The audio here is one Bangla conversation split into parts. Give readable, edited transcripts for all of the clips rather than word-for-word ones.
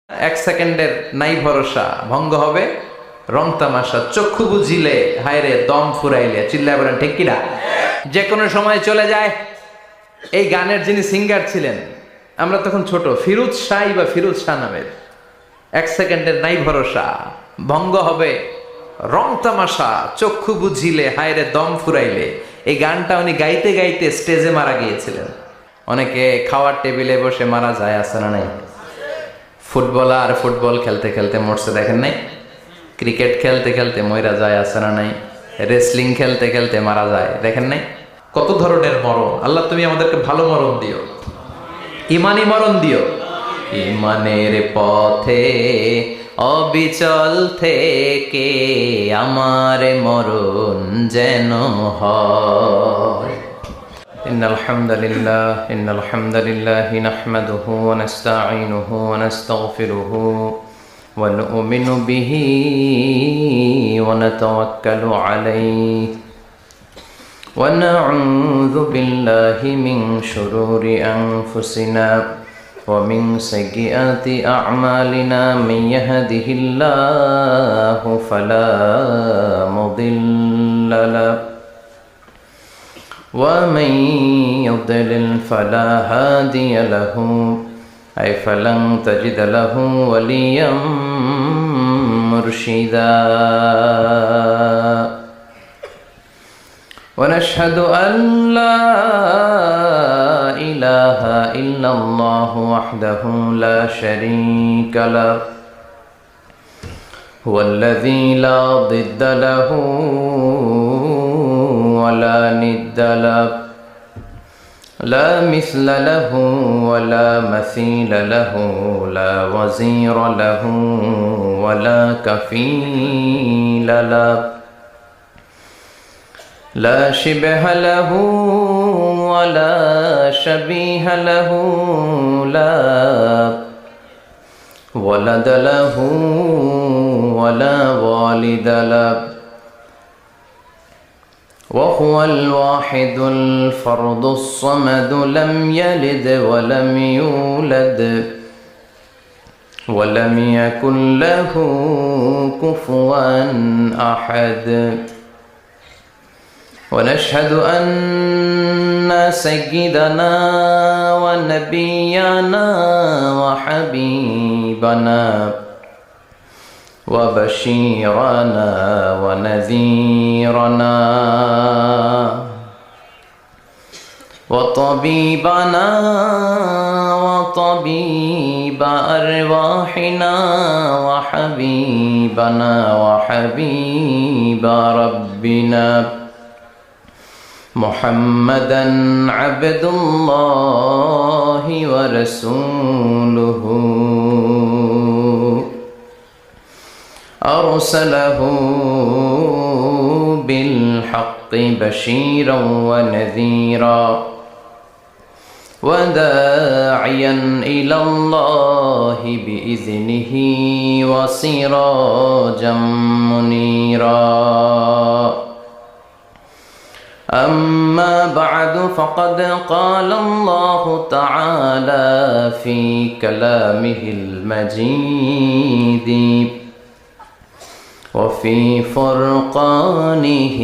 এক সেকেন্ডের নাই ভরসা, ভঙ্গ হবে রং তামাশা, চক্ষু বুঝিলে হায়রে দম ফুরাইলে, চিল্লায় বলেন ঠিক কিনা? যে কোনো সময় চলে যায়। এই গানের যিনি সিঙ্গার ছিলেন, আমরা তখন ছোট, ফিরোজ শাহ বা ফিরোজ শাহ নামের। এক সেকেন্ডের নাই ভরসা, ভঙ্গ হবে রং তামাশা, চক্ষু বুঝিলে হায়রে দম ফুরাইলে। এই গানটা উনি গাইতে গাইতে স্টেজে মারা গিয়েছিলেন। অনেকে খাওয়ার টেবিলে বসে মারা যায়, আছে না নাই? ফুটবলার ফুটবল খেলতে খেলতে মরছে, দেখেন নাই? ক্রিকেট খেলতে খেলতে মরা যায়, আছে না নাই? রেসলিং খেলতে খেলতে মারা যায়, দেখেন নাই? কত ধরনের মরণ। আল্লাহ তুমি আমাদেরকে ভালো মরণ দিও, ইমানি মরণ দিও। ইমানের পথে অবিচল থেকে আমার মরণ যেন হয়। ইন্নাল হামদালিল্লাহি নাহমাদুহু ওয়া নাস্তাঈনুহু ওয়া নাস্তাগফিরুহু ওয়া নু'মিনু বিহি ওয়া নাতাওয়াক্কালু আলাইহি ওয়া নাউযু বিল্লাহি মিন শুরুরি আনফুসিনা ওয়া মিন সাইয়্যাতি আ'মালিনা মান ইয়াহদিহিল্লাহু ফালা মুদিল্লা লাহু ومن يضلل فلا هادي له أي فلن تجد له وليا مرشدا ونشهد أن لا إله إلا الله وحده لا شريك له هو الذي لا ضد له ولا ند له لا مثل له ولا مثيل له لا وزير له ولا كفيل له لا شبه له ولا شبيه له لا ولد له ولا والد له وهو الواحد الفرد الصمد لم يلد ولم يولد ولم يكن له كفوا أحد ونشهد أن سيدنا ونبينا وحبيبنا وبشيرنا ونذيرنا وطبيبنا وطبيب أرواحنا وحبيبنا وحبيب ربنا محمدا عبد الله ورسوله أرسله بالحق بشيرا ونذيرا وداعيا إلى الله بإذنه وسراجا منيرا أما بعد فقد قال الله تعالى في كلامه المجيد وفي فرقانه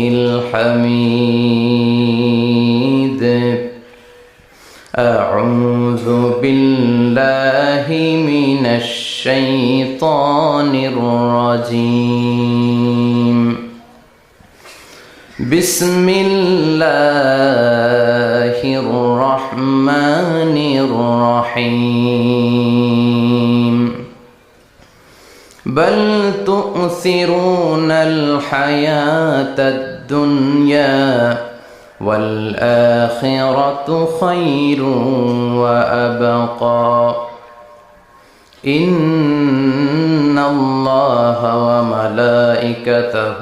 الحميد أعوذ بالله من الشيطان الرجيم بسم الله الرحمن الرحيم بل تؤثرون الحياة الدنيا والآخرة خير وأبقى إن الله وملائكته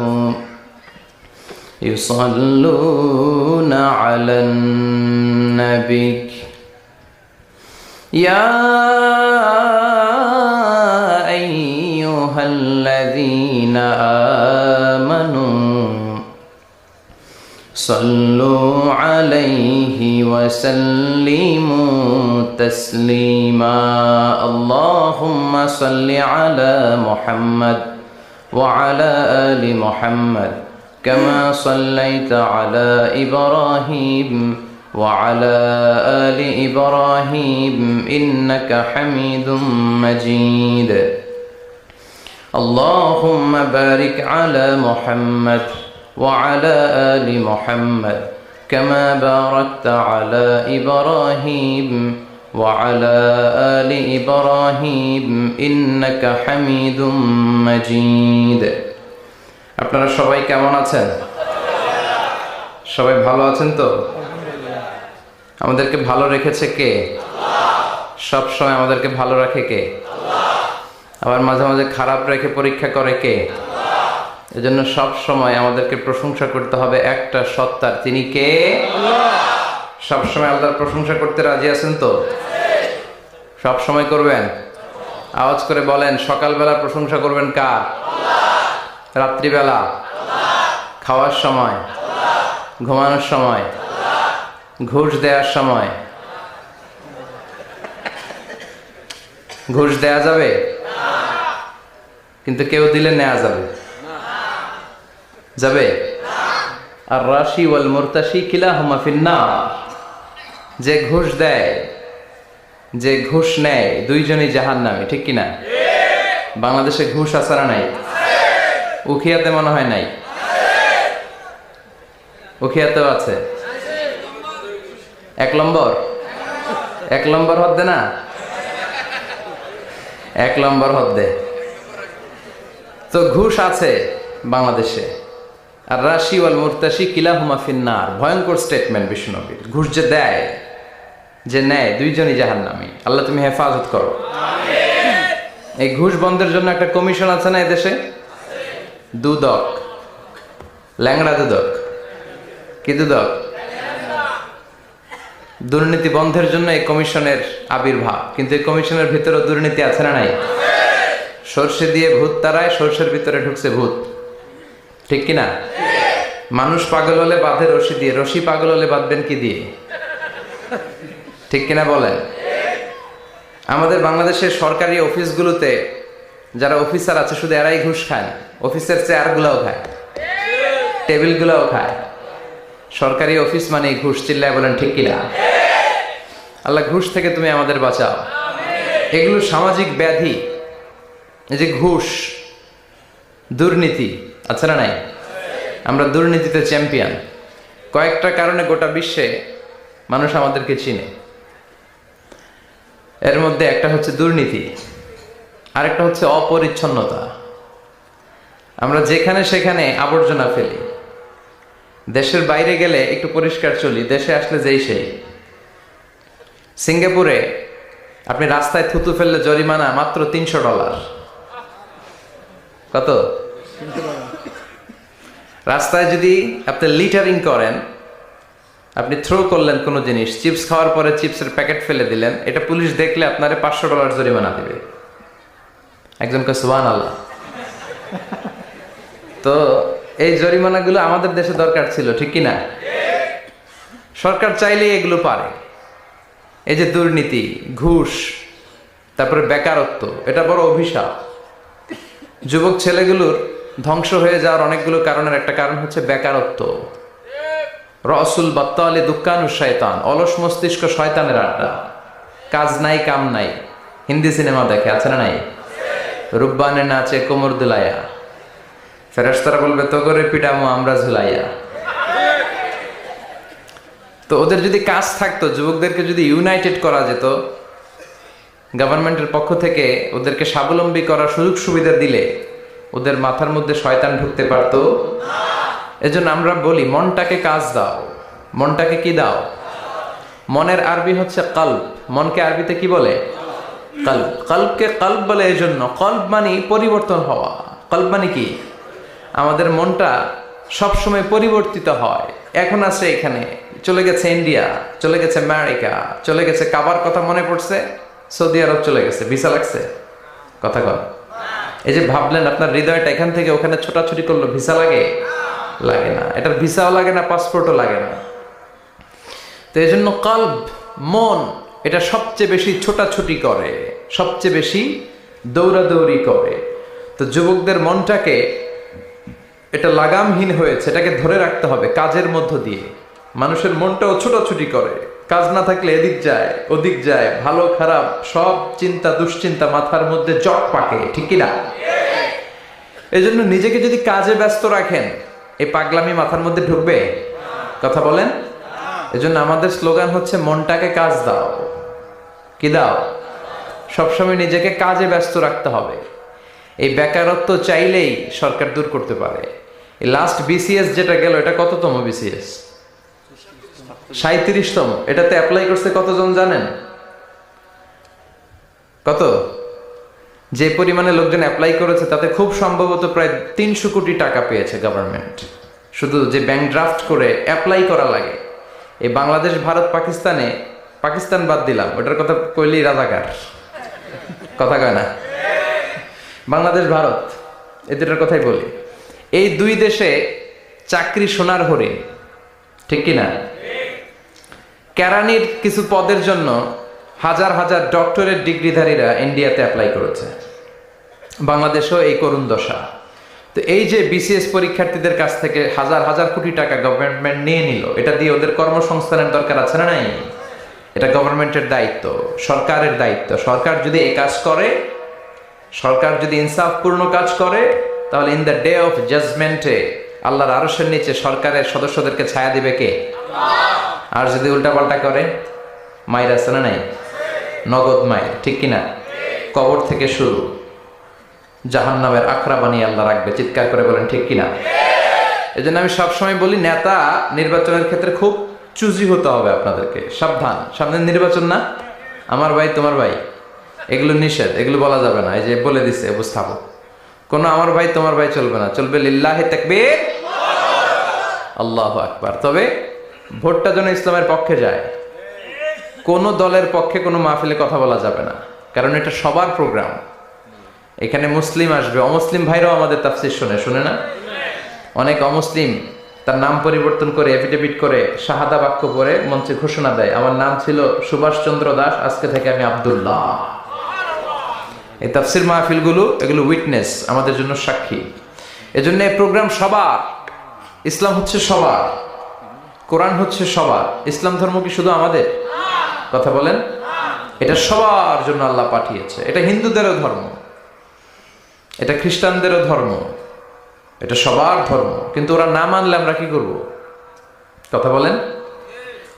يصلون على النبي يا أيها الذين آمنوا صلوا عليه وسلموا تسليما اللهم صل على محمد وعلى آل محمد كما صليت على إبراهيم وعلى آل إبراهيم إنك حميد مجيد اللهم بارك على محمد وعلى آل محمد كما باركت على إبراهيم وعلى آل إبراهيم إنك حميد مجيد আপনারা সবাই কেমন আছেন? সবাই ভালো আছেন তো? আমাদেরকে ভালো রেখেছে কে? সব সময় আমাদেরকে ভালো রাখে কে? আবার মাঝে মাঝে খারাপ রেখে পরীক্ষা করে কে? এজন্য সব সময় আমাদেরকে প্রশংসা করতে হবে একটা সত্তার, তিনি কে? সব সময় আল্লাহর প্রশংসা করতে রাজি আছেন তো? সব সময় করবেন? আওয়াজ করে বলেন, সকালবেলা প্রশংসা করবেন কার? রাত্রিবেলা, খাওয়ার সময়, ঘুমানোর সময়, ঘুষ দেওয়ার সময়। ঘুষ দেয়া যাবে, কিন্তু কেউ দিলে নেওয়া যাবে? যাবে? আর রাশি ওয়াল মুরতাশি কিলাহুমা ফিন্নার। যে ঘুষ দেয়, যে ঘুষ নেয়, দুইজনই জাহান্নামী, ঠিক কিনা? বাংলাদেশে ঘুষ আছে না নাই? উখিয়াতে মনে হয় নাই, উখিয়াতেও আছে। এক নম্বর হদ্দে না, এক নম্বর হদ্দে। তো ঘুষ আছে বাংলাদেশে। আর রাশি ওয়াল মুরতাশি কিলাহুমা ফিন্নার, ভয়ঙ্কর স্টেটমেন্ট বিষ্ণুনবীর। ঘুষ যে দেয়, যে নেয়, দুইজনই জাহান্নামী। আল্লাহ তুমি হেফাজত করো। এই ঘুষ বন্ধের জন্য একটা কমিশন আছে না এদেশে? দুদক, ল্যাংড়া দুদক। কি দুদক? দুর্নীতি বন্ধের জন্য এই কমিশনের আবির্ভাব। কিন্তু এই কমিশনের ভিতরে দুর্নীতি আছে না নাই? সর্ষে দিয়ে ভূত তাড়ায়, সর্ষের ভিতরে ঢুকছে ভূত, ঠিক কিনা? মানুষ পাগল হলে বাঁধে রশি দিয়ে, রশি পাগল হলে বাঁধবেন কি দিয়ে? ঠিক কিনা বলেন? আমাদের বাংলাদেশের সরকারি অফিসগুলোতে যারা অফিসার আছে, শুধু এরাই ঘুষ খায় না, অফিসের চেয়ারগুলোও খায়, টেবিলগুলোও খায়। সরকারি অফিস মানে ঘুষ। চিল্লায় বলেন ঠিক কিনা? আল্লাহ ঘুষ থেকে তুমি আমাদের বাঁচাও। এগুলো সামাজিক ব্যাধি। এই যে ঘুষ, দুর্নীতি আছে না নাই? আমরা দুর্নীতিতে চ্যাম্পিয়ন। কয়েকটা কারণে গোটা বিশ্বে মানুষ আমাদেরকে চিনে। এর মধ্যে একটা হচ্ছে দুর্নীতি, আরেকটা হচ্ছে অপরিচ্ছন্নতা। আমরা যেখানে সেখানে আবর্জনা ফেলি। দেশের বাইরে গেলে একটু পরিষ্কার চলি, দেশে আসলে যেই সেই। সিঙ্গাপুরে আপনি রাস্তায় থুতু ফেললে জরিমানা মাত্র $300। কত? রাস্তায় যদি আপনি লিটারিং করেন, আপনি থ্রো করলেন কোনো জিনিস, চিপস খাওয়ার পরে চিপসের প্যাকেট ফেলে দিলেন, এটা পুলিশ দেখলে আপনারে $500 জরিমানা দিবে। একজনকে সুবহানাল্লাহ। তো এই জরিমানাগুলো আমাদের দেশে দরকার ছিল, ঠিক কিনা? সরকার চাইলেই এগুলো পারে। এই যে দুর্নীতি, ঘুষ, তারপরে বেকারত্ব, এটা বড় অভিশাপ। যুবক ছেলেগুলোর ধ্বংস হয়ে যাওয়ার অনেকগুলো কারণের একটা কারণ হচ্ছে বেকারত্ব। রসুল বাত্তালি দুঃখানু শয়তান, অলস মস্তিষ্ক শয়তানের আড্ডা। কাজ নাই, কাম নাই। হিন্দি সিনেমা দেখে, আছে না নাই? রুব্বানে নাচে কোমর দুলাইয়া, ফেরেশতারা বলবে তো করে পিটামো আমরা ঝুলাইয়া। তো ওদের যদি কাজ থাকতো, যুবকদেরকে যদি ইউনাইটেড করা যেত, গভর্নমেন্টের পক্ষ থেকে ওদেরকে স্বাবলম্বী করার সুযোগ সুবিধা দিলে ওদের মাথার মধ্যে শয়তান ঢুকতে পারতো। এজন্য আমরা বলি, মনটাকে কাজ দাও। মনটাকে কি দাও? মনের আরবি হচ্ছে কলব। মনকে আরবিতে কি বলে? কলব। কলবকে কলব বলে এই জন্য, কলব মানে পরিবর্তন হওয়া। কলব মানে কি? আমাদের মনটা সবসময় পরিবর্তিত হয়। এখন আছে এখানে, চলে গেছে ইন্ডিয়া, চলে গেছে আমেরিকা, চলে গেছে। কাবার কথা মনে পড়ছে, সৌদি আরব চলে গেছে। ভিসা লাগছে? কথা কর। এই যে ভাবলেন আপনার হৃদয়টা এখান থেকে ওখানে ছোটাছুটি করলো, ভিসা লাগে? লাগে না। এটার ভিসাও লাগে না, পাসপোর্টও লাগে না। তো এই জন্য কলব, মন, এটা সবচেয়ে বেশি ছোটাছুটি করে, সবচেয়ে বেশি দৌড়াদৌড়ি করে। তো যুবকদের মনটাকে, এটা লাগামহীন হয়েছে, এটাকে ধরে রাখতে হবে কাজের মধ্য দিয়ে। মানুষের মনটাও ছোটাছুটি করে, কাজ না থাকলে এদিক যায় ওদিক যায়, ভালো খারাপ সব চিন্তা দুশ্চিন্তা মাথার মধ্যে জট পাকে, ঠিক কিনা? এই জন্য নিজেকে যদি কাজে ব্যস্ত রাখেন, এই পাগলামি মাথার মধ্যে ঢুকবে? কথা বলেন। এজন্য আমাদের স্লোগান হচ্ছে মনটাকে কাজ দাও। কি দাও? সবসময় নিজেকে কাজে ব্যস্ত রাখতে হবে। এই বেকারত্ব চাইলেই সরকার দূর করতে পারে। এই লাস্ট বিসিএস যেটা গেল, এটা কততম বিসিএস? 37তম। এটাতে অ্যাপ্লাই করছে কতজন জানেন? কত? যে পরিমাণে লোকজন অ্যাপ্লাই করেছে তাতে খুব সম্ভবত প্রায় 300 কোটি টাকা পেয়েছে গভর্নমেন্ট। শুধু যে ব্যাংক ড্রাফট করে অ্যাপ্লাই করা লাগে। এই বাংলাদেশ ভারত পাকিস্তানে, পাকিস্তান বাদ দিলাম, ওটার কথা কইলেই রাজাকার, কথা কয় না। বাংলাদেশ ভারত এই দুটার কথাই বলি। এই দুই দেশে চাকরি সোনার হরিণ, ঠিক কিনা? কেরানির কিছু পদের জন্য হাজার হাজার ডক্টরেট ডিগ্রিধারীরা ইন্ডিয়াতে অ্যাপ্লাই করেছে। বাংলাদেশেও এই করুণ দশা। তো এই যে বিসিএস পরীক্ষার্থীদের কাছ থেকে হাজার হাজার কোটি টাকা গভর্নমেন্ট নিয়ে নিল, এটা দিয়ে ওদের কর্মসংস্থানের দরকার আছে না নাই? এটা গভর্নমেন্টের দায়িত্ব, সরকারের দায়িত্ব। সরকার যদি এই কাজ করে, সরকার যদি ইনসাফপূর্ণ কাজ করে, তাহলে ইন দ্য ডে অফ জাজমেন্টে আল্লাহর আরশের নিচে সরকারের সদস্যদেরকে ছায়া দিবে কে? আর যদি উল্টাপাল্টা করে, মায়ের আছে না নাই? নগদ মায়ের, ঠিক কিনা? কবর থেকে শুরু, জাহান্নামের আখড়া বানিয়ে আল্লাহ রাখবে। চিৎকার করে বলেন ঠিক কিনা? এই জন্য আমি সবসময় বলি, নেতা নির্বাচনের ক্ষেত্রে খুব চুজি হতে হবে আপনাদেরকে। সাবধান, সামনে নির্বাচন না, আমার ভাই তোমার ভাই, এগুলো নিষেধ, এগুলো বলা যাবে না। এই যে বলে দিছে উপস্থাপক, কোনো আমার ভাই তোমার ভাই চলবে না, চলবে লিল্লাহি তাকবীর, আল্লাহু আকবার। তবে ভোটটা যেন ইসলামের পক্ষে যায়। কোন দলের পক্ষে কোনো মাহফিলে কথা বলা যাবে না, কারণ এটা সবার প্রোগ্রাম। এখানে মুসলিম আসবে, অমুসলিম ভাইরাও আমাদের তাফসীর শুনে না? অনেক অমুসলিম তার নাম পরিবর্তন করে এফিডেভিট করে শাহাদা বাক্য পড়ে মঞ্চে ঘোষণা দেয়, আমার নাম ছিল সুভাষ চন্দ্র দাস, আজকে থেকে আমি আব্দুল্লাহ। এই তাফসীর মাহফিলগুলো, এগুলো উইটনেস, আমাদের জন্য সাক্ষী। এজন্য এই প্রোগ্রাম সবার। ইসলাম হচ্ছে সবার, কোরআন হচ্ছে সবার। ইসলাম ধর্ম কি শুধু আমাদের? কথা বলেন। এটা সবার জন্য আল্লাহ পাঠিয়েছে। এটা হিন্দুদেরও ধর্ম, এটা খ্রিস্টানদেরও ধর্ম, এটা সবার ধর্ম। কিন্তু ওরা না মানলে আমরা কি করব? কথা বলেন।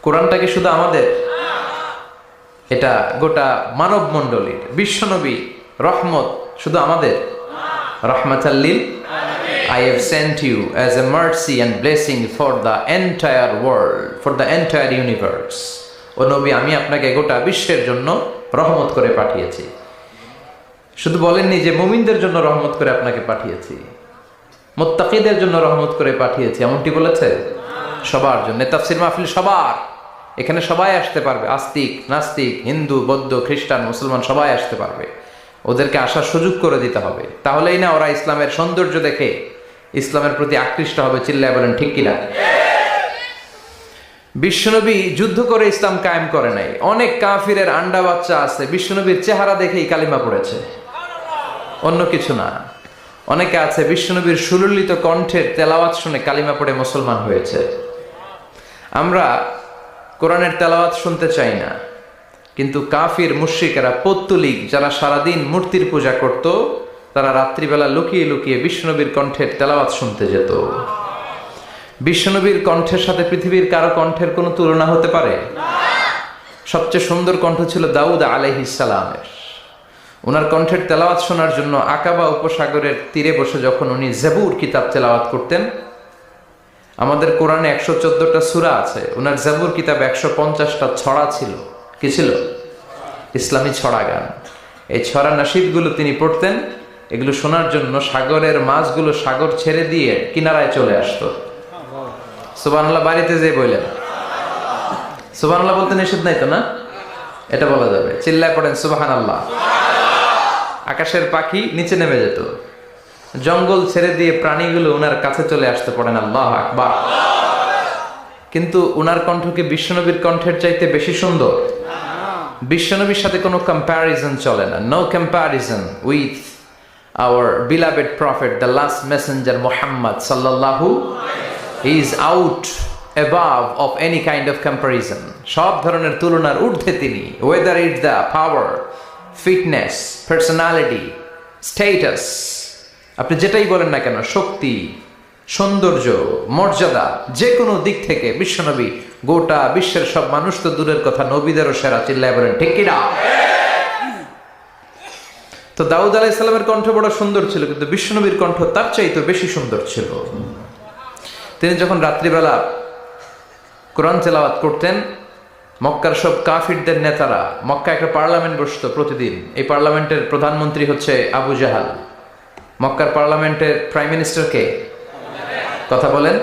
কোরআনটা কি শুধু আমাদের? এটা গোটা মানব মণ্ডলীর। বিশ্বনবী রহমত শুধু আমাদের? রাহমাতাল লিল I have sent you as a mercy and blessing for the entire world, for the entire universe. ও নবী, আমি আপনাকে গোটা বিশ্বের জন্য রহমত করে পাঠিয়েছি। শুধু বলেননি যে মুমিনদের জন্য রহমত করে আপনাকে পাঠিয়েছি, মুত্তাকিদের জন্য রহমত করে পাঠিয়েছি, এমনটি বলেছে? সবার জন্য। তাফসীর মাহফিল সবার, এখানে সবাই আসতে পারবে। আস্তিক নাস্তিক, হিন্দু বৌদ্ধ খ্রিস্টান মুসলমান সবাই আসতে পারবে। ওদেরকে আসার সুযোগ করে দিতে হবে, তাহলেই না ওরা ইসলামের সৌন্দর্য দেখে ইসলামের প্রতি আকৃষ্ট হবে। চিল্লায় বলেন ঠিক কিনা? বিশ্বনবী যুদ্ধ করে ইসলাম কায়েম করে নাই। অনেক কাফিরের আন্ডা বাচ্চা আছে, বিশ্বনবীর চেহারা দেখেই কালিমা পড়েছে, অন্য কিছু না। অনেকে আছে বিশ্বনবীর সুললিত কণ্ঠের তেলাওয়াত শুনে কালিমা পড়ে মুসলমান হয়েছে। আমরা কোরআনের তেলাওয়াত শুনতে চাই না, কিন্তু কাফির মুশরিকেরা পৌত্তলিক যারা সারাদিন মূর্তির পূজা করত, তারা রাত্রিবেলা লুকিয়ে লুকিয়ে বিশ্বনবীর কণ্ঠের তেলাওয়াত শুনতে যেত। বিশ্বনবীর কণ্ঠের সাথে পৃথিবীর কারো কণ্ঠের কোনো তুলনা হতে পারে? সবচেয়ে সুন্দর কণ্ঠ ছিল দাউদ আলাইহিস সালামের। ওনার কণ্ঠের তেলাওয়াত শোনার জন্য আকাবা উপসাগরের তীরে বসে যখন উনি জাবুর কিতাব তেলাওয়াত করতেন, আমাদের কোরআনে 114টা সূরা আছে, ওনার জাবুর কিতাব 150টা ছড়া ছিল। কি ছিল? ইসলামী ছড়া গান। এই ছড়া নাশিদগুলো তিনি পড়তেন। এগুলো শোনার জন্য সাগরের মাছগুলো সাগর ছেড়ে দিয়ে কিনারায় চলে আসতো। সুবহানাল্লাহ বাড়িতে যে বললেন, সুবহানাল্লাহ বলতে নিষেধ নাই তো না? এটা বলা যাবে। চিল্লায় পড়েন সুবহানাল্লাহ। আকাশের পাখি নিচে নেমে যেত, জঙ্গল ছেড়ে দিয়ে প্রাণীগুলো উনার কাছে চলে আসতে, পড়েন আল্লাহু আকবার। কিন্তু উনার কণ্ঠকে বিশ্বনবীর কণ্ঠের চাইতে বেশি সুন্দর? বিশ্বনবীর সাথে কোনো কম্প্যারিজন চলে না, no comparison with our beloved prophet the last messenger Muhammad সাল্লাল্লাহু is out above of any kind of comparison. সব ধরনের তুলনার ঊর্ধ্বে তিনি, whether it's the power, fitness, personality, status, আপনি যেটাই বলেন না কেন, শক্তি, সৌন্দর্য, মর্যাদা, যে কোনো দিক থেকে বিশ্বনবী গোটা বিশ্বের সব মানুষ তো দূরের কথা, নবীদেরও সেরা। চিল্লায় বলেন ঠিক কিনা? তো দাউদ আলাইহিস সালামের কণ্ঠ বড় সুন্দর ছিল, কিন্তু বিশ্বনবীর কণ্ঠ তার চাইতে বেশি সুন্দর ছিল। তিনি যখন রাত্রিবেলা কোরআন তেলাওয়াত করতেন, মক্কার সব কাফিরদের নেতারা, মক্কা একটা পার্লামেন্ট বসতো প্রতিদিন, এই পার্লামেন্টের প্রধানমন্ত্রী হচ্ছে আবু জাহাল। মক্কার পার্লামেন্টের প্রাইম মিনিস্টার কে? কথা বলেন।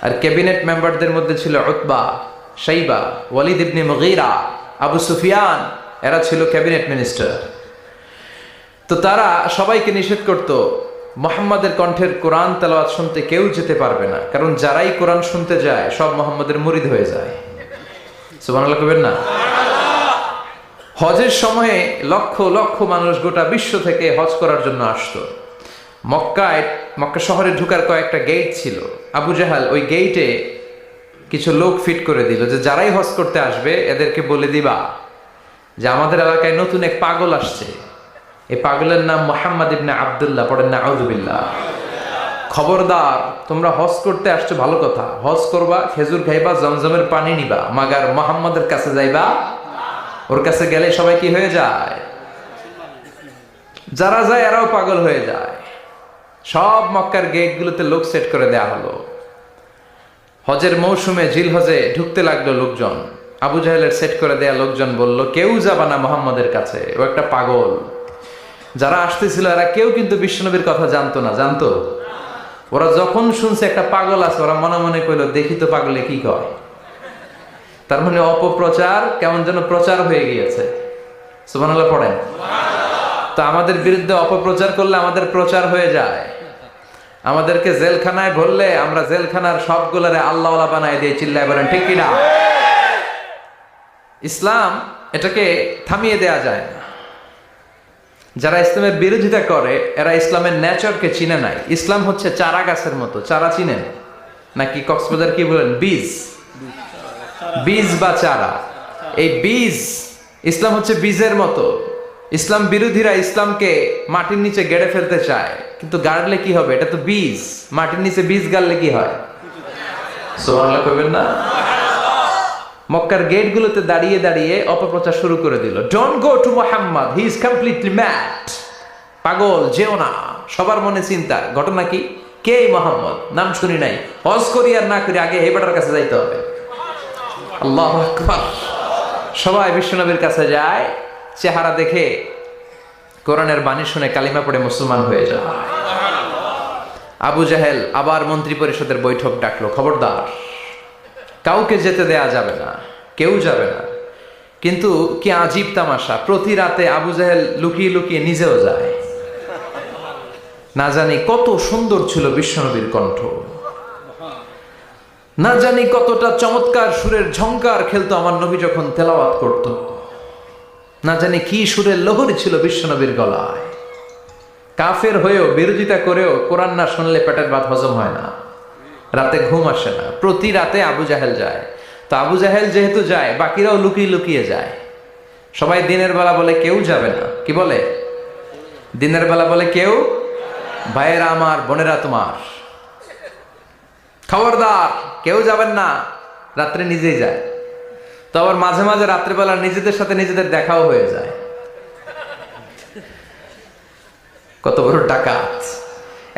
আর ক্যাবিনেট মেম্বারদের মধ্যে ছিল উতবা, শাইবা, ওয়ালিদ ইবনে মুগীরা, আবু সুফিয়ান, এরা ছিল ক্যাবিনেট মিনিস্টার। তো তারা সবাইকে নিষেধ করত মুহাম্মাদের কণ্ঠের কোরআন তেলাওয়াত শুনতে কেউ যেতে পারবে না, কারণ যারাই কোরআন শুনতে যায় সব মুহাম্মাদের মুরিদ হয়ে যায়। সুবহানাল্লাহ কইবেন না? হজের সময়ে লক্ষ লক্ষ মানুষ গোটা বিশ্ব থেকে হজ করার জন্য আসতো। মক্কা শহরে ঢুকার কয়েকটা গেট ছিল। আবু জাহাল ওই গেটে কিছু লোক ফিট করে দিল যে যারাই হজ করতে আসবে এদেরকে বলে দিবা যে আমাদের এলাকায় নতুন এক পাগল আসছে, এই পাগলের নাম মুহাম্মদ ইবনে আব্দুল্লাহ, পড়েন না আউযুবিল্লাহ। খবরদার, তোমরা হজ করতে আসছো ভালো কথা, হজ করবা, খেজুর খাইবা, জমজমের পানি নিবা, মাগার মুহাম্মাদের কাছে যাইবা। ওর কাছে গেলে সবাই কি হয়ে যায়? যারা যায় এরাও পাগল হয়ে যায়। সব মক্কার গেটগুলোতে লোক সেট করে দেয়া হলো। হজের মৌসুমে জিল হজে ঢুকতে লাগলো লোকজন। আবু জাহেলের সেট করে দেয়া লোকজন বলল, কেউ যাবা না মুহাম্মাদের কাছে, ও একটা পাগল। যারা আসতেছিল এরা কেউ কিন্তু বিশ্বনবীর কথা জানতো না। জানতো? ওরা যখন শুনছে একটা পাগল আছে, ওরা মনে মনে কইল দেখি তো পাগলে কি কয়। তার মানে অপপ্রচার কেমন যেন প্রচার হয়ে গিয়েছে। সুবহানাল্লাহ পড়েন। তো আমাদের বিরুদ্ধে অপপ্রচার করলে আমাদের প্রচার হয়ে যায়। আমাদেরকে জেলখানায় ভরলে আমরা জেলখানার সবগুলারে আল্লাহওয়ালা বানাই দিয়ে চিল্লায় বলেন ঠিক কিনা? ইসলাম এটাকে থামিয়ে দেয়া যায় না। যারা ইসলামের বিরোধিতা করে এরা ইসলামের নেচারকে চিনে নাই। ইসলাম হচ্ছে চারা গাছের মতো। চারা চিনেন নাকি? কক্সবাজার কি বলেন? বীজ, বীজ বা চারা। এই বীজ, ইসলাম হচ্ছে বীজের মতো। ইসলাম বিরোধীরা ইসলামকে মাটির নিচে গেড়ে ফেলতে চায়, কিন্তু গাড়লে কি হবে? এটা তো বীজ। মাটির নিচে বীজ গাড়লে কি হয়? সুবহানাল্লাহ কইবেন না? মক্কার গেটগুলোতে দাঁড়িয়ে দাঁড়িয়ে অপপ্রচার শুরু করে দিল। Don't go to Muhammad, he is completely mad. পাগল, যেও না। সবার মনে চিন্তা, ঘটনা কি? কে মুহাম্মদ? নাম শুনি নাই। হজ করি আর না করি, আগে এই বেটার কাছে যাইতে হবে। আল্লাহু আকবার। সবাই বিশ্বনবীর কাছে যায়, চেহারা দেখে কোরআনের বাণী শুনে কালিমা পড়ে মুসলমান হয়ে যায়। আবু জাহেল আবার মন্ত্রী পরিষদের বৈঠক ডাকলো, খবরদার, কাউকে যেতে দেয়া যাবে না, কেউ যাবে না। কিন্তু কি আজীব তামাশা, প্রতি রাতে আবু জাহেল লুকিয়ে লুকিয়ে নিজেও যায়। না জানি কত সুন্দর ছিল বিশ্বনবীর কণ্ঠ, না জানি কতটা চমৎকার সুরের ঝংকার খেলতো আমার নবী যখন তেলাওয়াত করত। না জানি কি সুরের লহরী ছিল বিশ্বনবীর গলায়। কাফের হয়েও, বিরোধিতা করেও কোরআন না শুনলে পেটের ভাত হজম হয় না, রাতে ঘুম আসে না। প্রতি রাতে আবু জাহেল যায়। তো আবু জাহেল যেহেতু যায়, বাকিরাও লুকিয়ে লুকিয়ে যায়। সবাই দিনের বেলা বলে কেউ যাবে না। কি বলে? দিনের বেলা বলে কেউ, ভাইয়েরা আমার, বোনেরা তোমার, খবরদার কেউ যাবেন না। রাত্রে নিজেই যায়। তো আবার মাঝে মাঝে রাত্রেবেলা নিজেদের সাথে নিজেদের দেখাও হয়ে যায়। কত বড় ডাকাত!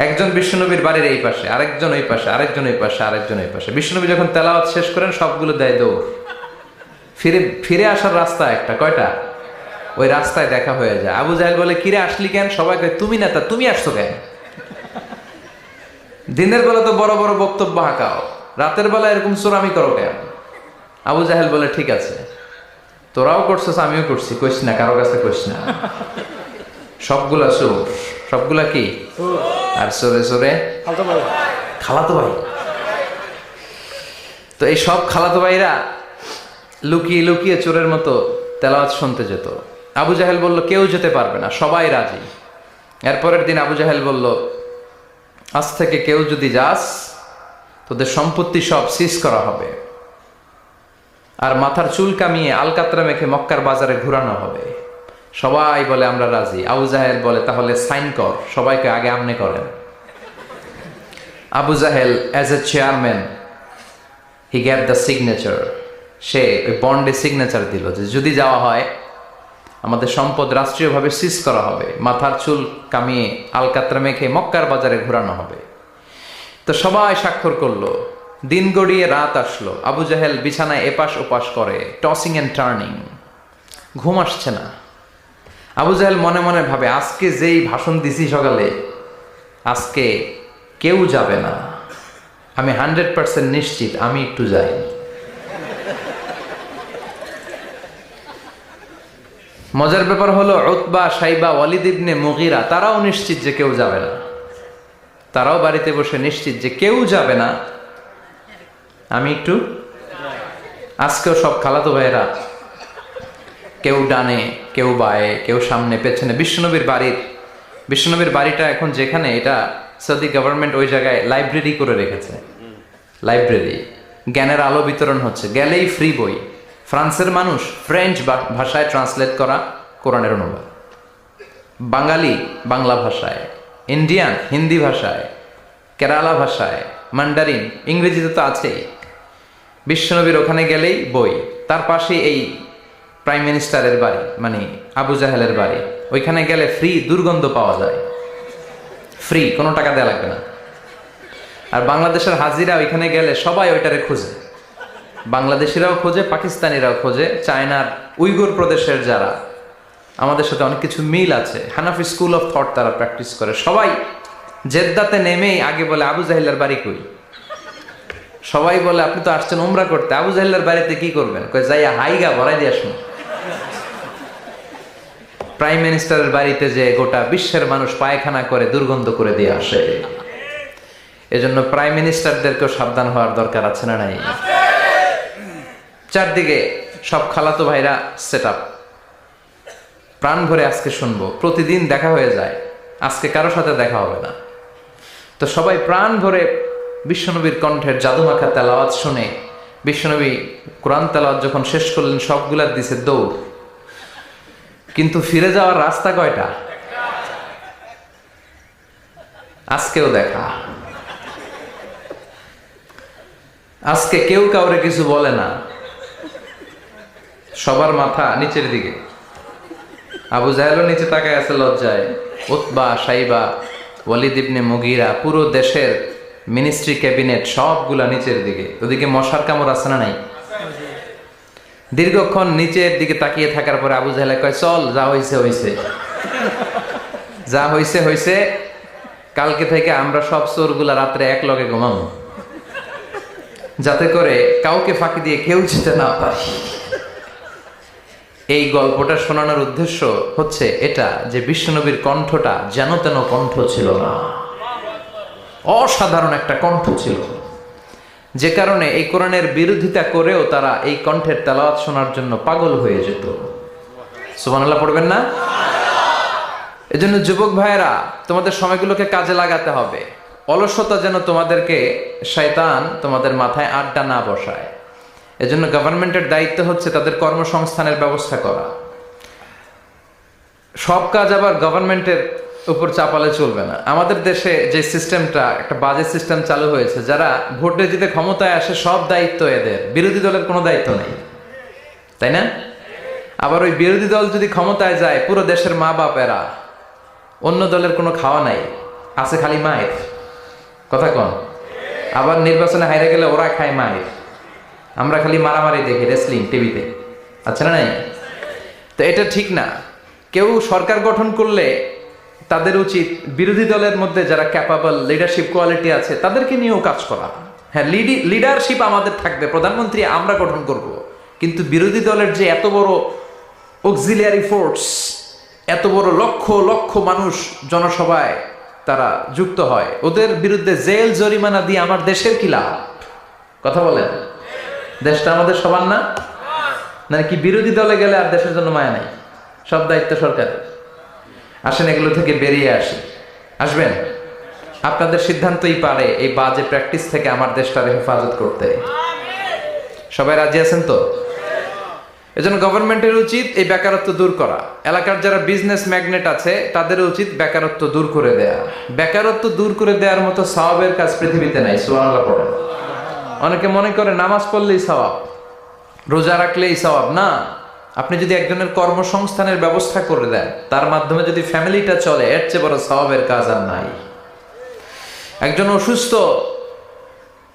একজন বিশ্বনবীর বাড়ির এই পাশে, আরেকজন ওই পাশে, আরেকজন ওই পাশে, আরেকজন ওই পাশে। বিশ্বনবী যখন তেলাওয়াত শেষ করেন সবগুলো দেয় দৌড়। ফিরে আসার রাস্তা একটা, কয়টা? ওই রাস্তায় দেখা হয়ে যায়। আবু জাহেল বলে, কিরে আসলি কেন? সবাই কয়, তুমি নেতা, তুমি আসছো কেন? দিনের বেলা তো বড় বড় বক্তব্য হাঁকাও, রাতের বেলা এরকম চোরামি করো কেন? আবু জাহেল বলে, ঠিক আছে, তোরাও করছিস, আমিও করছি, কইস না, কারো কাছে কইস না। সবগুলা চোর। সবগুলা কি? আর চোরে চোরে খালাতো ভাই। তো এই সব খালাতো ভাইরা লুকিয়ে লুকিয়ে চোরের মতো তেলাওয়াত শুনতে যেত। আবু জাহেল বলল কেউ যেতে পারবে না, সবাই রাজি। এরপরের দিন আবু জাহেল বলল আজ থেকে কেউ যদি যাস তোদের সম্পত্তি সব সিজ করা হবে, আর মাথার চুল কামিয়ে আলকাতরা মেখে মক্কার বাজারে ঘুরানো হবে। সবাই বলে আমরা রাজি। আবু জাহেল বলে তাহলে সাইন কর, সবাইকে আগে আমনে করেন। Abu Jahel as a chairman he gave the signature, সে ওই বন্ডে সিগনেচার দিল যে যদি যাওয়া হয় আমাদের সম্পদ রাষ্ট্রীয়ভাবে সিজ করা হবে, মাথার চুল কামিয়ে আলকাতরা মেখে মক্কার বাজারে ঘোরানো হবে। তো সবাই স্বাক্ষর করলো। দিন গড়িয়ে রাত আসলো, আবু জাহেল বিছানায় এপাশ ওপাশ করে, টসিং অ্যান্ড টার্নিং, ঘুম আসছে না। আবু জাহেল মনে মনে ভাবে আজকে যেই ভাষণ দিছি সকালে, আজকে কেউ যাবে না, আমি 100% নিশ্চিত আমি একটু যাই। মজার ব্যাপার হলো উতবা, সাইবা, ওয়ালিদ ইবনে মুগীরা তারাও নিশ্চিত যে কেউ যাবে না। তারাও বাড়িতে বসে নিশ্চিত যে কেউ যাবে না, আমি একটু। আজকেও সব খালাতো ভাইয়েরা কেউ ডানে, কেউ বায়ে, কেউ সামনে পেছনে। বিশ্বনবীর বাড়িটা এখন যেখানে, এটা সৌদি গভর্নমেন্ট ওই জায়গায় লাইব্রেরি করে রেখেছে। লাইব্রেরি, জ্ঞানের আলো বিতরণ হচ্ছে, গেলেই ফ্রি বই। ফ্রান্সের মানুষ ফ্রেঞ্চ ভাষায় ট্রান্সলেট করা কোরআনের অনুবাদ, বাঙালি বাংলা ভাষায়, ইন্ডিয়ান হিন্দি ভাষায়, কেরালা ভাষায়, মান্ডারিন, ইংরেজিতে তো আছেই। বিশ্বনবীর ওখানে গেলেই বই। তার পাশে এই প্রাইম মিনিস্টারের বাড়ি, মানে আবু জাহেলের বাড়ি, ওইখানে গেলে ফ্রি দুর্গন্ধ পাওয়া যায়, ফ্রি, কোনো টাকা দেওয়া লাগবে না। আর বাংলাদেশের হাজিরা ওইখানে গেলে সবাই ওইটারে খোঁজে, বাংলাদেশিরাও খোঁজে, পাকিস্তানিরাও খোঁজে, চায়নার উইগুর প্রদেশের যারা, আমাদের সাথে অনেক কিছু মিল আছে, হানাফি স্কুল অফ থট তারা প্র্যাকটিস করে। সবাই জেদ্দাতে নেমেই আগে বলে আবু জাহেলের বাড়ি কই। সবাই বলে আপনি তো আসছেন উমরা করতে, আবু জাহেলের বাড়িতে কি করবেন? কই যাইয়া হাইগা ভরাই দিয়ে আসুন। প্রাইম মিনিস্টারের বাড়িতে যে গোটা বিশ্বের মানুষ পায়খানা করে দুর্গন্ধ করে দিয়ে আসে। এজন্য প্রাইম মিনিস্টারদেরকেও সাবধান হওয়ার দরকার আছে না নাই? চারদিকে সব খালাতো ভাইরা সেট আপ, প্রাণ ভরে আজকে শুনবো। প্রতিদিন দেখা হয়ে যায়, আজকে কারো সাথে দেখা হবে না। তো সবাই প্রাণ ভরে বিশ্বনবীর কণ্ঠের জাদুমাখা তেলাওয়াত শুনে, বিশ্বনবী কোরআন তেলাওয়াত যখন শেষ করলেন সবগুলার দিছে দৌড়। কিন্তু ফিরে যাওয়ার রাস্তা কয়টা? আজকেও দেখা। আজকে কেউ কাউরে কিছু বলে না, সবার মাথা নিচের দিকে। আবু জাহেলও নিচে তাকায় আছে লজ্জায়, উতবা, সাইবা, ওয়ালিদ ইবনে মুগীরা, পুরো দেশের মিনিস্ট্রি ক্যাবিনেট সবগুলা নিচের দিকে। ওদিকে মশার কামড় আছে না নাই? দীর্ঘক্ষণ নিচের দিকে তাকিয়ে থাকার পরে আবু জাহেল কয় চল, যা হইছে হইছে, যা হইছে হইছে, কালকে থেকে আমরা সব চোরগুলা রাত্রে এক লগে ঘুমাবো, যাতে করে কাউকে ফাঁকি দিয়ে কেউ যেতে না পারে। এই গল্পটা শোনানোর উদ্দেশ্য হচ্ছে এটা যে বিশ্বনবীর কণ্ঠটা যেন তেন কণ্ঠ ছিল না, অসাধারণ একটা কণ্ঠ ছিল, যে কারণে এই কোরআনের বিরোধিতা করেও তারা এই কণ্ঠের তেলাওয়াত শোনার জন্য পাগল হয়ে যেত। সুবহানাল্লাহ পড়বেন না? এজন্য যুবক ভাইয়েরা, তোমাদের সময়গুলোকে কাজে লাগাতে হবে। অলসতা যেন তোমাদেরকে শয়তান তোমাদের মাথায় আড্ডা না বসায়। এজন্য গভর্নমেন্টের দায়িত্ব হচ্ছে তাদের কর্মসংস্থানের ব্যবস্থা করা। সব কাজ আবার গভর্নমেন্টের উপর চাপালে চলবে না। আমাদের দেশে যে সিস্টেমটা, একটা বাজে সিস্টেম চালু হয়েছে, যারা ভোটে জিতে ক্ষমতায় আসে সব দায়িত্ব এদের, বিরোধী দলের কোনো দায়িত্ব নেই, তাই না? আবার ওই বিরোধী দল যদি ক্ষমতায় যায়, পুরো দেশের মা বাপেরা, অন্য দলের কোনো খাওয়া নাই, আছে খালি মায়ের। কথা কন? আবার নির্বাচনে হাইরে গেলে ওরা খায় মায়ের, আমরা খালি মারামারি দেখি রেসলিং টিভিতে, আচ্ছা না নাই? তো এটা ঠিক না। কেউ সরকার গঠন করলে তাদের উচিত বিরোধী দলের মধ্যে যারা ক্যাপাবল, লিডারশিপ কোয়ালিটি আছে তাদেরকে নিয়েও কাজ করা। হ্যাঁ, লিডারশিপ আমাদের থাকবে, প্রধানমন্ত্রী আমরা গঠন করব, কিন্তু বিরোধী দলের যে এত বড় অক্সিলিয়ারি ফোর্স, এত বড় লক্ষ লক্ষ মানুষ জনসভায় তারা যুক্ত হয়, ওদের বিরুদ্ধে জেল জরিমানা দিয়ে আমার দেশের কি লাভ? কথা বলেন, দেশটা আমাদের সবার না? নাকি বিরোধী দলে গেলে আর দেশের জন্য মায়া নাই, সব দায়িত্ব সরকারের? আসেন এগুলো থেকে বেরিয়ে আসবেন। আপনাদের সিদ্ধান্তই পারে এই বাজে প্র্যাকটিস থেকে আমার দেশটার হেফাজত করতে। সবাই রাজি আছেন তো? এজন্য গভর্নমেন্টের উচিত এই বেকারত্ব দূর করা। এলাকার যারা বিজনেস ম্যাগনেট আছে তাদের উচিত বেকারত্ব দূর করে দেয়া। বেকারত্ব দূর করে দেওয়ার মতো সওয়াবের কাজ পৃথিবীতে নাই। সুবহানাল্লাহ পড়েন। অনেকে মনে করে নামাজ পড়লেই সওয়াব, রোজা রাখলেই সওয়াব। না, আপনি যদি একজনের কর্মসংস্থানের ব্যবস্থা করে দেন, তার মাধ্যমে যদি ফ্যামিলিটা চলে, এর চেয়ে বড় সওয়াবের কাজ আর নাই। একজন অসুস্থ,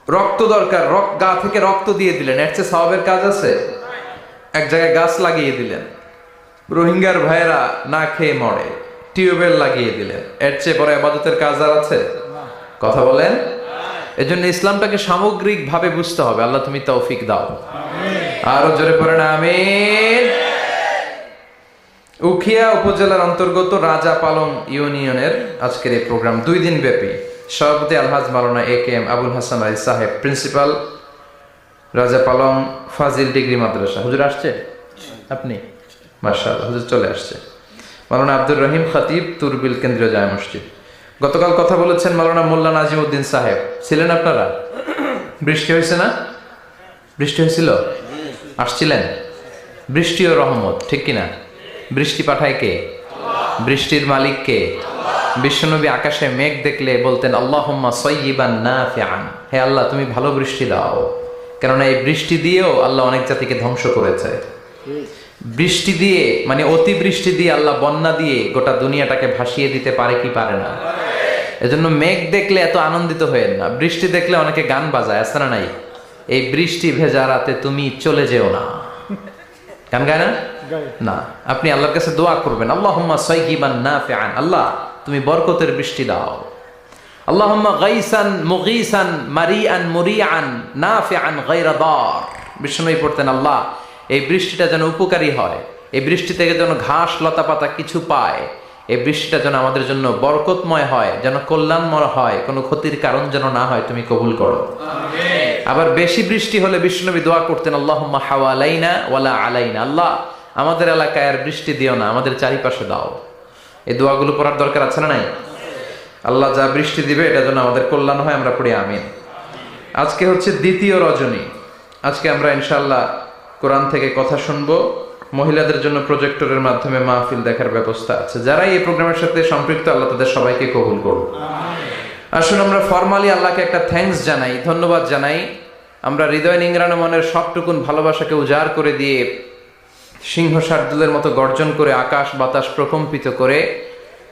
রক্ত দরকার, গা থেকে রক্ত দিয়ে দিলেন, এর চেয়ে সওয়াবের কাজ আছে? এক জায়গায় গাছ লাগিয়ে দিলেন, রোহিঙ্গার ভাইয়েরা না খেয়ে মরে, টিউবওয়েল লাগিয়ে দিলেন, এর চেয়ে বড় ইবাদতের কাজ আর আছে? কথা বলেন। এজন্য ইসলামটাকে সামগ্রিক ভাবে বুঝতে হবে। আল্লাহ তুমি তৌফিক দাও। আরো জোরে পড়েন আমিন। উখিয়া উপজেলার অন্তর্গত রাজা পালং ইউনিয়নের আজকের এই প্রোগ্রাম 2 দিন ব্যাপী। সভাপতি আলহাজ মাওলানা AKM আবুল হাসান আলী সাহেব, প্রিন্সিপাল রাজা পালং ফাজিল ডিগ্রি মাদ্রাসা। হুজুর আসছে? আপনি? মাশাআল্লাহ, হুজুর চলে আসছে। মাওলানা আব্দুর রহিম খতিব, তুরবিল কেন্দ্রীয় জামে মসজিদ। গতকাল কথা বলেছেন মাওলানা মোল্লা নাজিমউদ্দিন সাহেব। ছিলেন আপনারা? বৃষ্টি হয়েছে না? বৃষ্টি হয়েছিল? আসছিলেন? বৃষ্টি ও রহমত, ঠিক কিনা? বৃষ্টি পাঠায় কে? বৃষ্টির মালিক কে? বিশ্বনবী আকাশে মেঘ দেখলে বলতেন আল্লাহুম্মা সাইয়্যিবান নাফিআন, হে আল্লাহ তুমি ভালো বৃষ্টি দাও। কেননা এই বৃষ্টি দিয়েও আল্লাহ অনেক জাতিকে ধ্বংস করেছে। বৃষ্টি দিয়ে মানে অতিবৃষ্টি দিয়ে, আল্লাহ বন্যা দিয়ে গোটা দুনিয়াটাকে ভাসিয়ে দিতে পারে কি পারে না? এজন্য মেঘ দেখলে এত আনন্দিত হয়েন না। বৃষ্টি দেখলে অনেকে গান বাজায়, আছে না নাই? এই বৃষ্টি ভেজা রাতে তুমি চলে যেও না, গান গায় না? না, আপনি আল্লাহর কাছে দোয়া করবেন আল্লাহুম্মা সাইয়্যিবান নাফিআন, আল্লাহ তুমি বরকতের বৃষ্টি দাও। আল্লাহুম্মা গাইসান মুগীসান মারিআন মুরিআন নাফিআন গায়রা দার। বিষ্ণুই পড়তেন আল্লাহ এই বৃষ্টিটা যেন উপকারী হয়, এই বৃষ্টি থেকে যেন ঘাস লতা পাতা কিছু পায়, এই বৃষ্টিটা যেন আমাদের জন্য বরকতময় হয়, যেন কল্যাণময় হয়, কোনো ক্ষতির কারণ যেন না হয়, তুমি কবুল করো। আবার বেশি বৃষ্টি হলে বিষ্ণুনবী দোয়া করতেন আল্লাহুম্মা হাওয়ালাইনা ওয়ালা আলাইনা, আল্লাহ আমাদের এলাকায় আর বৃষ্টি দিও না, আমাদের চারিপাশে দাও। এই দোয়াগুলো পড়ার দরকার আছে না নাই? আল্লাহ যা বৃষ্টি দিবে এটা যেন আমাদের কল্যাণ হয়, আমরা পড়ি আমিন। আজকে হচ্ছে দ্বিতীয় রজনী। আজকে আমরা ইনশাআল্লাহ কোরআন থেকে কথা শুনবো। মহিলাদের জন্য প্রজেক্টরের মাধ্যমে মাহফিল দেখার ব্যবস্থা আছে। যারা এই প্রোগ্রামের সাথে সম্পৃক্ত, আল্লাহ তাদের সবাইকে কবুল করুন। আসুন আমরা ফরমালি আল্লাহকে একটা থ্যাঙ্কস জানাই, ধন্যবাদ জানাই। আমরা হৃদয় নিংড়ানো মনের সবটুকুন ভালোবাসাকে উজাড় করে দিয়ে, সিংহ শার্দুলের মতো গর্জন করে, আকাশ বাতাস প্রকম্পিত করে,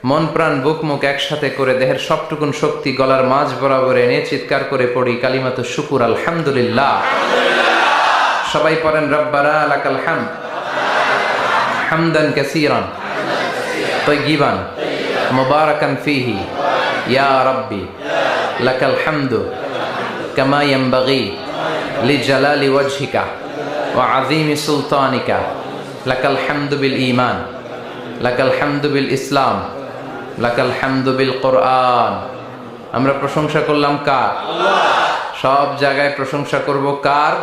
মন প্রাণ বুক মুখ একসাথে করে, দেহের সবটুকুন শক্তি গলার মাঝ বরাবর এনে চিৎকার করে পড়ি কালিমাতু শুকুর আলহামদুলিল্লাহ। সবাই পড়েন রব্বানা লাকাল হামদ হামদান কাসীরান তাইয়িবান মুবারাকান ফীহি ইয়া রাব্বি লাকাল হামদু কামা ইয়ানবাগি লিজালালি ওয়াজহিকা ওয়া আযীমি সুলতানিকা লাকাল হামদু বিল ঈমান লাকাল হামদু বিল ইসলাম লাকাল হামদু বিল কোরআন। আমরা প্রশংসা করলাম কার? সব জায়গায় প্রশংসা করব কার?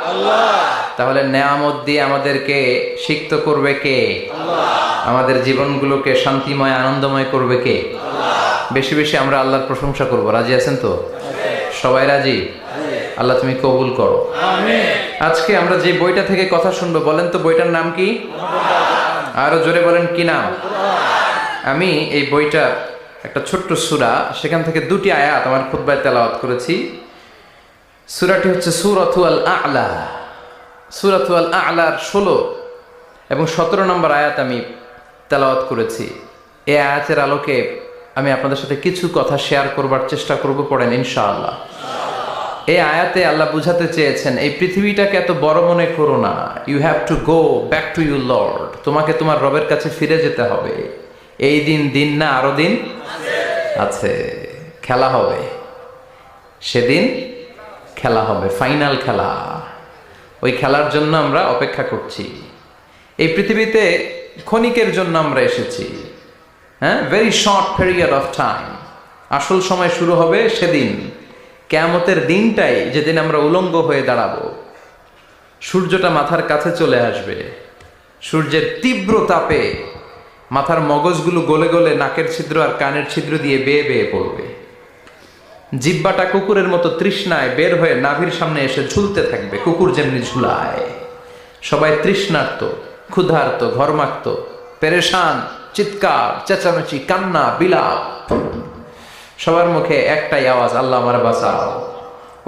তাহলে নেয়ামত দিয়ে আমাদেরকে সিক্ত করবে কে? আমাদের জীবনগুলোকে শান্তিময় আনন্দময় করবে কে? বেশি বেশি আমরা আল্লাহর প্রশংসা করব। রাজি আছেন তো? সবাই রাজি? আল্লাহ তুমি কবুল করো। আজকে আমরা যে বইটা থেকে কথা শুনবো, বলেন তো বইটার নাম কি? আরো জোরে বলেন, কি নাম? আমি এই বইটা একটা ছোট্ট সূরা, সেখান থেকে 2টি আয়াত আমার খুতবায় তেলাওয়াত করেছি। সূরাটি হচ্ছে সূরাতুল আ'লা। সূরাতুল আ'লার 16 এবং 17 নম্বর আয়াত আমি তেলাওয়াত করেছি। এই আয়াতের আলোকে আমি আপনাদের সাথে কিছু কথা শেয়ার করবার চেষ্টা করব। পড়েন ইনশাআল্লাহ। এই আয়াতে আল্লাহ বুঝাতে চেয়েছেন এই পৃথিবীটাকে এত বড় মনে করো না। You have to go back to your lord. তোমাকে তোমার রবের কাছে ফিরে যেতে হবে। এই দিন না, আরো দিন আছে। খেলা হবে, সেদিন খেলা হবে, ফাইনাল খেলা। ওই খেলার জন্য আমরা অপেক্ষা করছি। এই পৃথিবীতে ক্ষণিকের জন্য আমরা এসেছি, হ্যাঁ, very short period of time. আসল সময় শুরু হবে সেদিন, কিয়ামতের দিনটাই, যেদিন আমরা উলঙ্গ হয়ে দাঁড়াবো। সূর্যটা মাথার কাছে চলে আসবে, সূর্যের তীব্র তাপে মাথার মগজগুলো গলে গলে নাকের ছিদ্র আর কানের ছিদ্র দিয়ে বেয়ে বেয়ে পড়বে। জিহ্বাটা কুকুরের মতো তৃষ্ণায় বের হয়ে নাভির সামনে এসে ঝুলতে থাকবে, কুকুর যেমনি ঝুলায়। সবাই তৃষ্ণার্ত, ক্ষুধার্ত, ঘর্মাক্ত, পেরেশান, চিৎকার, চেঁচামেচি, কান্না, বিলাপ। সবার মুখে একটাই আওয়াজ, আল্লাহ আমার বাঁচাও।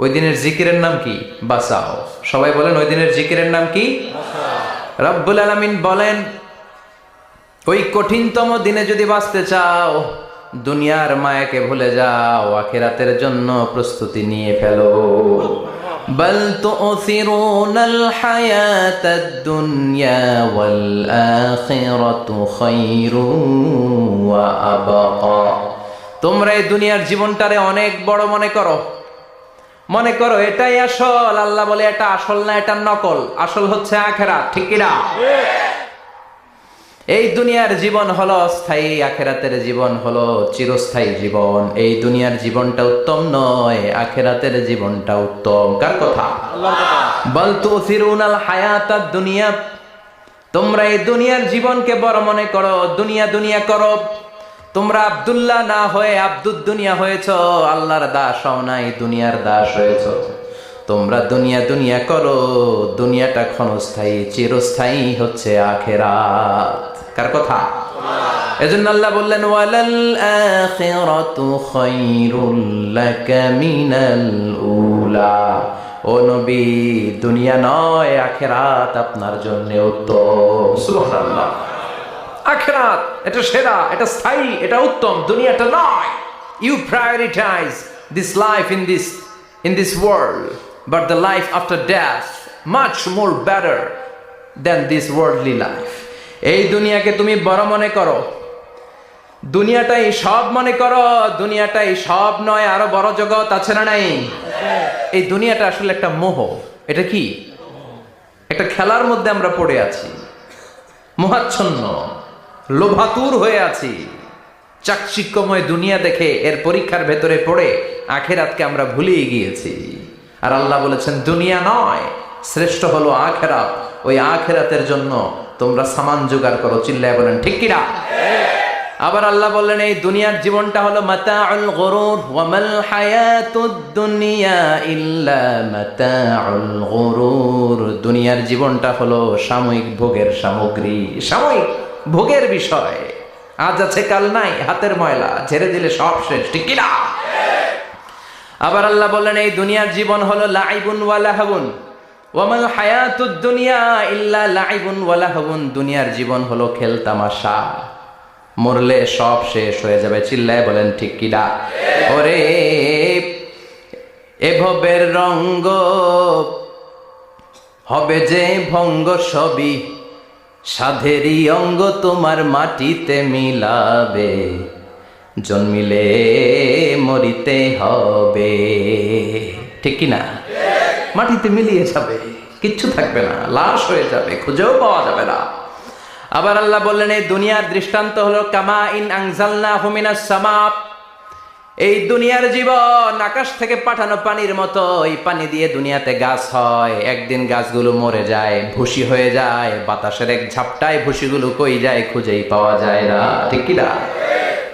ওই দিনের জিকিরের নাম কি? বাঁচাও। সবাই বলেন, ওই দিনের জিকিরের নাম কি? রব্বুল আলামিন বলেন, ওই কঠিনতম দিনে যদি বাঁচতে চাও, দুনিয়ার মায়াকে ভুলে যাও, আখিরাতের জন্য প্রস্তুতি নিয়ে ফেলো। বাল তুসিরুনাল হায়াতাদ দুনিয়া ওয়াল আখিরাতু খায়রুন ওয়া আবকা। তোমরা এই দুনিয়ার জীবনটারে অনেক বড় মনে করো এটাই আসল। আল্লাহ বলে এটা আসল না, এটা নকল। আসল হচ্ছে আখিরাত, ঠিক কি না? এই দুনিয়ার জীবন হলো অস্থায়ী, আখিরাতের জীবন হলো চিরস্থায়ী জীবন। এই দুনিয়ার জীবনটা উত্তম নয়, আখিরাতের জীবনটা উত্তম। কার কথা? আল্লাহর কথা। বাল তুসিরুনাল হায়াতাদ দুনিয়া, তোমরা এই দুনিয়ার জীবনকে বড় মনে করো, দুনিয়া করো। তোমরা আব্দুল্লাহ না হয়ে আব্দুদ দুনিয়া হয়েছো, আল্লাহর দাস হও নাই, দুনিয়ার দাস হয়েছো। তোমরা দুনিয়া করো, দুনিয়াটা ক্ষণস্থায়ী, চিরস্থায়ী হচ্ছে আখিরাত। কার কথা? এজন্য আল্লাহ বললেন, ওয়ালাল আখিরাতু খায়রুল লাকা মিনাল উলা। ও নবী, দুনিয়া নয়, আখিরাত আপনার জন্য উত্তম। সুবহানাল্লাহ। আখিরাত এটা সেরা, এটা স্থায়ী, এটা উত্তম, দুনিয়াটা নয়। You prioritize this life in this world, but the life after death much more better than this worldly life. এই দুনিয়াকে তুমি বড় মনে করো, দুনিয়াটাই সব মনে করো। দুনিয়াটাই সব নয়, আরো বড় জগৎ আছে না নাই? এই দুনিয়াটা আসলে একটা মোহ। এটা কি? একটা খেলার মধ্যে আমরা পড়ে আছি, মোহাচ্ছন্ন, লোভাতুর হয়ে আছি। চাকচিক্যময় দুনিয়া দেখে এর পরীক্ষার ভেতরে পড়ে আখিরাতকে আমরা ভুলিয়ে গিয়েছি। আর আল্লাহ বলেছেন, দুনিয়া নয়, শ্রেষ্ঠ হলো আখিরাত। ওই আখিরাতের জন্য তোমরা সামান জোগাড় করো। চিল্লায় বলেন ঠিক কিনা? আবার আল্লাহ বললেন, এই দুনিয়ার জীবনটা হলো মাতাউল গুরুর, ওয়া মাল হায়াতুদ দুনিয়া ইল্লা মাতাউল গুরুর। দুনিয়ার জীবনটা হলো সাময়িক ভোগের সামগ্রী, সাময়িক ভোগের বিষয়। আজ আছে কাল নাই, হাতের ময়লা, ঝেড়ে দিলে সব শেষ, ঠিক কিনা? আবার আল্লাহ বললেন, এই দুনিয়ার জীবন হলো লাইবুন ওয়া লাহবুন, ওয়া মাল হায়াতুদ দুনিয়া ইল্লা লাইবুন ওয়া লাহবুন। দুনিয়ার জীবন হলো খেলতামাশা, মরলে সব শেষ হয়ে যাবে। চিল্লায় বলেন ঠিক কিনা? ওরে এভবের রঙ্গ হবে যে ভঙ্গ, সবই সাধেরই অঙ্গ তোমার মাটিতে মিলাবে, জন্মিলে মরিতে হবে। ঠিক কিনা? মাটিতে মিলিয়ে যাবে, কিচ্ছু থাকবে না, লাশ হয়ে যাবে, খুঁজেও পাওয়া যাবে না। আবার আল্লাহ বললেন, এই দুনিয়ার দৃষ্টান্ত হলো কামা ইন আনজালনাহু মিনাস সামা। এই দুনিয়ার জীবন আকাশ থেকে পাঠানো পানির মতো। এই পানি দিয়ে দুনিয়াতে গাছ হয়, একদিন গাছগুলো মরে যায়, ভুসি হয়ে যায়। বাতাসের এক ঝাপটায় ভুসিগুলো কই যায়, খুঁজেই পাওয়া যায় না। ঠিক কিনা?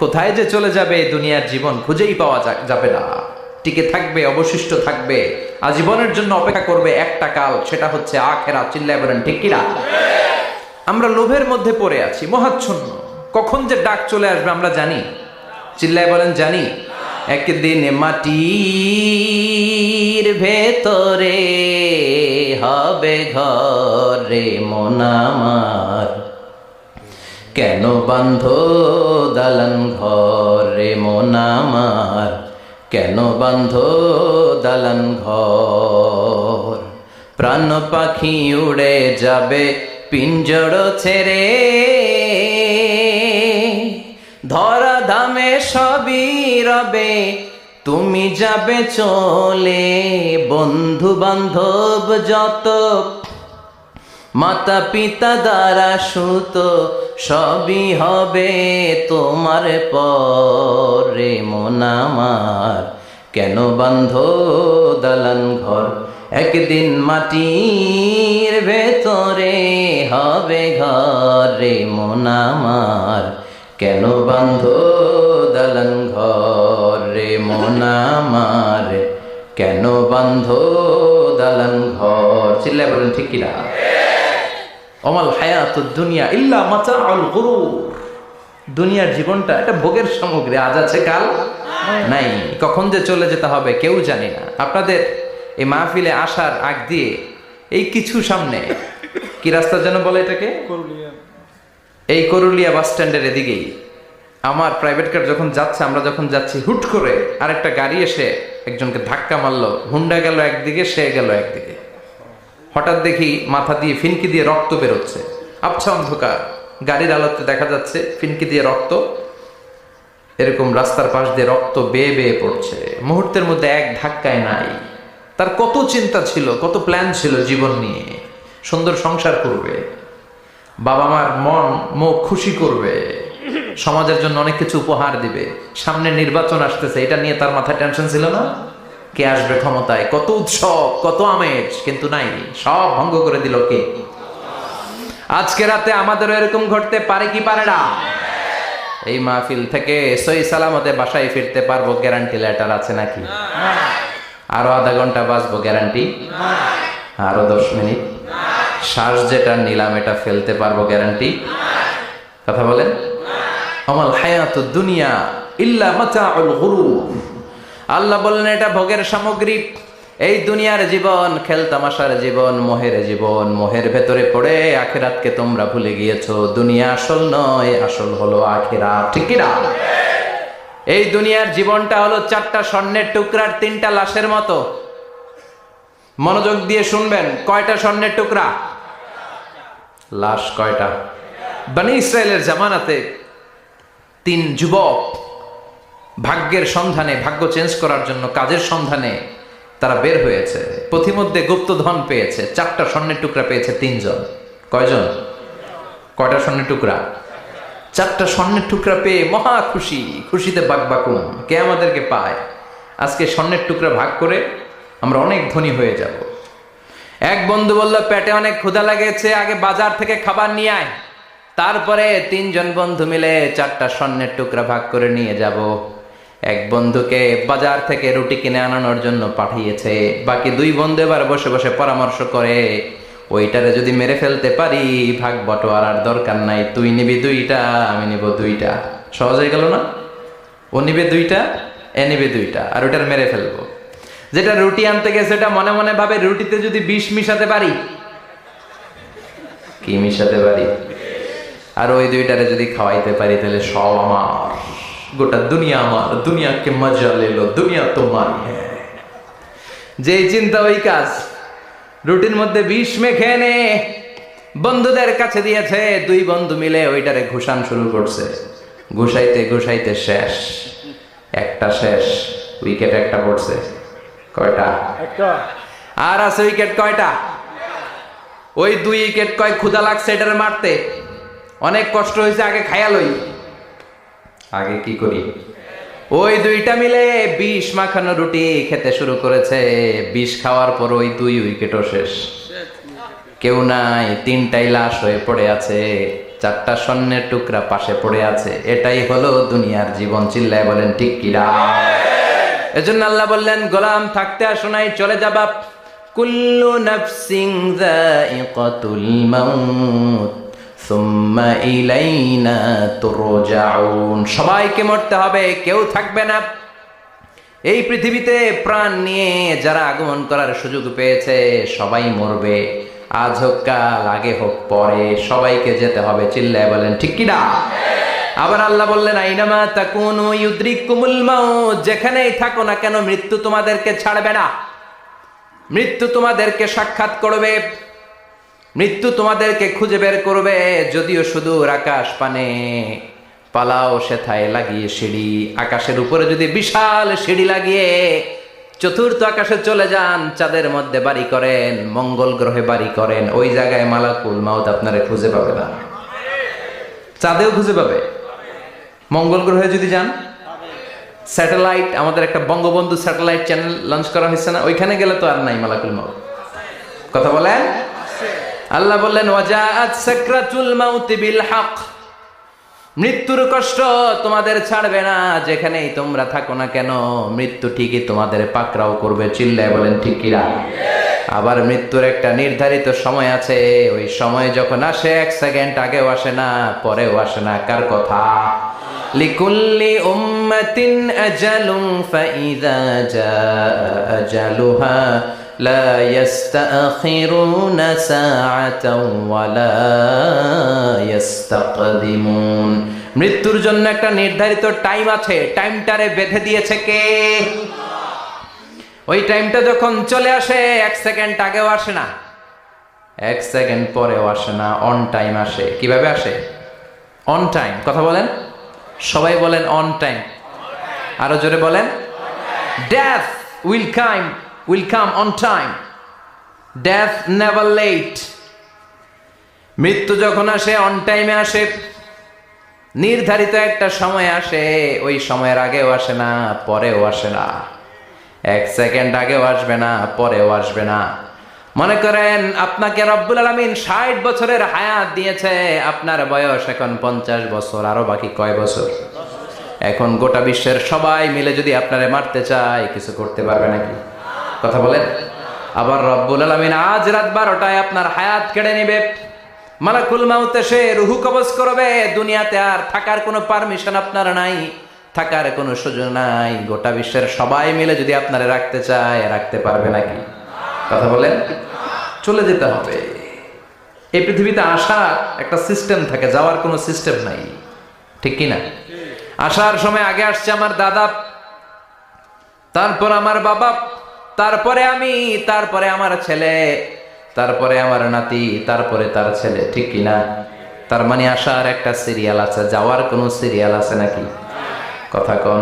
কোথায় যে চলে যাবে দুনিয়ার জীবন, খুঁজেই পাওয়া যাবে না। টিকে থাকবে, অবশিষ্ট থাকবে, আজীবনের জন্য অপেক্ষা করবে একটা কাল, সেটা হচ্ছে আখিরাত। চিল্লায় বলেন ঠিক কিনা? আমরা লোভের মধ্যে পড়ে আছি, মোহাচ্ছন্ন। কখন যে ডাক চলে আসবে আমরা জানি? চিল্লায় বলেন জানি? একদিন মাটির ভেতরে হবে ঘরে মন আমার, কেন বান্ধ দালান ঘরে মন আমার, কেন বান্ধ দালান ঘর। প্রাণ পাখি উড়ে যাবে পিঞ্জর ছেড়ে, ধরা ধামে সবই রবে, তুমি যাবে চলে। বন্ধু বান্ধব যত, মাতা পিতা দ্বারা সুত, সবই হবে তোমার পরে মন আমার, কেন বান্ধ দালান ঘর। একদিন মাটির ভেতরে হবে ঘর রে মন আমার, কেন বান্ধ দালান ঘর রে মন আমার, কেন বান্ধ দালান ঘর। চিল্লায় বলেন ঠিক কিনা? অমাল হায়াতুদ দুনিয়া ইল্লা মাতাউল গুরুর। দুনিয়ার জীবনটা একটা ভোগের সামগ্রী, আজ আছে কাল নাই, কখন যে চলে যেতে হবে কেউ জানি না। আপনাদের এই মাহফিলে আসার আগ দিয়ে এই কিছু সামনে কি রাস্তা যেন বলে এটাকে, এই করুলিয়া বাস স্ট্যান্ডের এদিকেই আমার প্রাইভেট কার যখন যাচ্ছে, আমরা যখন যাচ্ছি, হুট করে আরেকটা গাড়ি এসে একজনকে ধাক্কা মারলো। হুন্ডা গেল একদিকে, সে গেল একদিকে। হঠাৎ দেখি মাথা দিয়ে ফিনকি দিয়ে রক্ত বেরোচ্ছে, আবছা অন্ধকার, গাড়ির আলোতে দেখা যাচ্ছে ফিনকি দিয়ে রক্ত, এরকম রাস্তার পাশ দিয়ে রক্ত বেয়ে বেয়ে পড়ছে। মুহূর্তের মধ্যে এক ধাক্কায় নাই। তার কত চিন্তা ছিল, কত প্ল্যান ছিল জীবন নিয়ে, সুন্দর সংসার করবে, বাবা মার মন মুখ খুশি করবে, সমাজের জন্য অনেক কিছু উপহার দিবে, সামনে নির্বাচন আসতেছে, এটা নিয়ে তার মাথায় টেনশন ছিল না? কে আসবে ক্ষমতায়, কত উৎসব, কত আমেজ, কিন্তু নাই, সব ভঙ্গ করে দিল কে? আজকে রাতে আমাদেরও এরকম ঘটতে পারে কি পারে না? এই মাহফিল থেকে সহি সালামতে বাসায় ফিরতে পারবো, গ্যারান্টি লেটার আছে নাকি? আরো আধা ঘন্টা বাঁচবো, গ্যারান্টি? আরো 10 মিনিট শ্বাস যেটা নিলাম এটা ফেলতে পারবো, গ্যারান্টি? কথা বলেন। আমাল হায়াতুদ দুনিয়া ইল্লা মাতাউল গুরুর। আল্লাহ বললেন এটা ভোগের সামগ্রী। এই দুনিয়ার জীবন খেলতামাশার জীবন, মোহের জীবন, মোহের ভেতরে পড়ে আখিরাতকে তোমরা ভুলে গিয়েছো। দুনিয়া আসল নয়, আসল হলো আখিরাত, ঠিক কি না? এই দুনিয়ার জীবনটা হলো 4টা স্বর্ণের টুকরার 3টা লাশের মতো। মনোযোগ দিয়ে শুনবেন, কয়টা স্বর্ণের টুকরা? লাশ কয়টা? বনি ইসরায়েলের জামানাতে 3 যুবক ভাগ্যের সন্ধানে, ভাগ্য চেঞ্জ করার জন্য কাজের সন্ধানে তারা বের হয়েছে। পথিমধ্যে গুপ্তধন পেয়েছে, 4টা স্বর্ণের টুকরা পেয়েছে 3 জন। কয়জন? কয়টা স্বর্ণের টুকরা? 4টা স্বর্ণের টুকরা পেয়ে মহা খুশি, খুশিতে বাকবাকুম। কে আমাদেরকে পায়? আজকে স্বর্ণের টুকরা ভাগ করে আমরা অনেক ধনী হয়ে যাব। এক বন্ধু বলল, পেটে অনেক ক্ষুধা লেগেছে, আগে বাজার থেকে খাবার নিয়ে আয়, তারপরে 3 জন বন্ধু মিলে 4টা স্বর্ণের টুকরা ভাগ করে নিয়ে যাব। এক বন্ধুকে বাজার থেকে রুটি কিনে আনানোর জন্য পাঠিয়েছে, বাকি 2 বন্ধু এবার বসে বসে পরামর্শ করে, ওইটারে যদি মেরে ফেলতে পারি ভাগ বটোয়ারার দরকার নাই, তুই নিবি 2টা, আমি নিব 2টা। সহজ হয়ে গেল না? ও নিবে 2টা, এ নিবে 2টা, আর ওইটার মেরে ফেলবো। যেটা রুটি আনতে গেছে ওটা মনে মনে ভাবে, রুটিতে যদি বিষ মিশাতে পারি। কি মিশাতে পারি? আর ওই 2টারে যদি খাওয়াইতে পারি তাহলে সব আমার, গোটা দুনিয়া আমার, দুনিয়াকে মজা লেলো, দুনিয়া তোমার। যে চিন্তা ওই কাজ। রুটির মধ্যে বিষ মেখে এনে বন্ধুদের কাছে দিয়েছে। 2 বন্ধু মিলে ওইটারে ঘুষান শুরু করছে। ঘুষাইতে ঘুষাইতে শেষ, একটা শেষ, উইকেট একটা পড়ছে। কয়টা? আর আছে উইকেট কয়টা? ওই 2 উইকেট। কয় ক্ষুধা লাগছে এটারে মারতে, অনেক কষ্ট হয়েছে, আগে খাইয়া লই। আগে কি করি? ওই 2টা মিলে বিষ মাখানো রুটি খেতে শুরু করেছে। বিষ খাওয়ার পর ওই 2 উইকেটও শেষ, কেউ নাই, 3টাই লাশ হয়ে পড়ে আছে, 4টা স্বর্ণের টুকরা পাশে পড়ে আছে। এটাই হলো দুনিয়ার জীবন। চিল্লায় বলেন ঠিক কিনা? এজন্য আল্লাহ বললেন, গোলাম থাকতে আসো নাই, চলে যাবা। কুল্লু নাফসিন যায়িকাতুল মাউত সুম্মা ইলাইনা তুরজাউন। সবাইকে মরতে হবে, কেউ থাকবে না। এই পৃথিবীতে প্রাণ নিয়ে যারা আগমন করার সুযোগ পেয়েছে সবাই মরবে, আজ হোক কাল, আগে হোক পরে, সবাইকে যেতে হবে। চিল্লায় বলেন ঠিক কি না? আবার আল্লাহ বললেন, আইনামা তাকুনু ইউদরিকুমুল মাউত। যেখানেই থাকো না কেন মৃত্যু তোমাদেরকে ছাড়বে না, মৃত্যু তোমাদেরকে সাক্ষাৎ করবে, মৃত্যু তোমাদেরকে খুঁজে বের করবে। যদিও সুদূর আকাশ পানে পালাও সেথায় লাগিয়ে সিঁড়ি। আকাশের উপরে যদি বিশাল সিঁড়ি লাগিয়ে 4র্থ আকাশে চলে যান, চাঁদের মধ্যে বাড়ি করেন, মঙ্গল গ্রহে বাড়ি করেন, ওই জায়গায় মালাকুল মাউত আপনারা খুঁজে পাবে না। চাঁদেও খুঁজে পাবে, মঙ্গল গ্রহে যদি যান, স্যাটেলাইট, আমাদের একটা বঙ্গবন্ধু স্যাটেলাইট চ্যানেল লঞ্চ করা হয়েছে না? ওইখানে গেলে তো আর নাই মালাকুল মউত। কথা বলেন। আল্লাহ বললেন ওয়াজাআত সাকরাতুল মাউতি বিল হক, মৃত্যুর কষ্ট তোমাদের ছাড়বে না, যেখানেই তোমরা থাকো না কেন মৃত্যু ঠিকই তোমাদের পাকড়াও করবে। চিল্লায় বলেন ঠিক কিনা? আবার মৃত্যুর একটা নির্ধারিত সময় আছে, ওই সময় যখন আসে 1 সেকেন্ড আগেও আসে না, পরেও আসে না। কার কথা? লিকুল্লি উম্মাতিন আজালুন ফাইযা জাআ আজালুহা লা ইস্তাখিরুনা সাআতাও ওয়া লা ইস্তাকদিমুন। মৃত্যুর জন্য একটা নির্ধারিত টাইম আছে, টাইমটারে বেঁধে দিয়েছে কে? ওই টাইমটা যখন চলে আসে 1 সেকেন্ড আগেও আসে না, 1 সেকেন্ড পরেও আসে না, অন টাইম আসে। কিভাবে আসে? On time. কথা বলেন, সবাই বলেন অন টাইম। আরো জোরে বলেন। Death will come on time. Death never late. মৃত্যু যখন আসে অন টাইমে আসে, নির্ধারিত একটা সময় আসে, ওই সময়ের আগেও আসে না, পরেও আসে না। 1 সেকেন্ড আগেও আসবে না, পরেও আসবে না। মনে করেন আপনাকে রব্বুল আলামিন 60 বছরের হায়াত দিয়েছে, আপনার বয়স এখন 50 বছর, আরো বাকি কয় বছর? এখন গোটা বিশ্বের সবাই মিলে যদি আপনারে মারতে চায়, কিছু করতে পারবে নাকি? কথা বলেন। আবার রব্বুল আলামিন আজ রাত 12টায় আপনার হায়াত কেড়ে নেবে, মালাকুল মাউত এসে রুহু কবজ করবে। দুনিয়াতে আর থাকার কোনো পারমিশন আপনার নাই, থাকার কোনো সুযোগ নাই। গোটা বিশ্বের সবাই মিলে যদি আপনারে রাখতে চায়, রাখতে পারবে নাকি? কথা বলেন। চলে যেতে হবে। এই পৃথিবীতে আসার একটা সিস্টেম থাকে, যাওয়ার কোনো সিস্টেম নাই, ঠিক কি না? আসার সময় আগে আসছে আমার দাদা, তারপর আমার বাবা, তারপরে আমি, তারপরে আমার ছেলে, তারপরে আমার নাতি, তারপরে তার ছেলে, ঠিক কি না? তার মানে আসার একটা সিরিয়াল আছে, যাওয়ার কোনো সিরিয়াল আছে নাকি? কথা কন।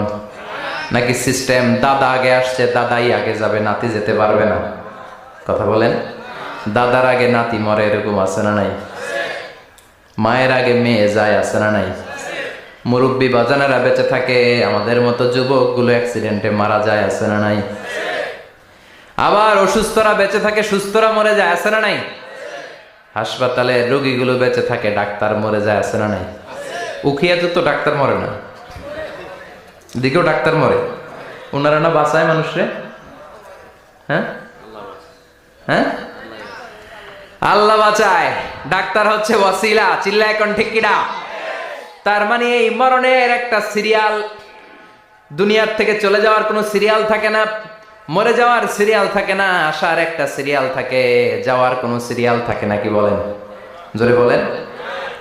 নাকি সিস্টেম দাদা আগে আসছে, দাদাই আগে যাবে, নাতি যেতে পারবে না? কথা বলেন। দাদার আগে নাতি মরে, এরকম আছে না নাই? মায়ের আগে মেয়ে যায়, আছে না নাই? মুরব্বী বাজানেরা বেঁচে থাকে, আমাদের মতো যুবকগুলো অ্যাক্সিডেন্টে মারা যায়, আছে না নাই? আবার অসুস্থরা বেঁচে থাকে, সুস্থরা মরে যায়, আছে না নাই? হাসপাতালে রোগীগুলো বেঁচে থাকে, ডাক্তার মরে যায়, আছে না নাই? উখিয়াতে তো ডাক্তার মরে না, দিকেও ডাক্তার মরে। ওনারা না বাঁচায় মানুষরে? হ্যাঁ হ্যাঁ, আল্লাহ বাঁচায়, ডাক্তার হচ্ছে ওয়াসিলা। চিল্লা এখন ঠিক কিনা? তার মানে এই মরণের একটা সিরিয়াল, দুনিয়ার থেকে চলে যাওয়ার কোনো সিরিয়াল থাকে না, মরে যাওয়ার সিরিয়াল থাকে না, আসার একটা সিরিয়াল থাকে, যাওয়ার কোনো সিরিয়াল থাকে না। কি বলেন? জোরে বলেন।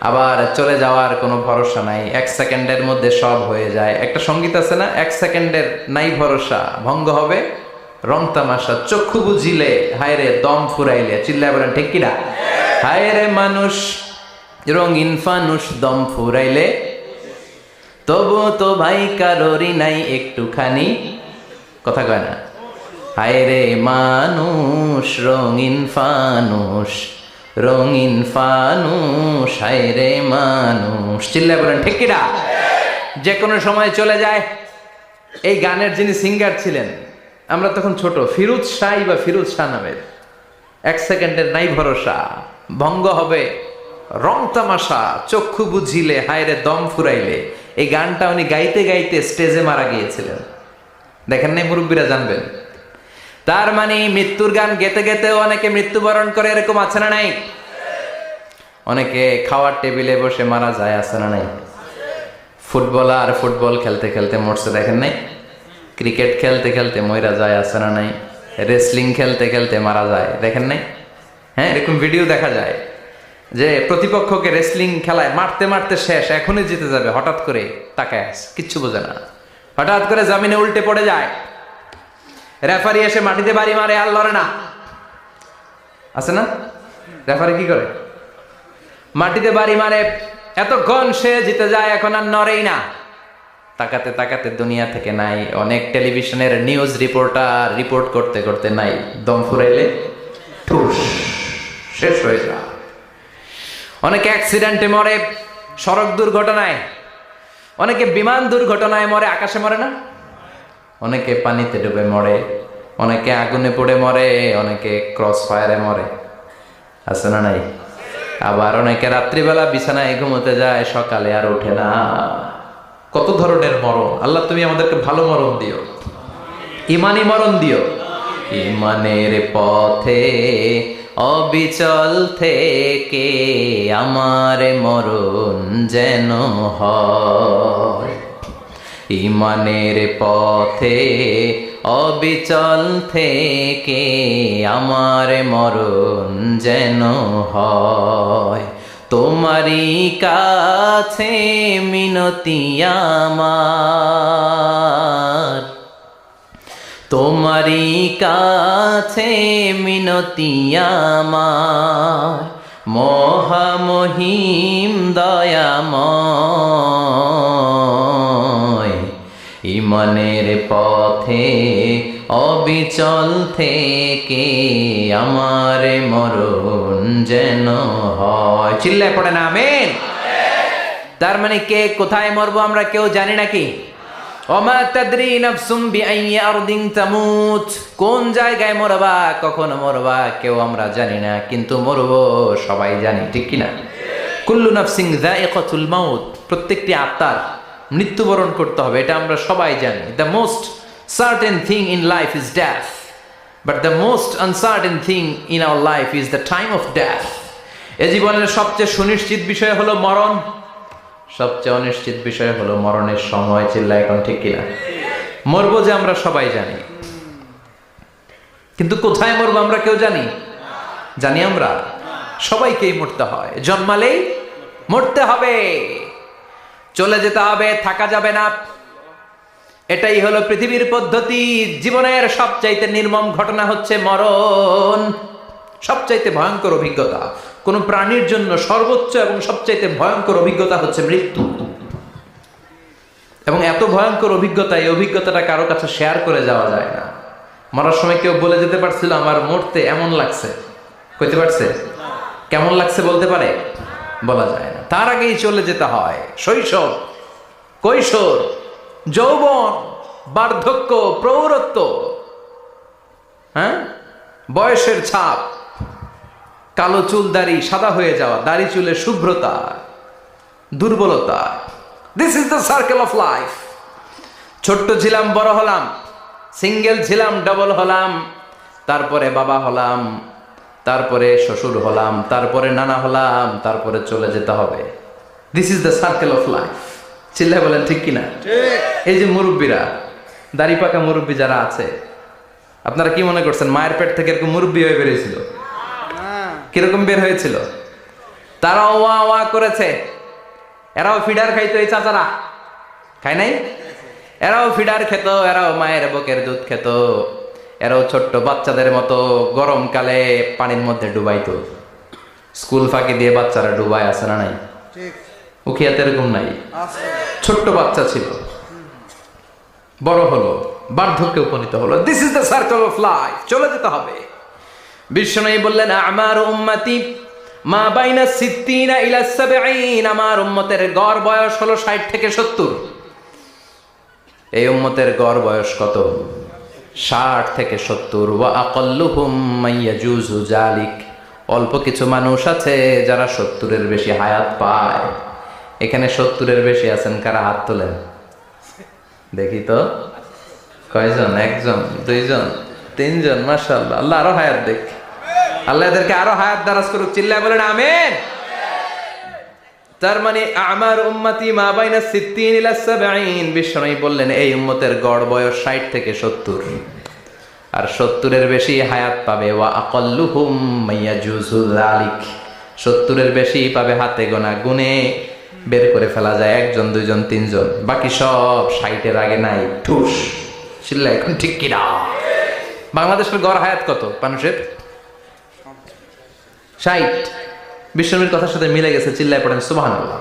আবার চলে যাওয়ার কোনো ভরসা নাই, 1 সেকেন্ডের মধ্যে সব হয়ে যায়। একটা সঙ্গীত আছে না, 1 সেকেন্ডের নাই ভরসা, ভঙ্গ হবে রং তামাশা, চক্ষু বুঝিলে হায় রে দম ফুরাইলে। চিল্লায় বলেন ঠিক কিনা? হায় রে মানুষ রঙিন ফানুষ, দম ফুরাইলে তবু তো ভাই কারোরই নাই একটুখানি। কথা কয় না? হায় রে মানুষ রঙিন ফানুষ, রঙিন ফানুষ, হায় রে মানুষ। চিল্লায় বলেন ঠিক কিনা? যে কোনো সময় চলে যায়। এই গানের যিনি সিঙ্গার ছিলেন, আমরা তখন ছোট, ফিরোজ শাহ বা ফিরোজ শাহ নামের। 1 সেকেন্ডের নাই ভরসা, ভঙ্গ হবে রং তামাশা, চক্ষু বুঝিলে হায় রে দম ফুরাইলে। এই গানটা উনি গাইতে গাইতে স্টেজে মারা গিয়েছিলেন। দেখেন নাই? মুরব্বীরা জানবেন। তার মানে মৃত্যুর গান গেতে গেতেও অনেকে মৃত্যুবরণ করে, এরকম আছে না নাই? অনেকে খাওয়ার টেবিলে বসে মারা যায়, আছে না নাই? ফুটবলার ফুটবল খেলতে খেলতে মরছে, দেখেন নাই? ক্রিকেট খেলতে খেলতে মইরা যায়, আছে না নাই? রেসলিং খেলতে খেলতে মারা যায়, দেখেন নাই? হ্যাঁ, এরকম ভিডিও দেখা যায় যে প্রতিপক্ষকে রেসলিং খেলায় মারতে মারতে শেষ, এখনই জিতে যাবে, হঠাৎ করে তাকায় আছে, কিচ্ছু বোঝে না, হঠাৎ করে জমিনে উল্টে পড়ে যায়। রেফারি এসে মাটিতে বাড়ি মারে, আর লড়ে না, আছে না? রেফারি কি করে? মাটিতে বাড়ি মারে, এতক্ষণ সে জিতে যায়, এখন আর নড়েই না। তাকাতে তাকাতে দুনিয়া থেকে নাই। অনেক টেলিভিশনের নিউজ রিপোর্টার রিপোর্ট করতে করতে নাই, দম ফুরাইলে ঠুস শেষ হয়ে যায়। অনেকে অ্যাক্সিডেন্টে মরে, সড়ক দুর্ঘটনায়, অনেকে বিমান দুর্ঘটনায় মরে, আকাশে মরে না? অনেকে পানিতে ডুবে মরে, অনেকে আগুনে পড়ে মরে, অনেকে ক্রস ফায়ারে মরে, আছে না নাই? আবার অনেকে রাত্রিবেলা বিছানায় ঘুমোতে যায়, সকালে আর ওঠে না। কত ধরনের মরণ। আল্লাহ তুমি আমাদেরকে ভালো মরণ দিও, ইমানি মরণ দিও। ইমানের পথে অবিচল থেকে আমার মরণ যেন হয়। ইমানের পথে অবিচল থেকে আমার মরণ যেন হয়। তোমারই কাছে মিনতি আমার, তোমারই কাছে মিনতি আমার, মহামহিম দয়াময়। ইমানের পথে অবিচল থেকে আমার মরণ যেন হয়। চিল্লায় পড়ে না আমিন। তার মানে কে কোথায় মরবো আমরা কেউ জানি নাকি? ওমা তাদরি নাফসুম বিআইয়ি আরদিন তামুত, কোন জায়গায় মরবা, কখন মরবা কেউ আমরা জানি না, কিন্তু মরবো সবাই জানি, ঠিক কি না? কুল্লু নাফসিন যায়িকাতুল মাউত, প্রত্যেকটি আত্মার মৃত্যুবরণ করতে হবে, এটা আমরা সবাই জানি। The most certain thing in life is death, but the most uncertain thing in our life is the time of death. এ জীবনের সবচেয়ে সুনিশ্চিত বিষয় হলো মরণ, সবচেয়ে অনিশ্চিত বিষয় হলো মরণের সময়। চিল্লায় এখন ঠিক কিনা? মরবো যে আমরা সবাই জানি, কিন্তু কোথায় মরবো আমরা কেউ জানি? জানি আমরা? সবাইকেই মরতে হয়, জন্মালেই মরতে হবে, চলে যেতে হবে, থাকা যাবে না। এটাই হলো পৃথিবীর পদ্ধতি। জীবনের সবচাইতে নির্মম ঘটনা হচ্ছে মরণ, সবচাইতে ভয়ঙ্কর অভিজ্ঞতা। কোন প্রাণীর জন্য সর্বোচ্চ এবং সবচাইতে ভয়ঙ্কর অভিজ্ঞতা হচ্ছে মৃত্যু। এবং এত ভয়ঙ্কর অভিজ্ঞতা, এই অভিজ্ঞতাটা কারো কাছে শেয়ার করে যাওয়া যায় না। মরার সময় কেউ বলে যেতে পারছিল আমার মরতে এমন লাগছে, কইতে পারছে? কেমন লাগছে বলতে পারে? বলা যায় না। তার আগেই চলে যেতে হয়। শৈশব, কৈশোর, যৌবন, বার্ধক্য, প্রৌঢ়ত্ব, হ্যাঁ, বয়সের ছাপ, কালো চুল দাড়ি সাদা হয়ে যাওয়া, দাড়ি চুলের শুভ্রতা, দুর্বলতা। This is the circle of life. ছোট্ট ছিলাম, বড় হলাম, সিঙ্গেল ছিলাম, ডাবল হলাম, তারপরে বাবা হলাম, তারপরে শ্বশুর হলাম, তারপরে নানা হলাম, তারপরে চলে যেতে হবে। This is the circle of life. চিল্লায় বলেন ঠিক কিনা? এই যে মুরব্বীরা, দাড়ি পাকা মুরব্বী যারা আছে, আপনারা কি মনে করছেন মায়ের পেট থেকে এরকম মুরব্বী হয়ে বেরিয়েছিল? কিরকম বের হয়েছিল? তারাও ওয়া ওয়া করেছে। এরাও ফিডার খাইতো, এই চাচারা খায় নাই? এরাও ফিডার খেত, এরাও মায়ের বুকের দুধ খেত, এরাও ছোট্ট বাচ্চাদের মতো গরমকালে পানির মধ্যে ডুবাইতো। স্কুল ফাঁকি দিয়ে বাচ্চারা ডুবায়, আছে না নাই? উখিয়াতে এরকম নাই? ছোট্ট বাচ্চা ছিল, বড় হলো, বার্ধক্যে উপনীত হলো। This is the circle of life. চলে যেতে হবে। বিশ্বনবী বললেন আমার উম্মতি মা বাইনা সিত্তিনা ইলা সাবঈন, আমার উম্মতের গড় বয়স হলো 60 থেকে 70। এই উম্মতের গড় বয়স কত? 60 থেকে 70। ওয়া আকাল্লুহুম মাইয়াজুজু যালিক, অল্প কিছু মানুষ আছে যারা 70-এর বেশি হায়াত পায়। এখানে 70-এর বেশি আছেন কারা? হাত তোলেন দেখি তো। কয়জন? একজন, দুইজন, তিনজন। মাশাআল্লাহ, আল্লাহ আরো হায়াত দেখ, আল্লাহ এদেরকে আরো হায়াত দারাজ করুক। চিল্লায় বলেন আমিন। তার মানে আমার উম্মতি মা বাইনা সিত্তিন ইলা সাবঈন। বিশ্বনবী বললেন এই উম্মতের গড় বয়স 60 থেকে 70, আর 70-এর বেশি হায়াত পাবে। ওয়া আকাল্লুহুম মাইয়াজুজু যালিক, 70-এর বেশি পাবে হাতে গোনা, গুনে বের করে ফেলা যায় একজন, দুইজন, তিনজন। বাকি সব 60-এর আগে নাই, ঠুস। চিল্লায় এখন ঠিক কিনা? বাংলাদেশের গড় হায়াত কত মানুষের? 60। বিশ্বনবীর কথার সাথে মিলে গেছে। চিল্লায় পড়েন সুবহানাল্লাহ।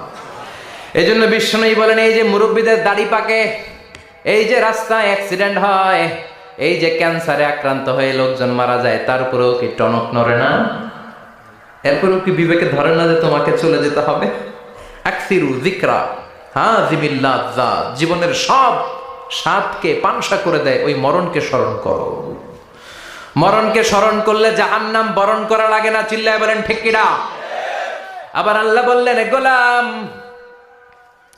এই জন্য বিশ্বনবী বলেন এই যে মুরব্বীদের দাড়ি পাকে, এই যে রাস্তায় অ্যাক্সিডেন্ট হয়, এই যে ক্যান্সারে আক্রান্ত হয়ে লোকজন মারা যায়, তারপরেও কি টনক নড়ে না? এরপরেও কি বিবেকে ধরে না যে তোমাকে চলে যেতে হবে? আকসিরু যিকরা হাযিমিল লাযযাত, জীবনের সব সাতকে পাংশা করে দেয়, ওই মরণকে স্মরণ করো। মরণকে স্মরণ করলে জাহান্নাম বরণ করা লাগে না। চিল্লায় বলেন ঠিক কিনা? আবার আল্লাহ বললেন, গোলাম,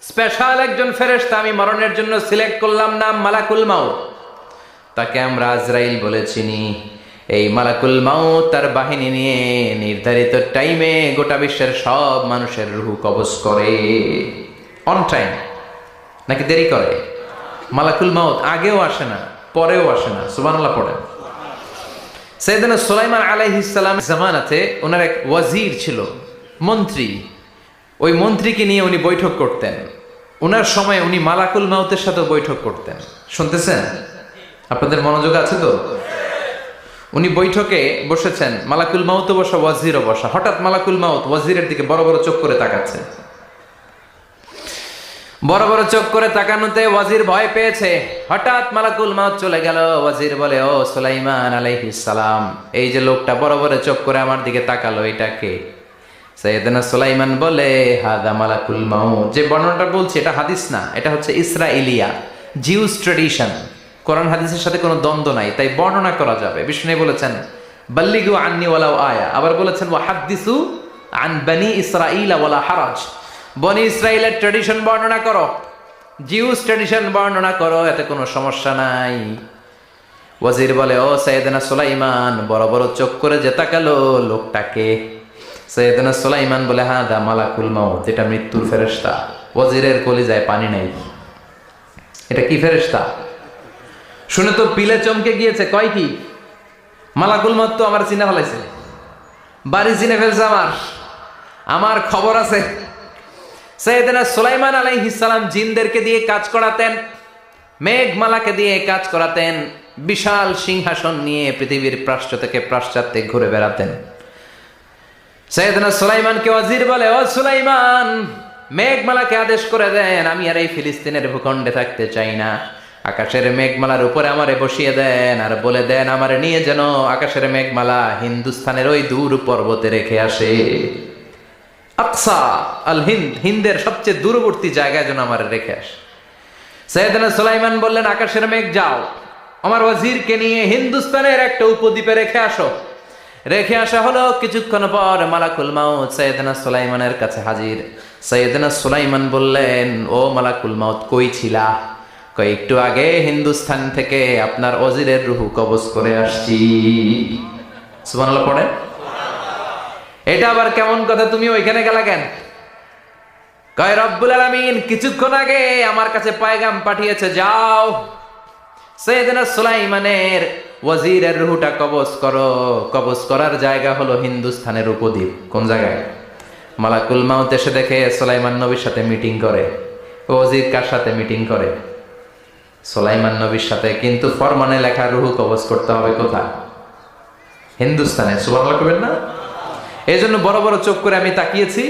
স্পেশাল একজন ফেরেশতা আমি মরণের জন্য সিলেক্ট করলাম, নাম মালাকুল মাউত। তাকে আমরা আজরাইল বলে চিনি। এই মালাকুল মাউত তার বাহিনী নিয়ে নির্ধারিত টাইমে গোটা বিশ্বের সব মানুষের রূহ কবজ করে। অন টাইম নাকি দেরি করে? মালাকুল মাউত আগেও আসে না, পরেও আসে না। সুবহানাল্লাহ পড়েন। সাইয়েদনা সুলাইমান আলাইহিস সালাম জামানাতে ওনার এক ওয়াজির ছিল, মন্ত্রী। ওই মন্ত্রীকে নিয়ে উনি বৈঠক করতেন। ওনার সময় উনি মালাকুল মাউতের সাথে বৈঠক করতেন। শুনতেছেন? আপনাদের মনোযোগ আছে তো? উনি বৈঠকে বসেছেন, মালাকুল মাউতও বসা, ওয়াজিরও বসা। হঠাৎ মালাকুল মাউত ওয়াজিরের দিকে বড় বড় চোখ করে তাকাচ্ছে। বড় বড় চোখ করে তাকানোতে ওয়াজির ভয় পেয়েছে। হঠাৎ মালাকুল মাউত চলে গেল। ওয়াজির বলে, ও সুলাইমান আলাইহিস সালাম, এই যে লোকটা বড় বড় চোখ করে আমার দিকে তাকালো, এটা কে? সাইয়েদনা সুলাইমান বলে, হাদা মালাকুল মাউত। যে বর্ণনাটা বলছি এটা হাদিস না, এটা হচ্ছে ইসরাইলিয়া, জিউস ট্রেডিশন। কোরআন হাদিসের সাথে কোনো দ্বন্দ্ব নাই, তাই বর্ণনা করা যাবে। বিষ্ণু বলেছেন, বাল্লিগু আন্নি ওয়ালাউ আয়া। আবার বলেছেন, ওয়া হাদ্দিসু আন বনি ইসরাঈল ওয়ালা হারাজ। বনি ইসরাইলের ট্রেডিশন বর্ণনা করো, জিউস ট্রেডিশন বর্ণনা করো, এতে কোনো সমস্যা নাই। ওয়াজির বলে, ও সাইয়েদনা সুলাইমান, বড় বড় চোখ করে যে তাকালো লোকটাকে? সাইয়েদনা সুলাইমান বলে, হাদা মালাকুল মাউত, এটা মৃত্যুর ফেরেশতা। ওয়াজিরের কলিজায় পানি নাই। এটা কি ফেরেশতা? শুনে তো পিলে চমকে গিয়েছে। কয় কি? মালাকুল মাউত তো আমার চিনে ফেলাইছে, বাড়ি চিনে ফেলছে, আমার খবর আছে। সাইয়েদনা সুলাইমান আলাইহিস সালাম জিনদেরকে দিয়ে কাজ করাতেন, মেঘমালাকে দিয়ে কাজ করাতেন, বিশাল সিংহাসন নিয়ে পৃথিবীর প্রাচ্য থেকে পাশ্চাত্যে ঘুরে বেড়াতেন। সাইয়েদনা সুলাইমানকে ওয়াজির বলে, ও সুলাইমান, মেঘমালাকে আদেশ করে দেন, আমি আর এই ফিলিস্তিনের ভূখণ্ডে থাকতে চাই না। আকাশের মেঘমালার উপরে আমারে বসিয়ে দেন, আর বলে দেন আমারে নিয়ে যেন আকাশের মেঘমালা হিন্দুস্তানের ওই দূর পর্বতে রেখে আসে। আকসা আল হিন্দ, হিন্দের সবচেয়ে দূরবর্তী জায়গায় যেন আমার রেখে আসে। সাইয়েদনা সুলাইমান বললেন, আকাশের মেঘ যাও, আমার ওয়াজিরকে নিয়ে হিন্দুস্তানের একটা উপদ্বীপে রেখে আসো। রেখে আসা হলো। কিছুক্ষণ পর মালাকুল মাউত সাইয়েদনা সুলাইমানের কাছে হাজির। সাইয়েদনা সুলাইমান বললেন, ও মালাকুল মাউত, কই ছিলা? কই, একটু আগে হিন্দুস্তান থেকে আপনার ওয়াজিরের রূহ কবজ করে আসছি। সুবহানাল্লাহ পড়ে। এটা আবার কেমন কথা, তুমি ওইখানে গেলা কেন? কয়, রব্বুল আলামিন কিছুক্ষণ আগে আমার কাছে পায়গাম পাঠিয়েছে, যাও সাইয়েদনা সুলাইমানের ওয়াজিরের রূহটা কবজ করো। কবজ করার জায়গা হলো হিন্দুস্তানের উপদ্বীপ। কোন জায়গায়? মালাকুল মাউত এসে দেখে সুলাইমান নবীর সাথে মিটিং করে। ওয়াজির কার সাথে মিটিং করে? সুলাইমান নবীর সাথে। কিন্তু ফরমানে লেখা রূহ কবজ করতে হবে কোথায়? হিন্দুস্তানে। সুবহানাল্লাহ কইবেন না? এই জন্য বড় বড় চোখ করে আমি তাকিয়েছি,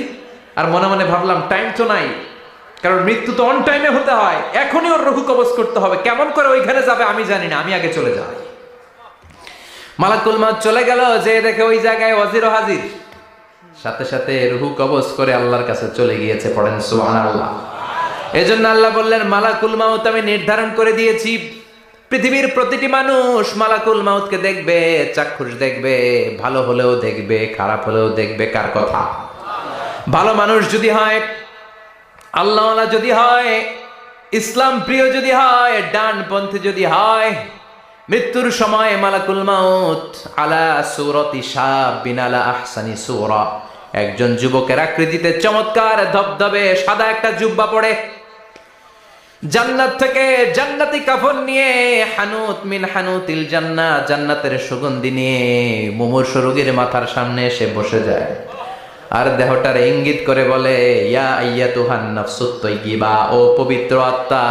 আর মনে মনে ভাবলাম টাইম তো নাই, কারণ মৃত্যু তো অন টাইমে হতে হয়, এখনই ওর রূহ কবজ করতে হবে। কেমন করে ওইখানে যাবে আমি জানি না, আমি আগে চলে যাই। মালাকুল মাউত চলে গেল, যে দেখে ওই জায়গায় ওয়াজিরও হাজির। সাথে সাথে রূহ কবজ করে আল্লাহর কাছে চলে গিয়েছে। পড়েন সুবহানাল্লাহ। এজন্য আল্লাহ বললেন, মালাকুল মাউত আমি নির্ধারণ করে দিয়েছি, পৃথিবীর প্রতিটি মানুষ মালাকুল মাউতকে দেখবে, চাক্ষুষ দেখবে, ভালো হলেও দেখবে, খারাপ হলেও দেখবে। কার কথা? ভালো মানুষ যদি হয়, আল্লাহওয়ালা যদি হয়, ইসলাম প্রিয় যদি হয়, ডানপন্থী যদি হয়, মৃত্যুর সময় মালাকুল মাউত আলা সূরাতি শাবিন আলা আহসানি সূরা, একজন যুবকের আকৃতিতে চমৎকার ধবধবে সাদা একটা জুব্বা পরে, জান্নাত থেকে জান্নাতি কাফন নিয়ে, হানুত মিন হানুতিল জান্নাহ, জান্নাতের সুগন্ধি নিয়ে মুমূর্ষু রোগীর মাথার সামনে এসে বসে যায়। আর দেহটার ইঙ্গিত করে বলে, ইয়া আইয়াতুহান নাফসুত তাইয়্যিবা, ও পবিত্র আত্মা।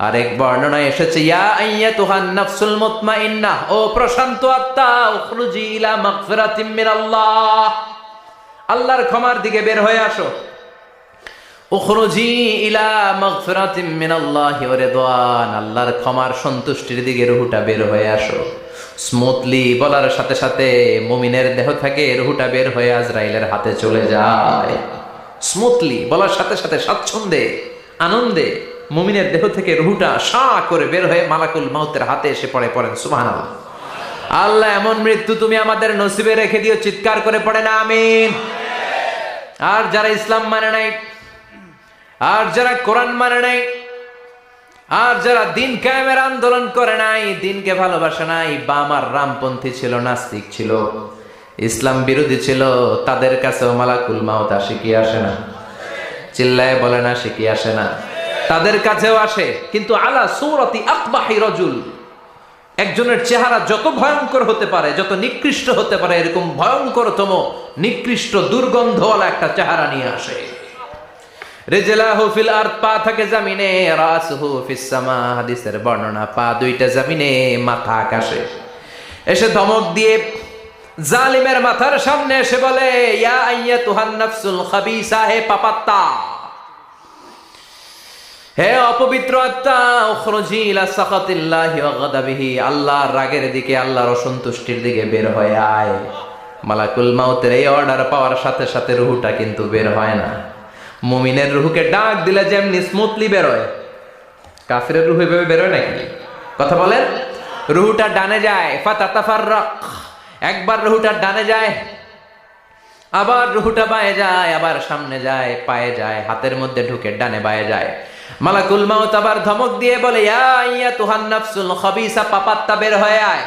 আরেক বর্ণনায় এসেছে, ইয়া আইয়াতুহান নাফসুল মুতমাইন্নাহ, ও প্রশান্ত আত্মা, উখরুজি ইলা মাগফিরাতিম মিনাল্লাহ, আল্লাহর ক্ষমার দিকে বের হয়ে আসো। উখরুজি ইলা মাগফিরাতিম মিনাল্লাহি ওয়া রিদওয়ান, আল্লাহর ক্ষমার সন্তুষ্টির দিকে রূহটা বের হয়ে আসো। স্মুথলি বলার সাথে সাথে মুমিনের দেহ থেকে রূহটা বের হয়ে আজরাইলের হাতে চলে যায়। স্মুথলি বলার সাথে সাথে স্বাচ্ছন্দ্যে, আনন্দে মুমিনের দেহ থেকে রুহুটা সা করে বের হয়ে মালাকুল মাউতের হাতে এসে পড়েন সুবহানাল্লাহ। আল্লাহ এমন মৃত্যু তুমি আমাদের নসিবে রেখে দিও, চিৎকার করে পড়েন আমিন। আর যারা ইসলাম মানে নাই, আর যারা কোরআন মানে নাই, আর যারা দিন কায়েমের আন্দোলন করে নাই, দিনকে ভালোবাসে নাই, বাম আর রামপন্থী ছিল, নাস্তিক ছিল, ইসলাম বিরোধী ছিল, তাদের কাছেও মালাকুল মাউত আসে কি আসে না? চিল্লায় বলে না, সে কি আসে না? তাদের কাছেও আসে, কিন্তু আলা সূরাতি আকবাহি রাজুল, একজনের চেহারা যত ভয়ঙ্কর হতে পারে, যত নিকৃষ্ট হতে পারে, এরকম ভয়ঙ্করতম নিকৃষ্ট দুর্গন্ধওয়ালা একটা চেহারা নিয়ে আসে। রিজলাহু ফিল আরদ, পা থাকে জমিনে, রাসুহু ফিস সামা, হাদিসের বর্ণনা, পা দুইটা জমিনে, মাথা আকাশে। এসে ধমক দিয়ে জালিমের মাথার সামনে এসে বলে, ইয়া আইয়াতুহান নাফসুল খাবিসা, হে পাপাত্তা, হে অপবিত্র আত্মা, উখরুজি ইলা সাখাতিল্লাহি ওয়া গাদাবিহি, আল্লাহর রাগের দিকে, আল্লাহর অসন্তুষ্টির দিকে বের হয়ে আয়। মালাকুল মাউতের এই অর্ডার পাওয়ার সাথে সাথে রুহুটা কিন্তু বের হয় না। মুমিনের রুহুকে ডাক দিলে যেমনি স্মুথলি বের হয়, কাফিরের রুহু এভাবে বের হয় নাকি? কথা বলেন। রুহুটা ডানে যায়, ফাতাতাফাররাক, একবার রুহুটা ডানে যায়, আবার রুহুটা বায়ে যায়, আবার সামনে যায়, পায়ে যায়, হাতের মধ্যে ঢুকে ডানে বায়ে যায়। মালাকুল মাউত আবার ধমক দিয়ে বলে, ইয়া আইয়াতুহান নাফসুল খাবিসা, পাপাত্তা, বের হয়ে আয়।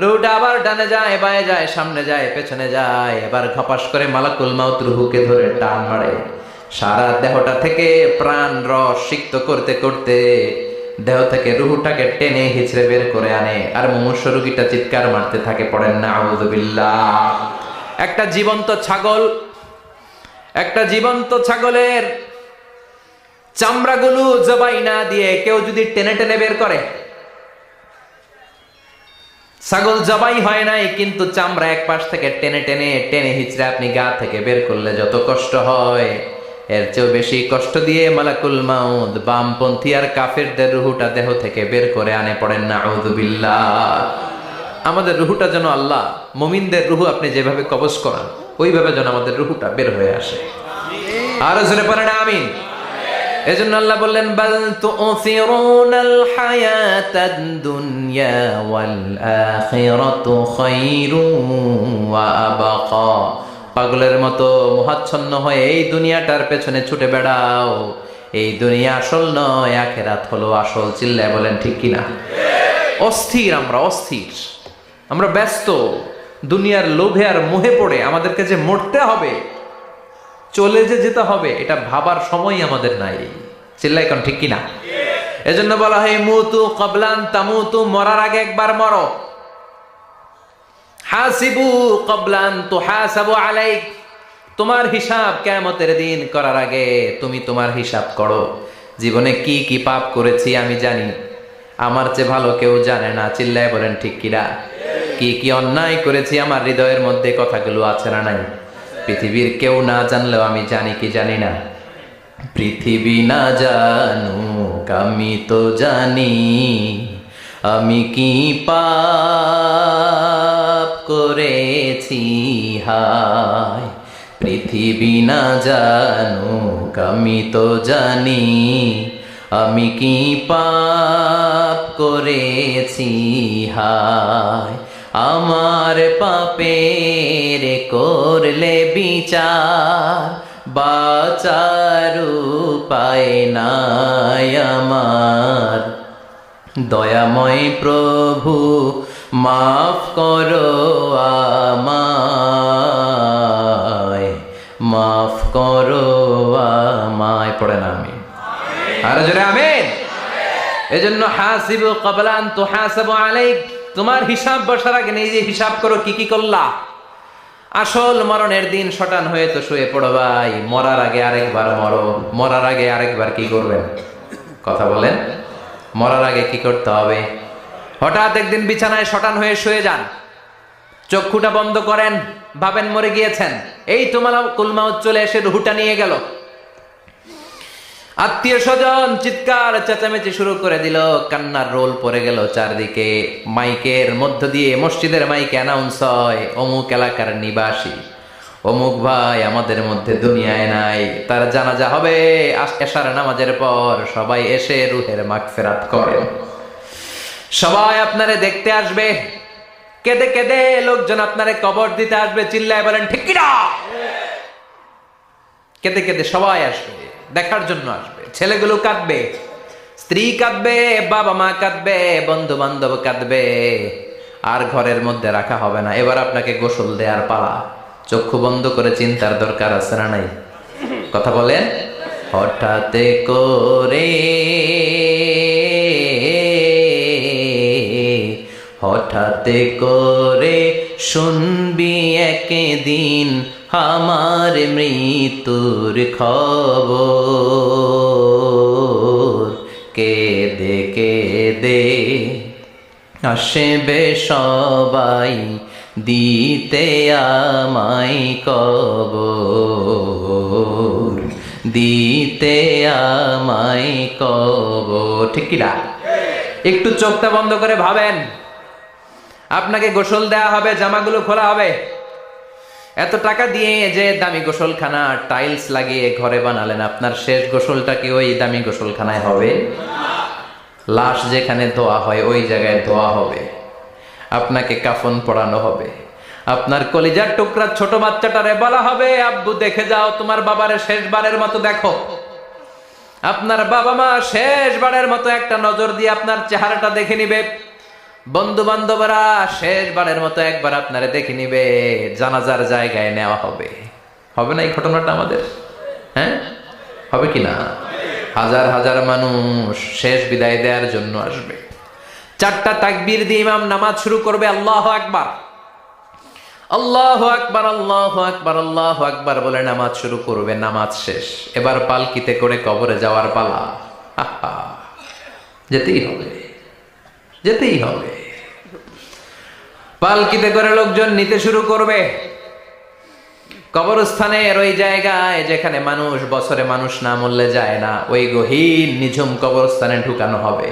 রুহুটা আবার ডানে যায়, বায়ে যায়, সামনে যায়, পেছনে যায়। এবার ঘপাস করে মালাকুল মাউত রুহুকে ধরে টান মারে। সারা দেহটা থেকে প্রাণ রস সিক্ত করতে করতে দেহ থেকে রুহুটাকে টেনে হিচড়ে বের করে আনে। আর মুমূর্ষ রোগীটা চিৎকার মারতে থাকে, পড়েন না আউযু বিল্লাহ। একটা জীবন্ত ছাগলের চামড়াগুলো জবাই না দিয়ে কেউ যদি টেনে টেনে বের করে, ছাগল জবাই হয় নাই কিন্তু চামড়া এক পাশ থেকে টেনে টেনে টেনে হিচড়ে আপনি গা থেকে বের করলে যত কষ্ট হয়, এর চেয়েও বেশি কষ্ট দিয়ে মালাকুল মাউত বামপন্থী আর কাফেরদের রুহুটা দেহ থেকে বের করে আনে, পড়েন না আউযু বিল্লাহ। আমাদের রুহুটা যেন আল্লাহ, মুমিনদের রুহু আপনি যেভাবে কবজ করান, ওইভাবে যেন আমাদের রুহুটা বের হয়ে আসে। আর জোরে পড়েন আমিন। এজন্য আল্লাহ বললেন, বাল তুসিরুনাল হায়াতাদ দুনিয়া ওয়াল আখিরাতু খায়রুন ওয়া আবকা। পাগলের মতো মোহাচ্ছন্ন হয়ে এই দুনিয়াটার পেছনে ছুটে বেড়াও, এই দুনিয়া আসল নয়, আখিরাত হলো আসল। চিল্লায় বলেন ঠিক কিনা? অস্থির, আমরা ব্যস্ত দুনিয়ার লোভে আর মোহে পড়ে আমাদেরকে যে মরতে হবে, চলে যে যেতে হবে, এটা ভাবার সময় আমাদের নাই। চিল্লাই কোন ঠিক কিনা? এজন্য বলা হয় মুতু ক্বাবলান তামুতু, মরার আগে একবার মরো। হাসিবু ক্বাবলান তুহাসাবু আলাইক, তোমার হিসাব কিয়ামতের দিন করার আগে তুমি তোমার হিসাব করো। জীবনে কি কি পাপ করেছি আমি জানি, আমার চেয়ে ভালো কেউ জানে না। চিল্লায় বলেন ঠিক কিনা? কি কি অন্যায় করেছি আমার হৃদয়ের মধ্যে কথাগুলো আছে না নাই? পৃথিবীর কেউ না জানলেও আমি জানি কি জানি না? পৃথিবী না জানুক আমি তো জানি, আমি কি পাপ করেছি হায়। পৃথিবী না জানুক আমি তো জানি, আমি কি পাপ করেছি হায়। আমার পাপের করলে বিচার, বাঁচার উপায় নাই আমার। দয়াময় প্রভু মাফ করো আমায়, মাফ করো আমায়। পড়ে না আমি আর জোরে আমিন। এজন্য হাসিবু ক্বাবলা আন তুহাসাবু আলাইক, তোমার হিসাব বসার আগে নিজে হিসাব করো কি কি করলা। আসল মরণের দিন শটান হয়ে তো শুয়ে পড়ো ভাই, মরার আগে আরেকবার মরো। মরার আগে আরেকবার কি করবেন? কথা বলেন। মরার আগে কি করতে হবে? হঠাৎ একদিন বিছানায় শটান হয়ে শুয়ে যান, চক্ষুটা বন্ধ করেন, ভাবেন মরে গিয়েছেন। এই তোমার কুলমাউত চলে এসে রুহুটা নিয়ে গেল। আত্মীয় স্বজন চিৎকার চেঁচামেচি শুরু করে দিল, কান্নার রোল পড়ে গেল চারদিকে। মাইকের মধ্য দিয়ে, মসজিদের মাইকে অ্যানাউন্স হয়, অমুক এলাকার নিবাসী, অমুক ভাই আমাদের মধ্যে দুনিয়ায় নাই, তার জানাজা হবে এশার নামাজের পর, সবাই এসে রুহের মাগফিরাত করেন। সবাই আপনারে দেখতে আসবে, কেঁদে কেঁদে লোকজন আপনারে কবর দিতে আসবে, চিল্লায় বলেন ঠিক কি না? কেঁদে কেঁদে সবাই আসবে, দেখার জন্য আসবে। ছেলেগুলো কাঁদবে, স্ত্রী কাঁদবে, বাবা মা কাঁদবে, বন্ধু বান্ধব কাঁদবে, আর ঘরের মধ্যে রাখা হবে না। এবার আপনাকে গোসল দেওয়ার পালা। চক্ষু বন্ধ করে চিন্তার দরকার আছে না নাই? কথা বলেন। হঠাৎ করে, হঠাৎ করে শুনবি একদিন আমার মৃত্যুর খবর, কেঁদে কেঁদে আসবে সবাই দিতে আমায় কবর, দিতে আমায় কবর। ঠিক কি না? একটু চোখটা বন্ধ করে ভাবেন, আপনাকে গোসল দেয়া হবে, জামাগুলো খোলা হবে। এত টাকা দিয়ে যে দামি গোসলখানা টাইলস লাগিয়ে ঘরে বানালেন, আপনার শেষ গোসলটা কি ওই দামি গোসলখানায় হবে? লাশ যেখানে ধোয়া হয় ওই জায়গায় ধোয়া হবে। আপনাকে কাফন পরানো হবে। আপনার কলিজার টুকরা ছোট বাচ্চাটারে বলা হবে, আব্বু দেখে যাও তোমার বাবারে শেষবারের মতো দেখো। আপনার বাবা মা শেষবারের মতো একটা নজর দিয়ে আপনার চেহারাটা দেখে নিবে। বন্ধু বান্ধবরা শেষবারের মতো একবার আপনারে দেখে নিবে। জানাজার জায়গায় নেওয়া হবে। হবে না এই ঘটনাটা আমাদের? হ্যাঁ, হবে কি না? হাজার হাজার মানুষ শেষ বিদায় দেওয়ার জন্য আসবে। 4টা তাকবীর দিয়ে ইমাম নামাজ শুরু করবে। আল্লাহু আকবার, আল্লাহু আকবার, আল্লাহু আকবার, আল্লাহু আকবার বলে নামাজ শুরু করবে। নামাজ শেষ। এবার পালকিতে করে কবরে যাওয়ার পালা। যেতেই হবে, যেতেই হবে। পালকিতে করে লোকজন নিতে শুরু করবে। কবরস্থানের ওই জায়গায় যেখানে মানুষ বছরে মানুষ না মরলে যায় না, ওই গহীন নিঝুম কবরস্থানে ঢুকানো হবে।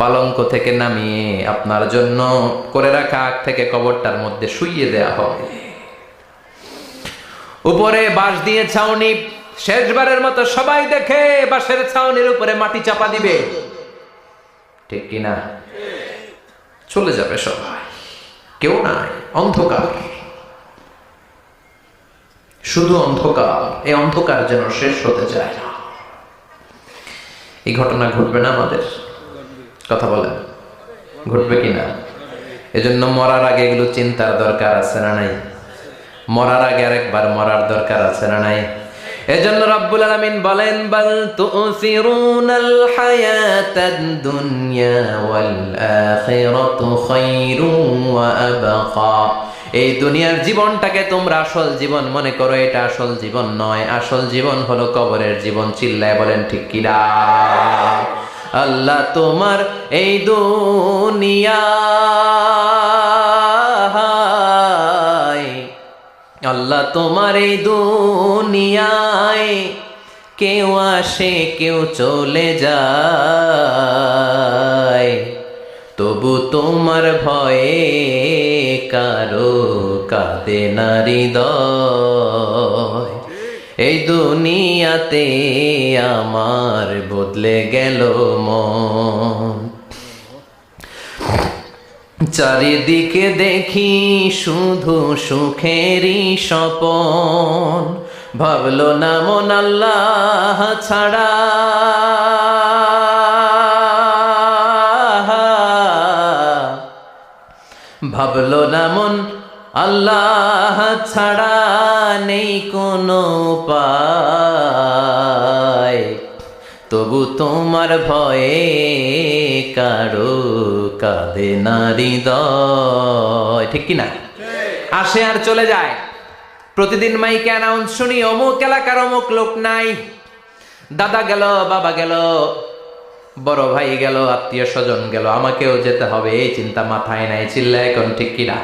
পালঙ্ক থেকে নামিয়ে আপনার জন্য করে রাখা আগ থেকে কবরটার মধ্যে শুইয়ে দেয়া হবে। উপরে বাঁশ দিয়ে ছাউনি, শেষবারের মতো সবাই দেখে বাঁশের ছাউনির উপরে মাটি চাপা দিবে। ঠিক কিনা? চলে যাবে সবাই, কেউ নাই, অন্ধকার, শুধু অন্ধকার। এই অন্ধকার যেন শেষ হতে চায় না। এই ঘটনা ঘটবে না আমাদের? কথা বলেন, ঘটবে কিনা? এজন্য মরার আগে এগুলো চিন্তার দরকার আছে না নাই? মরার আগে আরেকবার মরার দরকার আছে না নাই? এজন্য রব্বুল আলামিন বলেন, বাল তুসিরুনাল হায়াতাদ দুনিয়া ওয়াল আখিরাতু খায়রুন ওয়া আবকা। এই দুনিয়ার জীবনটাকে তোমরা আসল জীবন মনে করো, এটা আসল জীবন নয়। আসল জীবন হলো কবরের জীবন। চিল্লায় বলেন ঠিক কিনা? আল্লাহ তোমার এই দুনিয়ায়, আল্লাহ তোমার এই দুনিয়ায় কেউ আসে কেউ চলে যায়, তবু তোমার ভয়ে কারো কাঁদে না হৃদয়। এই দুনিয়াতে আমার বদলে গেল মন। চারিদিকে দেখি শুধু সুখেরই স্বপন, ভাবলো না মন আল্লাহ ছাড়া, ভাবলো না মন আল্লাহ ছাড়া নেই কোনো উপায়, তবু তোমার ভয়ে কারো কাঁদে না হৃদয়। ঠিক কিনা? আসে আর চলে যায়। প্রতিদিন মাইকে অ্যানাউন্স শুনি, অমুক এলাকার অমুক লোক নাই। দাদা গেল, বাবা গেল, বড় ভাই গেল, আত্মীয় স্বজন গেল, আমাকেও যেতে হবে, এই চিন্তা মাথায় নাই। চিল্লা এখন ঠিক কিনা?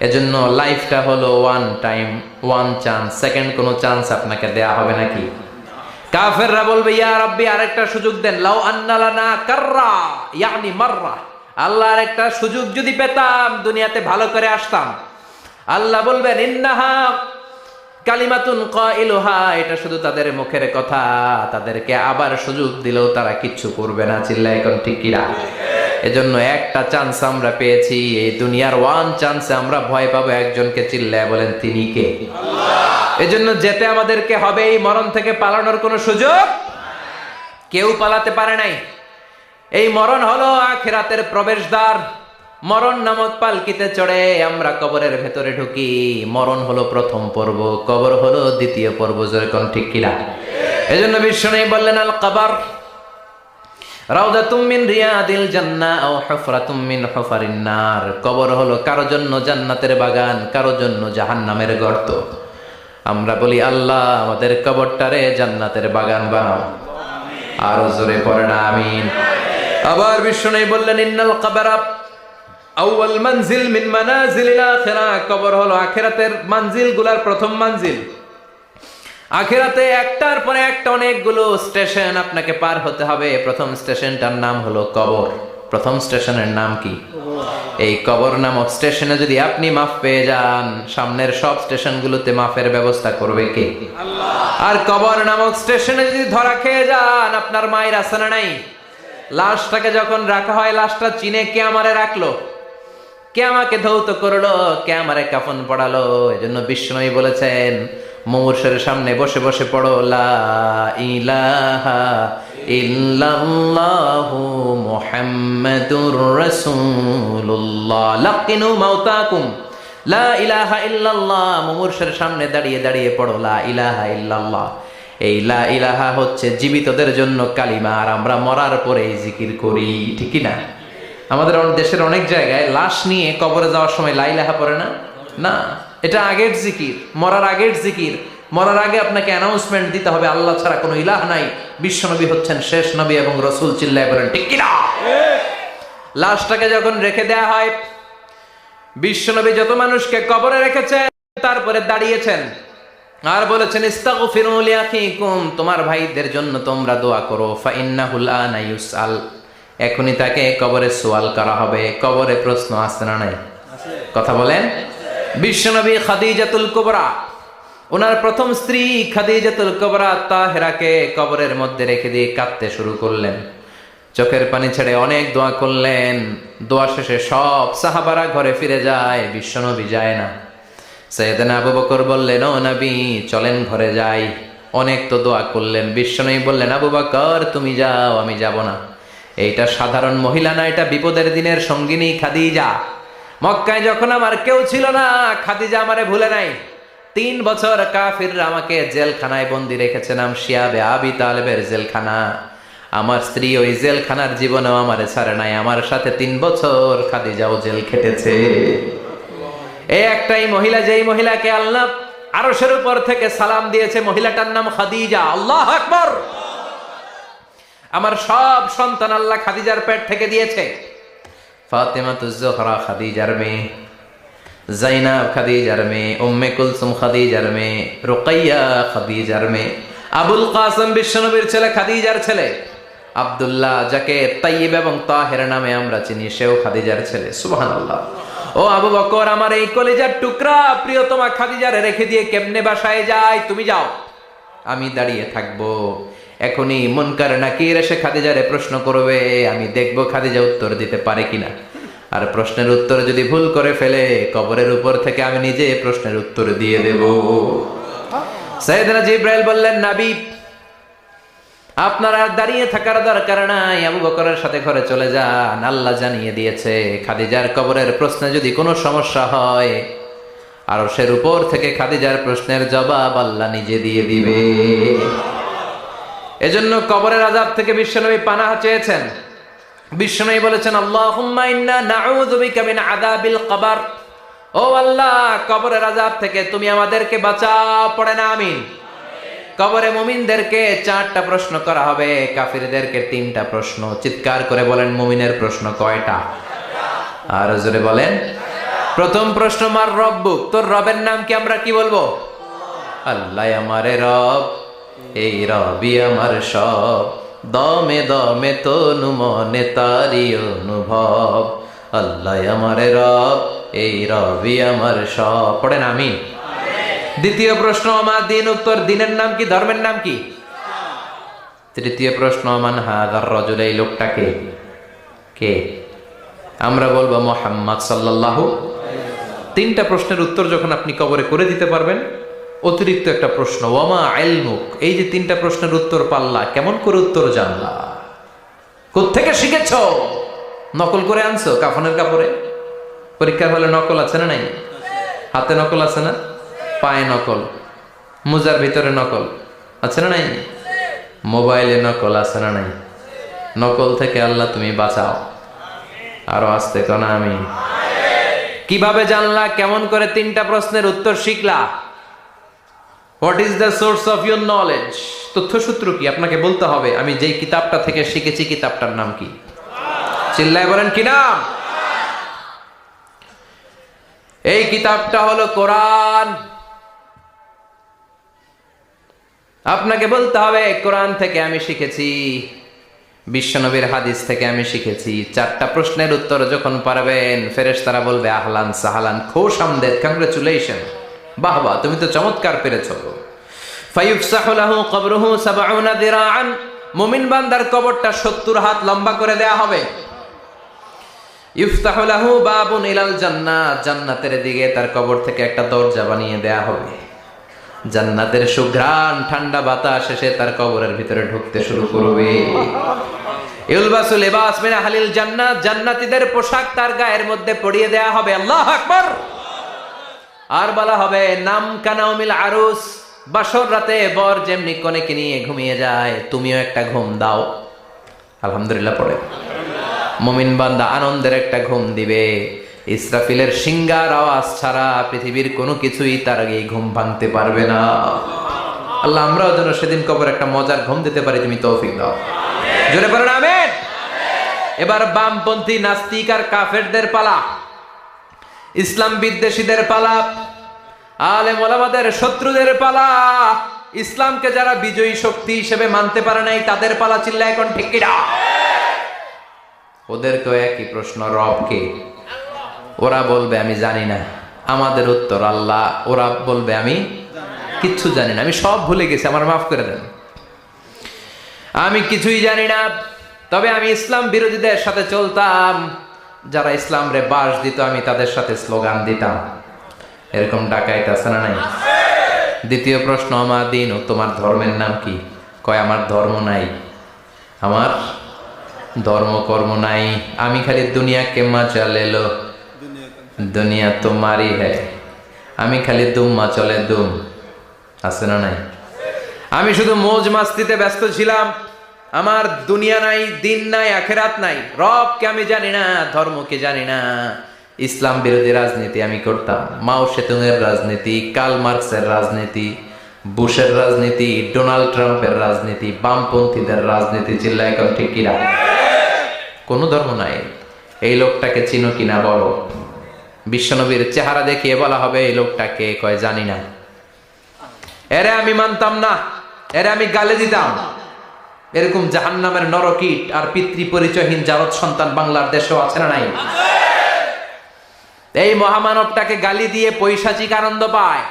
এজন্য লাইফটা হলো one time, one chance. Second কোনো চান্স আপনাকে দেয়া হবে নাকি? কাফেররা বলবে, ইয়া রাব্বি আরেকটা সুযোগ দেন। লাউ আন্না লানা কাররা ইয়ানি মাররা, আল্লাহ আরেকটা সুযোগ যদি পেতাম দুনিয়াতে ভালো করে আসতাম। আল্লাহ বলবেন, ইন্নাহা কালিমাতুন কাইলুহা, এটা শুধু তাদের মুখের কথা, তাদেরকে আবার সুযোগ দিলেও তারা কিচ্ছু করবে না। চিল্লায় এখন ঠিক কিনা? এজন্য একটা চান্স আমরা পেয়েছি, এই দুনিয়ার ওয়ান চান্সে আমরা ভয় পাবো একজনকে। চিল্লায় বলেন তিনি কে? আল্লাহ। এজন্য যেতে আমাদেরকে হবে। এই মরণ থেকে পালানোর কোনো সুযোগ কেউ পালাতে পারে নাই। এই মরণ হলো আখিরাতের প্রবেশদ্বার। মরণ নামক পালকিতে চড়ে আমরা কবরের ভেতরে ঢুকি। মরণ হলো প্রথম পর্ব, কবর হলো দ্বিতীয় পর্ব। যেরকম ঠিক কিনা? এজন্য বিশ্বনবী বললেন, আল কবর রাউদাতুম মিন রিয়াদিল জান্নাহ আও হুফরাতুম মিন হুফারিন নার। কবর হলো কারো জন্য জান্নাতের বাগান, কারো জন্য জাহান্নামের গর্ত। আমরা বলি, আল্লাহ আমাদের কবরটারে জান্নাতের বাগান বানাও। আরো জোরে পড়েন আমিন। আবার বিশ্বনবী বললেন, ইন্নাল কবরা আউয়াল মানজিল মিন মানাজিলিল আখিরাহ। কবর হলো আখিরাতের মানজিলগুলোর প্রথম মানজিল। আখিরাতে একটার পরে একটা অনেকগুলো স্টেশন আপনাকে পার হতে হবে। প্রথম স্টেশনটার নাম হলো কবর। প্রথম স্টেশনের নাম কি? এই কবর নামক স্টেশনে যদি আপনি মাফ পেয়ে যান, সামনের সব স্টেশনগুলোতে মাফের ব্যবস্থা করবে কে? আল্লাহ। আর কবর নামক স্টেশনে যদি ধরা খেয়ে যান, আপনার মায়ের আছে না নাই? লাশটাকে যখন রাখা হয়, লাশটা চিনে কে আমারে রাখলো, কে আমাকে ধৌত করলো, কে আমারে কাফন পড়ালো। এজন্য বিশ্বনবী বলেছেন, মুমূর্ষের সামনে বসে বসে পড়ো, লা ইলাহা ইল্লাল্লাহু মুহাম্মাদুর রাসূলুল্লাহ। লাকিনু মাউতাকুম লা ইলাহা ইল্লাল্লাহ। মুমূর্ষের সামনে দাঁড়িয়ে দাঁড়িয়ে পড়ো, লা ইলাহা ইল্লাল্লাহ। এই লা ইলাহা হচ্ছে জীবিতদের জন্য কালিমা, আর আমরা মরার পরে এই জিকির করি। ঠিক না? আমাদের দেশের অনেক জায়গায় লাশ নিয়ে কবরে যাওয়ার সময় লা ইলাহা পড়ে না। না, এটা আগের জিকির, মরার আগের জিকির। মরার আগে আপনাকে অ্যানাউন্সমেন্ট দিতে হবে, আল্লাহ ছাড়া কোনো ইলাহ নাই, বিশ্বনবী হচ্ছেন শেষ নবী এবং রাসূল। চিল্লায় বলেন ঠিক কিনা? লাশটাকে যখন রেখে দেয়া হয়, বিশ্বনবী যত মানুষকে কবরে রেখেছেন তারপরে দাঁড়িয়েছেন আর বলেছেন, ইস্তাগফিরু লিআখিকুম, তোমার ভাইদের জন্য তোমরা দোয়া করো। ফাইন্নাহুল আনা ইউসআল, এখনই তাকে কবরে সওয়াল করা হবে। কবরে প্রশ্ন আসছে না নাই? কথা বলেন। বিশ্বনবী খাদিজাতুল কুবরা, ওনার প্রথম স্ত্রী খাদিজাতুল কুবরা তাহেরাকে কবরের মধ্যে রেখে দিয়ে কাঁদতে শুরু করলেন। চোখের পানি ছেড়ে অনেক দোয়া করলেন। দোয়া শেষে সব সাহাবারা ঘরে ফিরে যায়, বিশ্বনবী যায় না। সাইয়েদনা আবু বকর বললেন, ও নবী চলেন ঘরে যাই। অনেক তো দোয়া করলেন। বিশ্বনবী বললেন, আবু বকর তুমি যাও, আমি যাব না। এইটা সাধারণ মহিলা না, এটা বিপদের দিনের সঙ্গিনী খাদিজা। মক্কায় যখন আমার কেউ ছিল না, খাদিজা আমারে ভুলে নাই। 3 বছর কাফিররা আমাকে জেলখানায় বন্দি রেখেছে, নাম শিয়াবে আবি তালেবের জেলখানা। আমার স্ত্রী ওই জেলখানার জীবনেও আমারে ছাড়ে নাই। আমার সাথে 3 বছর খাদিজাও জেল খেটেছে। এই একটাই মহিলা, যেই মহিলাকে আল্লাহ আরশের উপর থেকে সালাম দিয়েছে, মহিলাটার নাম খাদিজা। আল্লাহু আকবার। আমার সব সন্তান আল্লাহ খাদিজার পেট থেকে দিয়েছে। ফাতেমাতুজ জোহরা খাদিজার মেয়ে, জাইনাব খাদিজার মেয়ে, উম্মে কুলসুম খাদিজার মেয়ে, রুকাইয়া খাদিজার মেয়ে, আবুল কাসেম বিশ্বনবীর ছেলে খাদিজার ছেলে, আব্দুল্লাহ যাকে তাইয়্যিব এবং তাহের নামে আমরা চিনি, সেও খাদিজার ছেলে। সুবহানাল্লাহ। ও আবু বকর, আমার এই কলিজার টুকরা প্রিয়তমা খাদিজারে রেখে দিয়ে কেমনে বাসায় যায়? তুমি যাও, আমি দাঁড়িয়ে থাকবো। এখনই মুনকার নাকির এসে খাদিজারে প্রশ্ন করবে, আমি দেখবো খাদিজা উত্তর দিতে পারে কিনা। আর প্রশ্নের উত্তর যদি ভুল করে ফেলে, কবরের উপর থেকে আমি নিজে প্রশ্নের উত্তর দিয়ে দেব। সাইয়েদনা জিবরাইল বললেন, নবী আপনার আর দাঁড়িয়ে থাকার দরকার নাই, আবু বকরের সাথে ঘরে চলে যান। আল্লাহ জানিয়ে দিয়েছে, খাদিজার কবরের প্রশ্নে যদি কোনো সমস্যা হয়, আরশের উপর থেকে খাদিজার প্রশ্নের জবাব আল্লাহ নিজে দিয়ে দিবে। এজন্য কবরের আযাব থেকে বিশ্বনবী পানাহ চেয়েছেন। বিশ্বনবী বলেছেন, আল্লাহুম্মা ইন্না নাউযু বিকা মিন আযাবিল কবর। ও আল্লাহ, কবরের আযাব থেকে তুমি আমাদেরকে বাঁচাও। পড়ে না আমিন। কবরে মুমিনদেরকে 4টা প্রশ্ন করা হবে, কাফিরদেরকে 3টা প্রশ্ন। চিৎকার করে বলেন, মুমিনের প্রশ্ন কয়টা? আর জোরে বলেন। প্রথম প্রশ্ন, মার রব্বুক, তোর রবের নাম কি? আমরা কি বলবো? আল্লাহ আমারে রব, এই রবি আমার সব, দমে দমে তনু মনে তারি অনুভব। আল্লাহ আমারে রব, এই রবি আমার সব। পড়েন আমিন। দ্বিতীয় প্রশ্ন আমার দিন, উত্তর দিনের নাম কি, ধর্মের নাম কি? তৃতীয় প্রশ্ন মান হাযার রাজুল, এই লোকটাকে কে? আমরা বলবো মুহাম্মদ সাল্লাল্লাহু। তিনটা প্রশ্নের উত্তর যখন আপনি কবরে করে দিতে পারবেন, অতিরিক্ত একটা প্রশ্ন ওয়ামা ইলমুক, এই যে তিনটা প্রশ্নের উত্তর পাল্লা, কেমন করে উত্তর জানলা? কোত্থেকে শিখেছো? নকল করে আনছো কাফনের কাপড়ে? পরীক্ষার হলে নকল আছে না নাই? হাতে নকল আছে না? পায়ে নকল, মোজার ভিতরে নকল আছে না নাই? মোবাইলে নকল আছে না নাই? নকল থেকে আল্লাহ তুমি বাঁচাও। আরো আসতে কোন আমি। কিভাবে জানলা? কেমন করে তিনটা প্রশ্নের উত্তর শিখলা? What is the source of your knowledge? তথ্যসূত্র কি? আপনাকে বলতে হবে আমি যেই কিতাবটা থেকে শিখেছি কিতাবটার নাম কি? চিল্লায় বলেন কি নাম? এই কিতাবটা হলো কোরআন। আপনাকে বলতে হবে কোরআন থেকে আমি শিখেছি, বিশ্বনবীর হাদিস থেকে আমি শিখেছি। চারটা প্রশ্নের উত্তর যখন পারবেন, ফেরেশতারা বলবে আহলান সাহালান, খোশ আমদেদ, কংগ্রেচুলেশন, বাহ বাহ, তুমি তো চমৎকার পেরেছো। ফায়ুফসাহু লাহু কবরুহু ৭০ দিরাআন, মুমিন বান্দার কবরটা ৭০ হাত লম্বা করে দেয়া হবে। ইফতাহু লাহু বাবুন ইলাল জান্নাহ, জান্নাতের দিকে তার কবর থেকে একটা দরজা বানিয়ে দেয়া হবে। জান্নাতের সুঘ্রাণ ঠান্ডা বাতাস এসে তার কবরের ভিতরে ঢুকতে শুরু করবে। ইউলবাসু লিবাস মিন আহলিল জান্নাত, জান্নাতীদের পোশাক তার গায়ের মধ্যে পরিয়ে দেয়া হবে। আল্লাহু আকবার। আর বলা হবে নাম কানাউমিল আরুস, বাসর রাতে বর যেমনি কনেকে নিয়ে ঘুমিয়ে যায়, তুমিও একটা ঘুম দাও। আলহামদুলিল্লাহ পড়ে মুমিন বান্দা আনন্দের একটা ঘুম দিবে। ইসরাফিলের সিংগার আওয়াজ ছাড়া পৃথিবীর কোনো কিছুই তার আগে ঘুম ভাঙতে পারবে না। আল্লাহ আমরাও যেন সেদিন কবর একটা মজার ঘুম দিতে পারি, তুমি তৌফিক দাও। জোরে বলেন আমিন। এবার বামপন্থী নাস্তিক আর কাফেরদের পালা, ইসলাম বিদ্বেষীদের পালা, আলেম ওলামাদের শত্রুদের পালা, ইসলামকে যারা বিজয়ী শক্তি হিসেবে মানতে পারে নাই তাদের পালা। চিল্লা এখন ঠিক কিনা? ওদেরকেও একই প্রশ্ন, রব কে? ওরা বলবে আমি জানি না। আমাদের উত্তর আল্লাহ। ওরা বলবে আমি কিচ্ছু জানি না, আমি সব ভুলে গেছি, আমার মাফ করে দেন, আমি কিছুই জানি না। তবে আমি ইসলাম বিরোধীদের সাথে চলতাম, যারা ইসলাম রে বাস দিত আমি তাদের সাথে স্লোগান দিতাম। এরকম ডাকাইত আছে না নাই? দ্বিতীয় প্রশ্ন আমার দিন, তোমার ধর্মের নাম কি? কয় আমার ধর্ম নাই, আমার ধর্ম কর্ম নাই, আমি খালি দুনিয়া কে মজা লেলো, দুনিয়া তোমারই হ্যায়, আমি খালি দুম্মা চলে দুম, আছে না নাই? আমি শুধু মৌজ মাস্তিতে ব্যস্ত ছিলাম, আমার দুনিয়া নাই, দিন নাই, আখেরাত নাই, রবকে আমি জানি না, ধর্মকে জানি না। ইসলাম বিরোধী রাজনীতি আমি করতাম, মাও সেতুংয়ের রাজনীতি, কার্ল মার্কসের রাজনীতি, বুশের রাজনীতি, ডোনাল্ড ট্রাম্পের রাজনীতি, বামপন্থীদের রাজনীতি। চিল্লা এখন ঠিক কিনা? কোনো ধর্ম নাই। এই লোকটাকে চিনো কিনা বলো। বিশ্বনবীর চেহারা দেখিয়ে বলা হবে এই লোকটাকে, কয় জানি না। এরে আমি মানতাম না, এরে আমি গালে দিতাম। এরকম জাহান্নামের নরকীট আর পিতৃ পরিচয়হীন জারদ সন্তান বাংলার দেশেও আছে না নাই? এই মহামানবটাকে গালি দিয়ে পৈশাচিক আনন্দ পায়।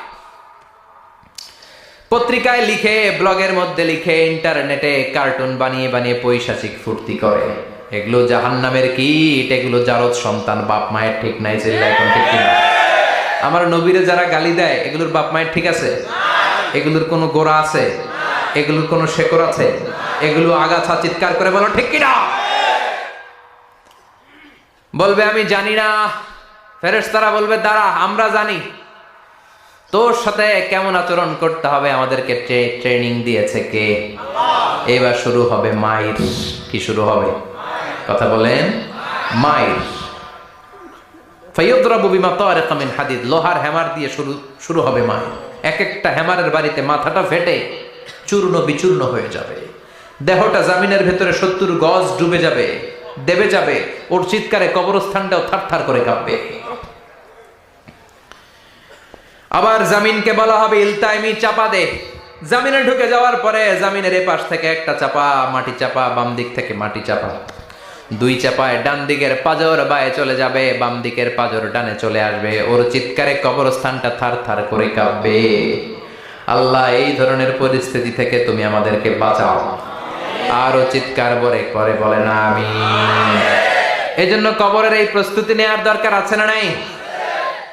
পত্রিকায় লিখে, ব্লগের মধ্যে লিখে, ইন্টারনেটে কার্টুন বানিয়ে বানিয়ে পৈশাচিক ফুর্তি করে। এগুলো জাহান্নামের কীট, এগুলো জারদ সন্তান, বাপ মায়ের ঠিক নাই। চিল্লা এখন ঠিক কিনা? আমার নবীরে যারা গালি দেয় এগুলোর বাপ মায়ের ঠিক আছে? এগুলোর কোনো গোড়া আছে? এগুলোর কোনো শেকড় আছে? এগুলো আগাছা। চিৎকার করে বলো ঠিক কিনা? বলবে আমি জানি না। ফেরেশতারা বলবে দাঁড়া, আমরা জানি। তোর সাথে কেমন আচরণ করতে হবে আমাদেরকে ট্রেনিং দিয়েছে কে? এবার শুরু হবে মাইর। কি শুরু হবে? কথা বলেন। মাইর। ফায়ুদরাবু বিমা তারিকা মিন হাদিদ, লোহার হ্যামার দিয়ে শুরু হবে মাইর। এক একটা হ্যামারের বাড়িতে মাথাটা ফেটে চূর্ণ বিচূর্ণ হয়ে যাবে, দেহটা জামিনের ভেতরে ৭০ গজ ডুবে যাবে, দেবে যাবে। ওর চিৎকারে কবরস্থানটাও থারথার করে কাঁপবে। আবার জামিনকে বলা হবে ইলতাইমি, চাপা দে। জামিনে ঢুকে যাওয়ার পরে জামিনের এপাশ থেকে একটা চাপা, মাটি চাপা, বাম দিক থেকে মাটি চাপা। দুই চাপায় ডান দিকের পাজর বায়ে চলে যাবে, বাম দিকের পাজর ডানে চলে আসবে, ওর চিৎকারে কবরস্থানটা থার থার করে কাঁপবে। আল্লাহ, এই ধরনের পরিস্থিতি থেকে তুমি আমাদেরকে বাঁচাও। আরো চিৎকার করে বলে না আমিন। এই জন্য কবরের এই প্রস্তুতি নেওয়ার দরকার আছে না নাই?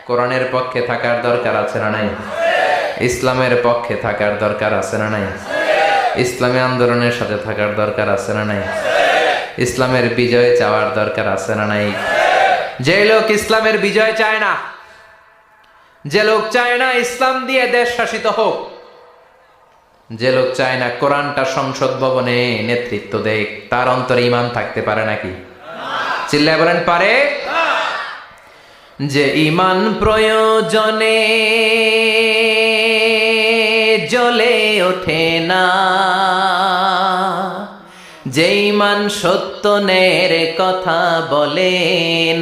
কোরআনের পক্ষে থাকার দরকার আছে না নাই? ইসলামের পক্ষে থাকার দরকার আছে না নাই? ইসলামী আন্দোলনের সাথে থাকার দরকার আছে না নাই? ইসলামের বিজয় চাওয়ার দরকার আছে না নাই? যে লোক ইসলামের বিজয় চায় না, যে লোক চায় না ইসলাম দিয়ে দেশ শাসিত হোক, যে লোক চায় না কোরআনটা সংসদ ভবনে নেতৃত্ব দেখ, তার অন্তরে ঈমান থাকতে পারে নাকি? চিল্লায় বলেন পারে? যে ঈমান প্রয়োজনে জ্বলে ওঠে না, যে ঈমান সত্য ন্যায়ের কথা বলে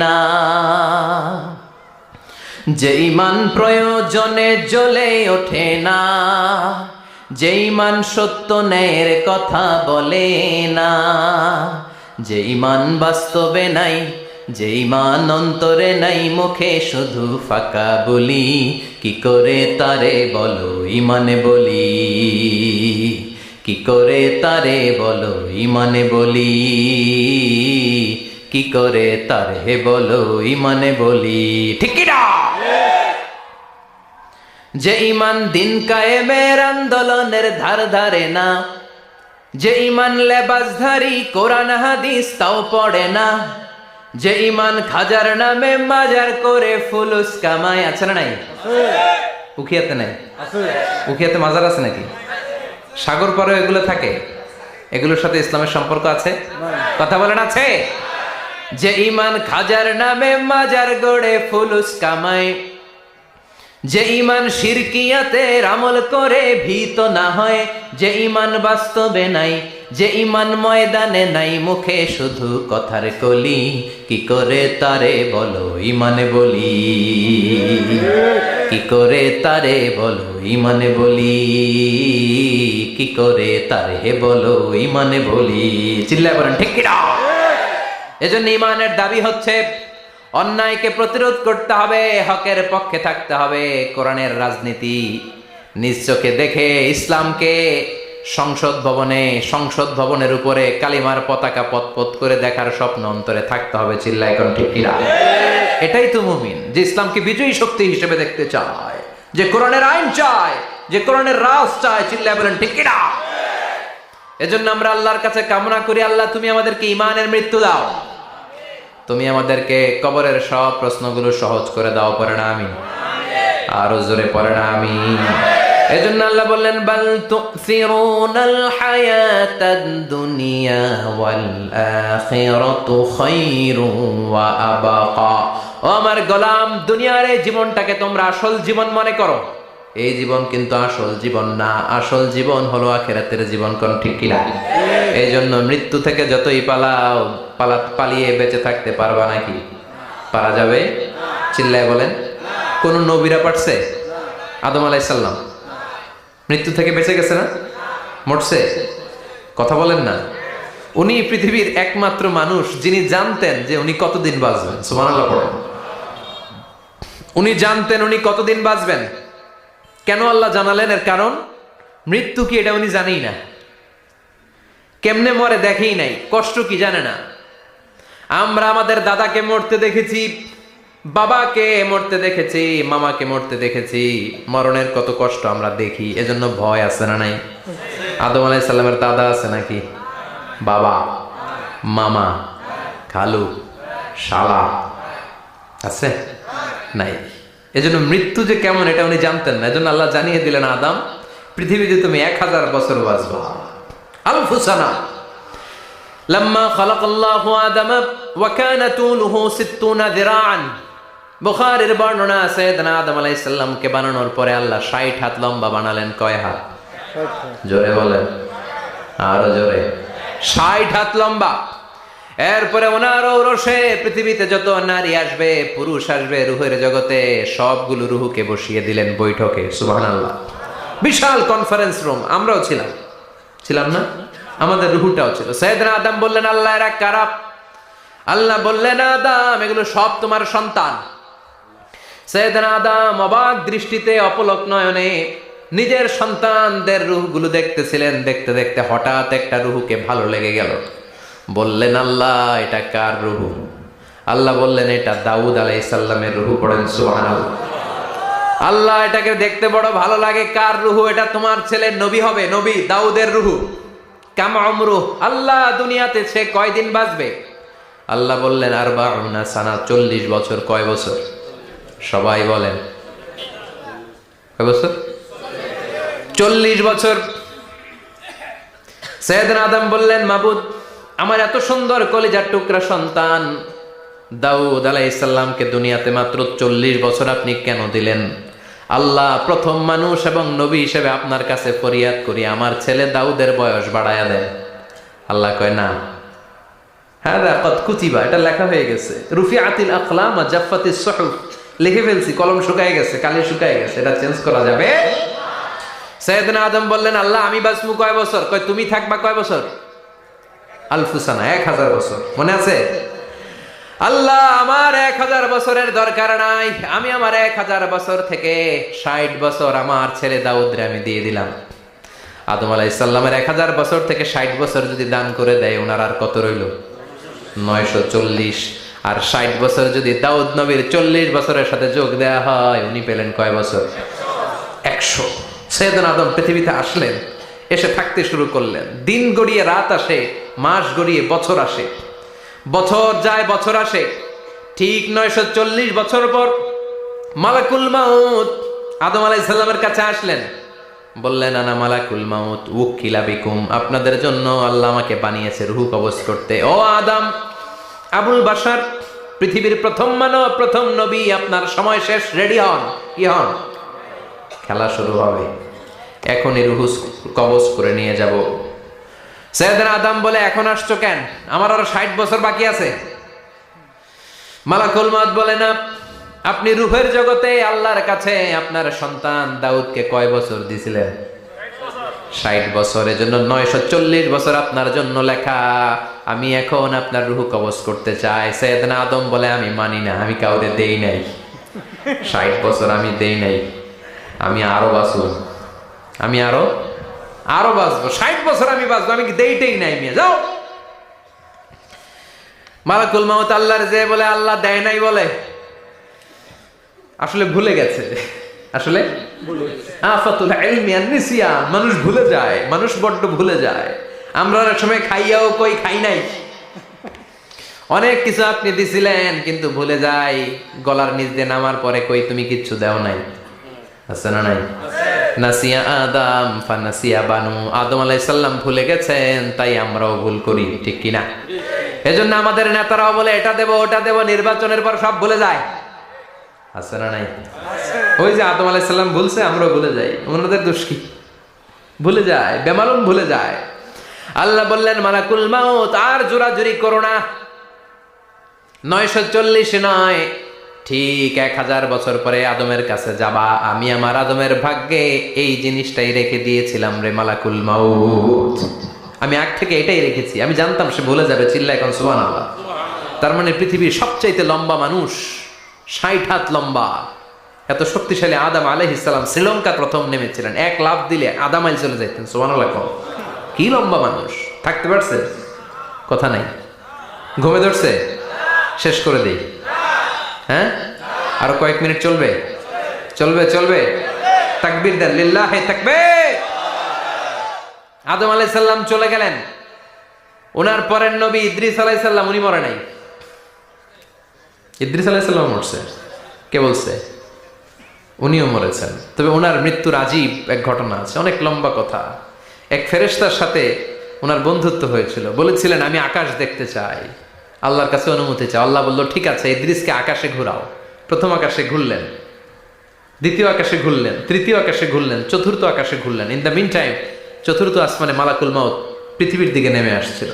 না, যে ঈমান প্রয়োজনে জ্বলে ওঠে না, যে ঈমান সত্য ন্যায়ের কথা বলে না, যে ঈমান বাস্তবে নাই, যে ঈমান অন্তরে নাই, মুখে শুধু ফাঁকা বলি, কি করে তারে বলো ঈমানে বলি, কি করে তারে বলো ঈমানে বলি, কি করে তারে বলো ঈমানে বলি। ঠিক কি না? যে ঈমান দিন কায়েমের আন্দোলনের ধার ধারে না, যে ঈমান লেবাসধারী কোরআন হাদিস তাও পড়ে না, যে ঈমান খাজার নামে মাজার করে ফুলুস কামায়, আছে না নাই? উখিয়াতে নাই? উখিয়াতে মাজার আছে নাকি? সাগর পারে এগুলো থাকে? এগুলোর সাথে ইসলামের সম্পর্ক আছে? কথা বলেন আছে? যে ঈমান খাজার নামে মাজার গড়ে ফুলুস কামায়, যে ঈমান শিরকিয়াতের আমল করে ভীত না হয়, যে ঈমান বাস্তবে নাই, যে ঈমান ময়দানে নাই, মুখে শুধু কথার কলি, কি করে তারে বলো ঈমানে বলি, কি করে তারে বলো ঈমানে বলি, কি করে তারে বলো ঈমানে বলি। চিল্লায় বলেন ঠিক কি না? এজন্য ঈমানের দাবি হচ্ছে অন্যায়কে প্রতিরোধ করতে হবে, হকের পক্ষে থাকতে হবে। কোরআনের রাজনীতি নিজ চোখে দেখে ইসলামকে সংসদ ভবনের উপরে কালিমার পতাকা পতপত করে দেখার স্বপ্ন অন্তরে থাকতে হবে। চিল্লায় কোন ঠিক কিনা? এটাই তো মুমিন, যে ইসলামকে বিজয়ী শক্তি হিসেবে দেখতে চায়, যে কোরআনের আইন চায়, যে কোরআনের রাজ চায়। চিল্লায় বলেন ঠিক কিনা? এজন্য আমরা আল্লাহর কাছে কামনা করি, আল্লাহ তুমি আমাদেরকে ঈমানের মৃত্যু দাও, তুমি আমাদেরকে কবরের সব প্রশ্নগুলো সহজ করে দাও। পড়ে না আমিন? আরো জোরে পড়ে না আমিন? এজন্য আল্লাহ বললেন বাল তুসিরুনাল হায়াতাদ দুনিয়া ওয়াল আখিরাতু খায়রুন ওয়া আবাকা। ও আমার গোলাম, দুনিয়ার এই জীবনটাকে তোমরা আসল জীবন মনে করো, এই জীবন কিন্তু আসল জীবন না। আসল জীবন হলো আখিরাতের জীবন। কোন ঠিক কিনা? এই জন্য মৃত্যু থেকে যতই পালাও, পালিয়ে বেঁচে থাকতে পারবা নাকি? পারা যাবে? চিল্লায় বলেন। কোন নবীরা পারছে? আদম আলাইহিস সালাম মৃত্যু থেকে বেঁচে গেছে না? মরছে? কথা বলেন না। উনি পৃথিবীর একমাত্র মানুষ যিনি জানতেন যে উনি কতদিন বাঁচবেন। সুবহানাল্লাহ পড়েন। উনি জানতেন উনি কতদিন বাঁচবেন। কেন আল্লাহ জানালেন? এর কারণ মৃত্যু কি এটা উনি জানেই না, কেমনে মরে দেখেই নাই, কষ্ট কি জানে না। আমরা আমাদের দাদাকে মরতে দেখেছি, বাবাকে মরতে দেখেছি, মামাকে মরতে দেখেছি, মরণের কত কষ্ট আমরা দেখি। এজন্য ভয় আছে না নাই? আদম আলাইহিস সালামের দাদা আছে নাকি? বাবা, মামা, খালু, শালা আছে? নাই। এজন্য মৃত্যু যে কেমন এটা উনি জানতেন না। এজন্য আল্লাহ জানিয়ে দিলেন, আদম পৃথিবীতে তুমি 1000 বছর বাঁচবা। আলফু সানা। লাম্মা খালাকাল্লাহু আদামা ওয়া কানা তুলুহু 60 যিরাআন। বুখারীর বর্ণনা আছে, আদম আলাইহিস সালামকে বানানোর পরে আল্লাহ 60 হাত লম্বা বানালেন। কয় হাত? জোরে বলেন, আরো জোরে। 60 হাত লম্বা। এরপরে ওনার ঔরসে পৃথিবীতে যত নারী আসবে, পুরুষ আসবে রূহের জগতে, সবগুলো রূহকে বসিয়ে দিলেন বৈঠকে। সুবহানাল্লাহ। বিশাল কনফারেন্স রুম। আমরাও ছিলাম না? আমাদের রূহটাও ছিল। সাইয়েদনা আদম বললেন, আল্লাহ এরা কারা? আল্লাহ বললেন, আদম এগুলো সব তোমার সন্তান। সাইয়েদনা আদম অবাক দৃষ্টিতে অপলক নয়নে নিজের সন্তানদের রূহগুলো দেখতেছিলেন। দেখতে দেখতে হঠাৎ একটা রূহকে ভালো লেগে গেল। বললেন, আল্লাহ এটা কার রূহ? আল্লাহ বললেন, এটা দাউদ আলাইহিস সালামের রূহ। পড়েন সুবহানাল্লাহ। আল্লাহ এটাকে দেখতে বড় ভালো লাগে, কার রূহ? এটা তোমার ছেলে নবী হবে, নবী দাউদের রূহ। কাম উমরুহ, আল্লাহ দুনিয়াতে সে কয়দিন বাঁচবে? আল্লাহ বললেন, আরবাউনা সানা, 40 বছর। কয় বছর? সবাই বলেন কয় বছর? 40 বছর। সাইয়েদনা আদম বললেন, মাবুদ, আমার এত সুন্দর কলিজার টুকরা সন্তান দাউদ আলাইহিস সালামকে দুনিয়াতে মাত্র 40 বছর আপনি কেন দিলেন? আল্লাহ, প্রথম মানুষ এবং নবী হিসেবে আপনার কাছে ফরিয়াদ করি, আমার ছেলে দাউদের বয়স বাড়ায়া দেন। আল্লাহ কয়, না, হাদা কদ কুতিবা, এটা লেখা হয়ে গেছে। রুফিআতিল আকলাম ওয়া জাফফাতিস সুহুফ, লিখে ফেলছি, কলম শুকায় গেছে, কালি শুকায় গেছে, এটা চেঞ্জ করা যাবে? সাইয়েদনা আদম বললেন, আল্লাহ আমি বাঁচবো কয় বছর? কয় তুমি থাকবা কয় বছর? আলফুসানা, 1000 বছর। মনে আছে? আল্লাহ, আমার 1000 বছরের দরকার নাই, আমি আমার 1000 বছর থেকে 60 বছর আমার ছেলে দাউদরে আমি দিয়ে দিলাম। আদম আলাইহিস সালামের 1000 বছর থেকে 60 বছর যদি দান করে দেয়, ওনার আর কত রইল? 940। আর 60 বছর যদি দাউদ নবীর 40 বছরের সাথে যোগ দেয়া হয়, উনি পেলেন কয় বছর? 100। সাইয়েদনা আদম পৃথিবীতে আসলেন, এসে থাকতে শুরু করলেন। দিন গড়িয়ে রাত আসে, মাস গড়িয়ে বছর আসে, বছর যায় বছর আসে। ঠিক 940 বছর পর মালাকুল মাউত আদম আলাইহিস সালামের কাছে আসলেন। বললেন, আনা মালাকুল মাউত উকিলা বিকুম, আপনাদের জন্য আল্লাহ আমাকে বানিয়েছে রূহ কবজ করতে। ও আদম, আবুল বাশার, পৃথিবীর প্রথম মানব, প্রথম নবী, আপনার সময় শেষ, রেডি হন। কি হন? খেলা শুরু হবে, এখনই রূহ কবজ করে নিয়ে যাব। সাইয়েদনা আদম বলে, এখন আসছো কেন? আমার আরো 60 বছর বাকি আছে। মালাকুল মাউত বলে, না, আপনি রূহের জগতে আল্লাহর কাছে আপনার সন্তান দাউদকে কয় বছর দিয়েছিলেন? 60 বছর। এজন্য 940 বছর আপনার জন্য লেখা। আমি এখন আপনার রূহ কবজ করতে চাই। সাইয়েদনা আদম বলে, আমি মানি না, আমি কাউকে দেই নাই 60 বছর, আমি দেই নাই, আমি আরো বাঁচবো, আমি আরো বাঁচবো, 60 বছর আমি বাঁচবো, আমি কি দেইতেই নাই। মিয়া যাও। মালাকুল মাউত আল্লাহর যে বলে, আল্লাহ দেয় নাই বলে, আসলে ভুলে গেছে। আসলে আফাতুল ইলমি আন নিসিয়ান, মানুষ ভুলে যায়, মানুষ বড্ড ভুলে যায়। আমরা অনেক সময় খাইয়াও কই খাই নাই। অনেক কিছু আপনি দিছিলেন, কিন্তু ভুলে যাই, গলার নিচ দিয়ে নামার পরে কই তুমি কিচ্ছু দাও নাই। আছে না নাই? নাসিয়া আদম ফানাসিয়া বানু, আদম আলাইহিস সালাম ভুলে গেছেন, তাই আমরাও ভুল করি, ঠিক কি না? এজন্য আমাদের নেতারাও বলে, এটা দেব ওটা দেব, নির্বাচনের পর সব ভুলে যায়। আছে না নাই? ওই যে আদম আলাইহিস সালাম ভুলছে, আমরাও ভুলে যাই। ওনাদের দোষ কি? ভুলে যায়, বেমালুম ভুলে যায়। আল্লাহ বললেন, মালাকুল মাউত আর জোরাজুরি করো না, 940 নয়, ঠিক 1000 বছর পরে আদমের কাছে যাবা। আমি আমার আদমের ভাগ্যে এই জিনিসটাই রেখে দিয়েছিলাম রে মালাকুল মাউত, আমি আগ থেকে এটাই রেখেছি। আমি জানতাম সে ভুলে যাবে। চিল্লা এখন সুবহানাল্লাহ। তার মানে পৃথিবীর সবচাইতে লম্বা মানুষ, 60 হাত লম্বা, এত শক্তিশালী আদম আলাইহিস সালাম শ্রীলঙ্কা প্রথম নেমেছিলেন। 1 লাফ দিলে আধা মাইল চলে যাইতেন। সুবহানাল্লাহ। কি লম্বা মানুষ! থাকতে পারছে? কথা নাই। ঘুমে ধরছে? শেষ করে দেই। হ্যাঁ, আরো কয়েক মিনিট চলবে? চলবে, চলবে। তাকবীর দেন, লিল্লাহি তাকবীর। আদম আলাইহিস সালাম চলে গেলেন। ওনার পরের নবী ইদ্রিস আলাইহিস সালাম, উনি মরে নাই। ইদ্রিস আলাইহিস সালাম মরছে, কে বলছে? উনিও মরেছেন। তবে ওনার মৃত্যুর আজীব এক ঘটনা আছে, অনেক লম্বা কথা। এক ফেরেশতার সাথে ওনার বন্ধুত্ব হয়েছিল। বলেছিলেন, আমি আকাশ দেখতে চাই, আল্লাহর কাছে অনুমতি চাই। আল্লাহ বলল, ঠিক আছে, ইদ্রিসকে আকাশে ঘোরাও। প্রথম আকাশে ঘুরলেন, দ্বিতীয় আকাশে ঘুরলেন, তৃতীয় আকাশে ঘুরলেন, চতুর্থ আকাশে ঘুরলেন। ইন দ্য মিন টাইম চতুর্থ আসমানে মালাকুল মাউত পৃথিবীর দিকে নেমে আসছিল।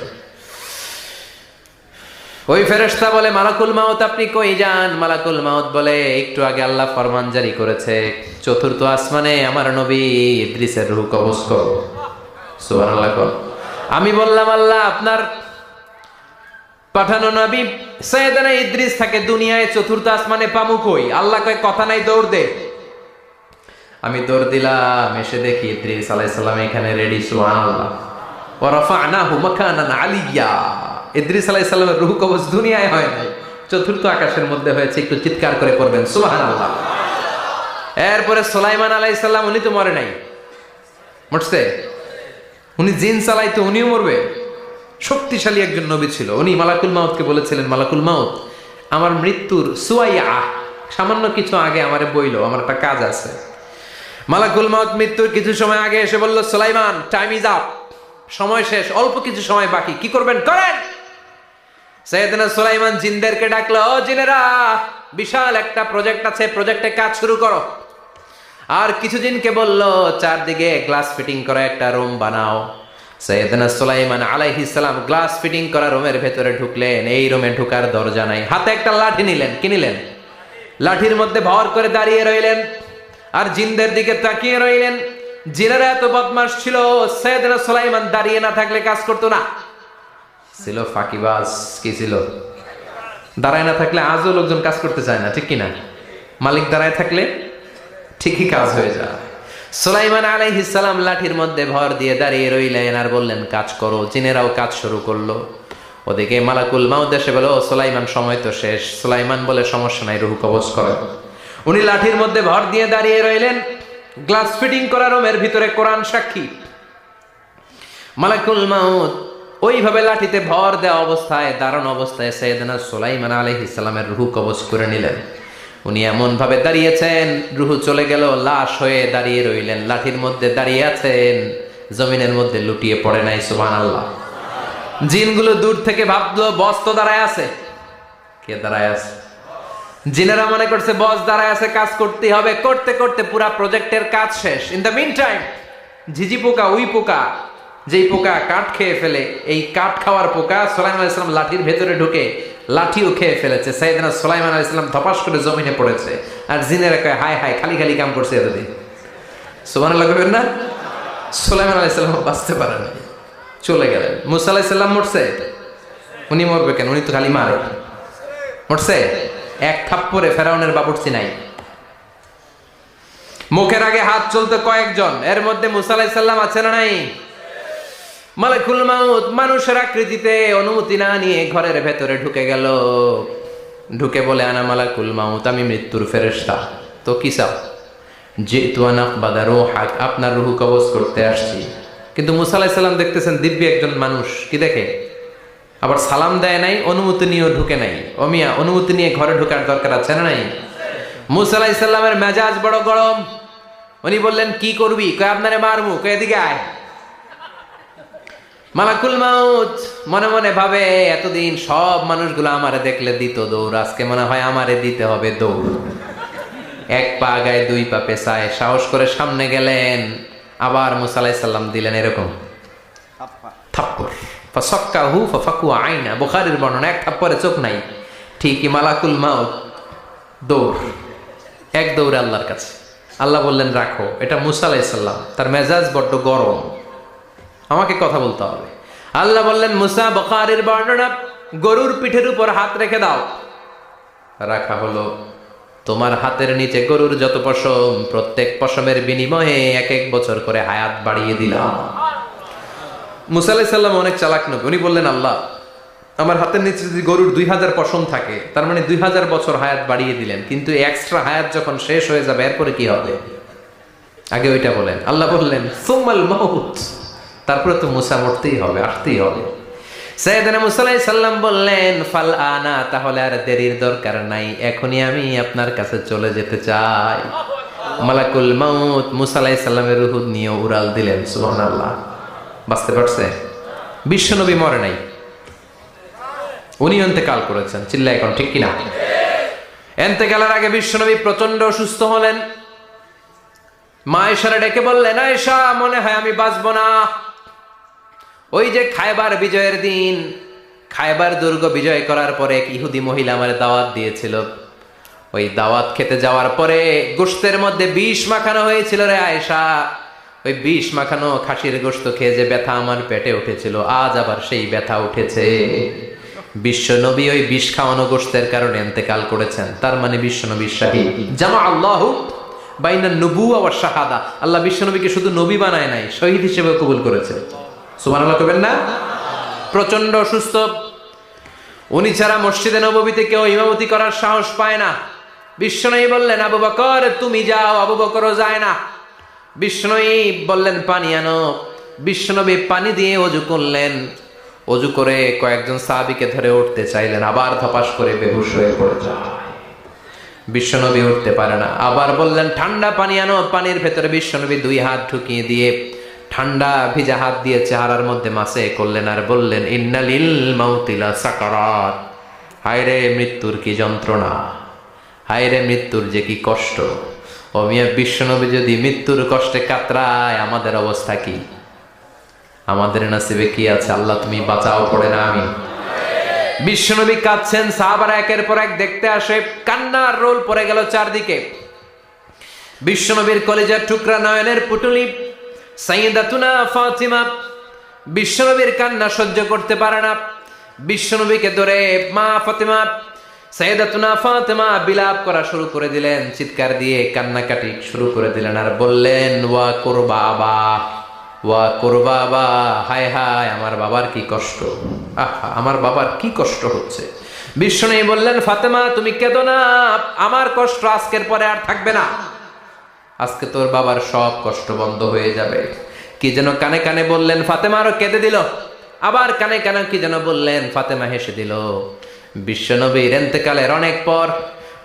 ওই ফেরেশতা বলে, মালাকুল মাউত আপনি কই যান? মালাকুল মাউত বলে, একটু আগে আল্লাহ ফরমান জারি করেছে, চতুর্থ আসমানে আমার নবী ইদ্রিসের রূহ কবজ করো। সুবহানাল্লাহ। আমি বললাম, আল্লাহ আপনার পাঠানো নবী সৈয়দনা ইদ্রিস থাকে দুনিয়ায় চতুর্থ আসমানে পামু কই, আল্লাহ কয় কথা নাই দৌড় দে। আমি দৌড় দিলাম, এসে দেখি ইদ্রিস আলাইহিস সালাম এখানে রেডি। সুবহানাল্লাহ। ওয়া রাফা'নাহু মাকানান আলিয়্যা। ইদ্রিস আলাইহিস সালামের রূহ কবজ দুনিয়ায় হয় নাই, চতুর্থ আকাশের মধ্যে হয়েছে। একটু চিৎকার করে পড়বেন সুবহানাল্লাহ। এরপরে সুলাইমান আলাইহিস সালাম, উনি তো মরে নাই, মরছে? উনি জিন চালাইতো, উনিও মরবে? শক্তিশালী একজন নবী ছিল। উনি মালাকুল মাউতকে বলেছিলেন, মালাকুল মাউত আমার মৃত্যুর সুয়াইয়া সামান্য কিছু আগে আমারে বইলো, আমার একটা কাজ আছে। মালাকুল মাউত মৃত্যুর কিছু সময় আগে এসে বলল, সুলাইমান টাইম ইজ আপ, সময় শেষ, অল্প কিছু সময় বাকি, কি করবেন করেন। সাইয়েদনা সুলাইমান জিনদেরকে ডাকলো, ও জিনেরা, বিশাল একটা প্রজেক্ট আছে, প্রজেক্টে কাজ শুরু করো। আর কিছু জিনকে বলল, চারদিকে গ্লাস ফিটিং করা একটা রুম বানাও। সাইয়েদনা সুলাইমান আলাইহিস সালাম গ্লাস ফিটিং করা রুমের ভেতরে ঢুকলেন। এই রুমে ঢুকার দরজা নাই, হাতে একটা লাঠি নিলেন। কি নিলেন? লাঠির মধ্যে ভর করে দাঁড়িয়ে রইলেন আর জিনদের দিকে তাকিয়ে রইলেন। জিনেরা এত বদমাশ ছিল, সাইয়েদনা সুলাইমান দাঁড়িয়ে না থাকলে কাজ করতো না। ছিল ফাঁকিবাজ। কি ছিল? দাঁড়ায় না থাকলে আজও লোকজন কাজ করতে চায় না, ঠিক কিনা? মালিক দাঁড়ায় থাকলে ঠিকই কাজ হয়ে যায়। সুলাইমান আলাইহিস সালাম লাঠির মধ্যে ভর দিয়ে দাঁড়িয়ে রইলেন আর বললেন, কাজ করো। জিনেরাও কাজ শুরু করলো। ওদিকে মালাকুল মাউত এসে বলে, ও সুলাইমান সময় তো শেষ। সুলাইমান বলে, সমস্যা নাই, রূহ কবজ করে। উনি লাঠির মধ্যে ভর দিয়ে দাঁড়িয়ে রইলেন। গ্লাস ফিটিং করা রুমের ভিতরে কোরআন সাক্ষী। মালাকুল মাউত ওইভাবে লাঠিতে ভর দেওয়া অবস্থায়, দাঁড়ানো অবস্থায় সাইয়েদনা সুলাইমান আলাইহিস সালামের রূহ কবজ করে নিলেন। উনি এমন ভাবে দাঁড়িয়েছেন, রূহ চলে গেল, লাশ হয়ে দাঁড়িয়ে রইলেন। লাঠির মধ্যে দাঁড়িয়ে আছেন, জমিনের মধ্যে লুটিয়ে পড়ে নাই। সুবহানাল্লাহ। জিনগুলো দূর থেকে ভাবলো, বস তো দাঁড়ায় আছে। কে দাঁড়ায় আছে? জিনেরা মনে করছে বস দাঁড়ায় আছে, কাজ করতেই হবে। করতে করতে পুরা প্রজেক্টের কাজ শেষ। ইন দ্য মিন টাইম ঝিঝি পোকা, উই পোকা, যেই পোকা কাঠ খেয়ে ফেলে, এই কাঠ খাওয়ার পোকা সুলাইমান আলাইহিস সালাম লাঠির ভেতরে ঢুকে লাঠিও খেয়ে ফেলেছে। সাইয়েদনা সুলাইমান আলাইহিস সালাম ধপাস করে জমিনে পড়েছে। আর জিনেরা কয়, হায় হায়, খালি খালি কাম করছে এতদিন। সুবহানাল্লাহ কইবেন না? সুলাইমান আলাইহিস সালাম বাঁচতে পারেন, চলে গেলেন। মুসা আলাইহিস সালাম মরছে? উনি মরবে কেন? উনি তো খালি মারে। মরছে? এক থাপ্পড়ে ফেরাউনের বাবুর্চি নাই। মুখের আগে হাত চলতে কয়েকজন, এর মধ্যে মুসা আলাইহিস সালাম আছে না নাই? মালাকুল মাউত মানুষের আকৃতিতে অনুমতি না নিয়ে ঘরের ভেতরে ঢুকে গেল। ঢুকে বলে, আনা মালাকুল মাউত, আমি মৃত্যুর ফেরেশতা। তো কি চাও? জিতু আন আকবাদা রূহাক, আপনার রূহ কবজ করতে আসছি। কিন্তু মুসা আলাইহিস সালাম দেখতেছেন দিব্যি একজন মানুষ, কি দেখে? আবার সালাম দেয় নাই, অনুমতি নিয়েও ঢুকে নাই। অমিয়া, অনুমতি নিয়ে ঘরে ঢোকার দরকার আছে না নাই? মুসা আলাইহিস সালামের মেজাজ বড় গরম। উনি বললেন, কি করবি? কয়, আপনারে মারমু। কয়, এদিকে আয়। মালাকুল মাউত মনে মনে ভাবে, এতদিন সব মানুষগুলো আমারে দেখলে দিত দৌড়, আজকে মনে হয় আমারে দিতে হবে দৌড়। এক পা আগায়, দুই পা পেছায়, সাহস করে সামনে গেলেন। আবার মুসা আলাইহিস সালাম দিলেন এরকম থাপ্পড়। ফাসাক্কাহু ফাফাকু আইনা, বুখারীর বর্ণনা, এক থাপ্পড়ে চোখ নাই। ঠিকই মালাকুল মাউত দৌড়, এক দৌড়ে আল্লাহর কাছে। আল্লাহ বললেন, রাখো, এটা মুসা আলাইহিস সালাম, তার মেজাজ বড্ড গরম, আমাকে কথা বলতে হবে। আল্লাহ বললেন, মুসা, বুখারীর বর্ণনা, গরুর পিঠের উপর হাত রেখে দাও। রাখা হলো। তোমার হাতের নিচে গরুর যত পশম, প্রত্যেক পশমের বিনিময়ে এক এক বছর করে হায়াত বাড়িয়ে দিলাম। মুসা আলাইহিস সালাম অনেক চালাক নবী। উনি বললেন, আল্লাহ, আমার হাতের নিচে যদি গরুর 2000 পশম থাকে, তার মানে 2000 বছর হায়াত বাড়িয়ে দিলেন। কিন্তু এক্সট্রা হায়াত যখন শেষ হয়ে যাবে, এরপরে কি হবে? আগে ওইটা বলেন। আল্লাহ বললেন, সুম্মাল মাউত, তারপরে তো মুসা মরতেই হবে, আসতেই হবে। সাইয়েদনা মুসা আলাইহিস সালাম বললেন, ফাল আনা, তাহলে আর দেরির দরকার নাই, এখনই আমি আপনার কাছে চলে যেতে চাই। মালাকুল মাউত মুসা আলাইহিস সালামের রূহ নিয়ে উড়াল দিলেন। সুবহানাল্লাহ। বাঁচতে পারছে? বিশ্বনবী মরে নাই, উনি ইন্তেকাল করেছেন। চিল্লায় এখন, ঠিক কিনা? ইন্তেকালের আগে বিশ্বনবী প্রচন্ড অসুস্থ হলেন। মা আয়েশারে ডেকে বললেন, আয়েশা, মনে হয় আমি বাঁচবো না। ওই যে খায়বার বিজয়ের দিন, খায়বার দুর্গ বিজয় করার পরে এক ইহুদি মহিলা আমার দাওয়াত দিয়েছিল। ওই দাওয়াত খেতে যাওয়ার পরে গোশতের মধ্যে বিষ মাখানো হয়েছিল রে আয়েশা। ওই বিষ মাখানো খাসির গোশত খেয়ে যে ব্যথা আমার পেটে উঠেছিল, আজ আবার সেই ব্যথা উঠেছে। বিশ্ব নবী ওই বিষ খাওয়ানো গোশতের কারণে ইন্তেকাল করেছেন, তার মানে বিশ্ব নবী শাহীদ। জামা আল্লাহু বাইনা নবুওয়া ওয়া শাহাদা, আল্লাহ বিশ্ব নবীকে শুধু নবী বানায় নাই, শহীদ হিসেবে কবুল করেছে। সুবহানাল্লাহ কইবেন না? প্রচন্ড অসুস্থ, উনি ছাড়া মসজিদে নববীতে কেউ ইমামতি করার সাহস পায় না। বিশ্বনবী বললেন আবু বকর তুমি যাও, আবু বকরও যায় না। বিশ্বনবী বললেন পানি আনো, বিশ্বনবী পানি দিয়ে ওযু করলেন, ওযু করে কয়েকজন সাহাবীকে ধরে উঠতে চাইলেন, আবার ধপাস করে বেহুশ হয়ে পড়ে যায়। বিশ্বনবী উঠতে পারে না, আবার বললেন ঠান্ডা পানি আনো, পানির ভেতরে বিশ্বনবী 2 হাত ঢুকিয়ে দিয়ে ঠান্ডা ভিজা হাত দিয়ে চেহারার মধ্যে মাসে করলেন আর বললেন ইন্নালিল মাউতিলা সাকারাত, হায়রে মৃত্যুর কি যন্ত্রণা, হায়রে মৃত্যুর যে কি কষ্ট। ও মিয়া, বিশ্বনবী যদি মৃত্যুর কষ্টে কাতরায়, আমাদের অবস্থা কি? আমাদের নসিবে কি আছে? আল্লাহ তুমি বাঁচাও, পড়ে না আমি। বিশ্বনবী কাঁদছেন, সাহাবারা একের পর এক দেখতে আসে, কান্নার রোল পড়ে গেল চারদিকে। বিশ্বনবীর কলিজার টুকরা নয়নের পুটুলি সাইয়্যিদাতুনা ফাতিমা বিশ্বনবীর কান্না সহ্য করতে পারে না। বিশ্বনবীকে ধরে মা ফাতিমা, সাইয়্যিদাতুনা ফাতিমা বিলাপ করা শুরু করে দিলেন, চিৎকার দিয়ে কান্নাকাটি শুরু করে দিলেন আর বললেন ওয়া কুরবাবা, ওয়া কুরবাবা, হায় হায় আমার বাবার কি কষ্ট, আহা আমার বাবার কি কষ্ট হচ্ছে। বিশ্বনবী বললেন ফাতেমা তুমি কেঁদো না, আমার কষ্ট আজকের পরে আর থাকবে না, আজকে তোর বাবার সব কষ্ট বন্ধ হয়ে যাবে। কি যেন কানে কানে বললেন, ফাতেমা আরো কেঁদে দিল, আবার কানে কানে কি যেন বললেন, ফাতেমা হেসে দিল। বিশ্বনবীর ইন্তেকালের অনেক পর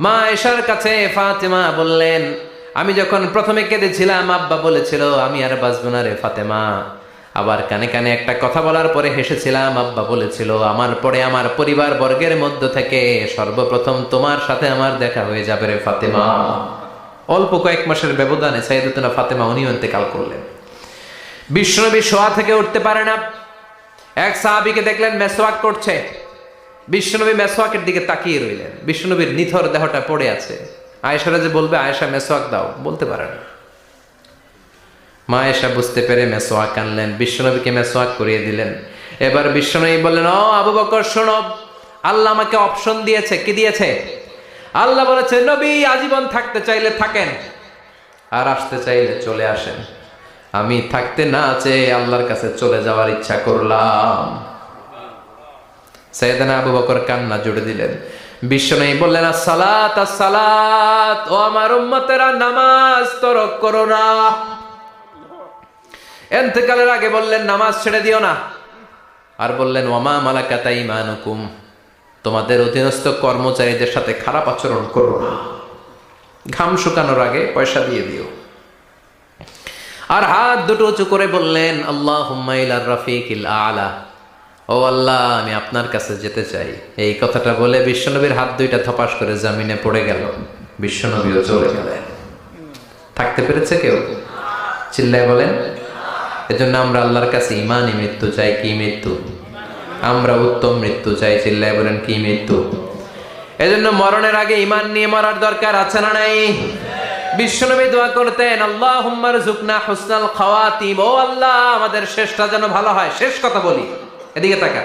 মা আয়েশার কাছে ফাতেমা বললেন আমি যখন প্রথমে কেঁদেছিলাম আব্বা বলেছিল আমি আর বাঁচব না রে ফাতেমা, আবার কানে কানে একটা কথা বলার পরে হেসেছিলাম, আব্বা বলেছিল আমার পরে আমার পরিবার বর্গের মধ্য থেকে সর্বপ্রথম তোমার সাথে আমার দেখা হয়ে যাবে রে ফাতেমা। অল্প কয়েক মাসের ব্যবধানে সাইয়্যিদাতুনা ফাতেমা উনিও ইন্তেকাল করলেন। বিশ্বনবী শোয়া থেকে উঠতে পারে না, এক সাহাবীকে দেখলেন মেসওয়াক করছে, বিশ্বনবী মেসওয়াকের দিকে তাকিয়ে রইলেন, বিশ্বনবীর নিথর দেহটা পড়ে আছে। আয়েশারা যে বলবে আয়েশা মেসওয়াক দাও, বলতে পারে না। মা আয়েশা বুঝতে পেরে মেসওয়াক আনলেন, বিশ্বনবীকে মেসওয়াক করিয়ে দিলেন। এবার বিশ্বনবী বললেন ও আবু বকর শোনো, আল্লাহ আমাকে অপশন দিয়েছে। কি দিয়েছে? আল্লাহ বলেছে নবী আজীবন থাকতে চাইলে থাকেন, আর আসতে চাইলে চলে আসেন। আমি থাকতে না চেয়ে আল্লাহর কাছে চলে যাওয়ার ইচ্ছা করলাম। সাইয়েদনা আবু বকর কান্না জুড়ে দিলেন। বিশ্বনবী বললেন আসসালাত আসসালাত, ও আমার উম্মতেরা নামাজ তরক করো না। ইন্তেকালের আগে বললেন নামাজ ছেড়ে দিও না, আর বললেন ওয়ামা মালাকাত আইমানুকুম, তোমাদের অধীনস্থ কর্মচারীদের সাথে খারাপ আচরণ করো না, ঘাম শুকানোর আগে পয়সা দিয়ে দিও। আর হাত দুটো উঁচু করে বললেন আল্লাহুম্মা ইলার রাফিকিল আলা, ও আল্লাহ আমি আপনার কাছে যেতে চাই। এই কথাটা বলে বিশ্বনবীর হাত দুইটা ধপাস করে জমিনে পড়ে গেল, বিশ্বনবীও চলে গেলেন। থাকতে পেরেছে কেউ? চিল্লায় বলেন। এজন্য আমরা আল্লাহর কাছে ঈমানি মৃত্যু চাই। কি মৃত্যু? আমরা উত্তম মৃত্যু চাই। চিল্লায় বলেন কি মৃত্যু? এজন্য মরণের আগে ঈমান নিয়ে মরার দরকার আছে না নাই? বিশ্বনবী দোয়া করতেন আল্লাহুম্মা রযুকনা হুসনাল খাওয়াতিম, ও আল্লাহ আমাদের শেষটা যেন ভালো হয়। শেষ কথা বলি, এদিকে তাকা,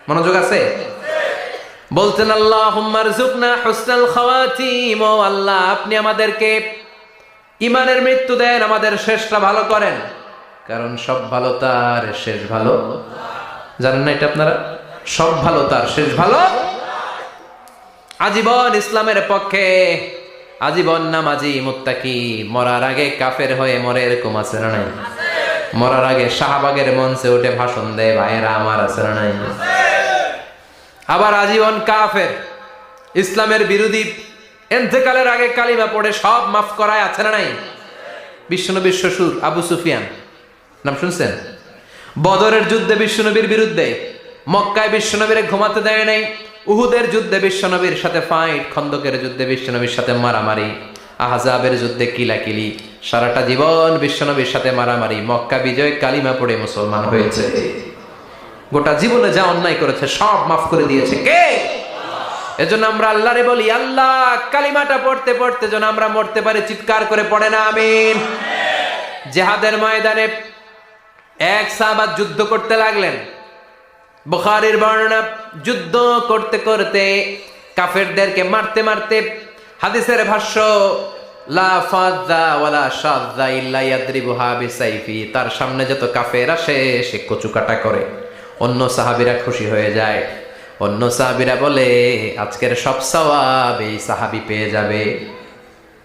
মনোযোগ আছে? বলতেন আল্লাহুম্মা রযুকনা হুসনাল খাওয়াতিম, ও আল্লাহ আপনি আমাদেরকে ঈমানের মৃত্যু দেন, আমাদের শেষটা ভালো করেন, কারণ সব ভালো তার শেষ ভালো। জানেন না এটা আপনারা? সব ভালো তার শেষ ভালো। আজীবন ইসলামের পক্ষে, আজীবন নামাজি মুত্তাকি, মরার আগে কাফের হয়ে মরে, এরকম আছে না নাই? মরার আগে শাহবাগের মঞ্চে উঠে ভাষণ দেয়, ভাইয়েরা আমার, আছে না নাই? আবার আজীবন কাফের, ইসলামের বিরোধী, ইন্তেকালের আগে কালিমা পড়ে সব মাফ করায়, আছে না নাই? বিশ্বনবীর শ্বশুর আবু সুফিয়ান, নাম শুনছেন? বদরের যুদ্ধে বিশ্বনবীর বিরুদ্ধে, মক্কায় বিশ্বনবীরে ঘুমাতে দেয় নাই, উহুদের যুদ্ধে বিশ্বনবীর সাথে ফাইট, খন্দকের যুদ্ধে বিশ্বনবীর সাথে মারামারি, আহজাবের যুদ্ধে কিলাকিলি, সারাটা জীবন বিশ্বনবীর সাথে মারামারি, মক্কা বিজয় কালিমা পড়ে মুসলমান হয়েছে। গোটা জীবনে যা অন্যায় করেছে সব মাফ করে দিয়েছে কে? এজন্য আমরা আল্লাহরে বলি আল্লাহ কালিমাটা পড়তে পড়তে যেন আমরা মরতে পারি, চিৎকার করে পড়ে না আমিন। জিহাদের ময়দানে এক সাহাবা যুদ্ধ করতে লাগলেন, বুখারীর বর্ণনা, যুদ্ধ করতে করতে কাফেরদেরকে মারতে মারতে, হাদিসের ভাষ্য লা ফাযা ওয়ালা শাযা ইল্লা ইয়াদরিবুহা বিসাইফি, তার সামনে যত কাফের আসে সে কচুকাটা করে। অন্য সাহাবীরা খুশি হয়ে যায়, অন্য সাহাবীরা বলে আজকের সব সওয়াব এই সাহাবী পেয়ে যাবে।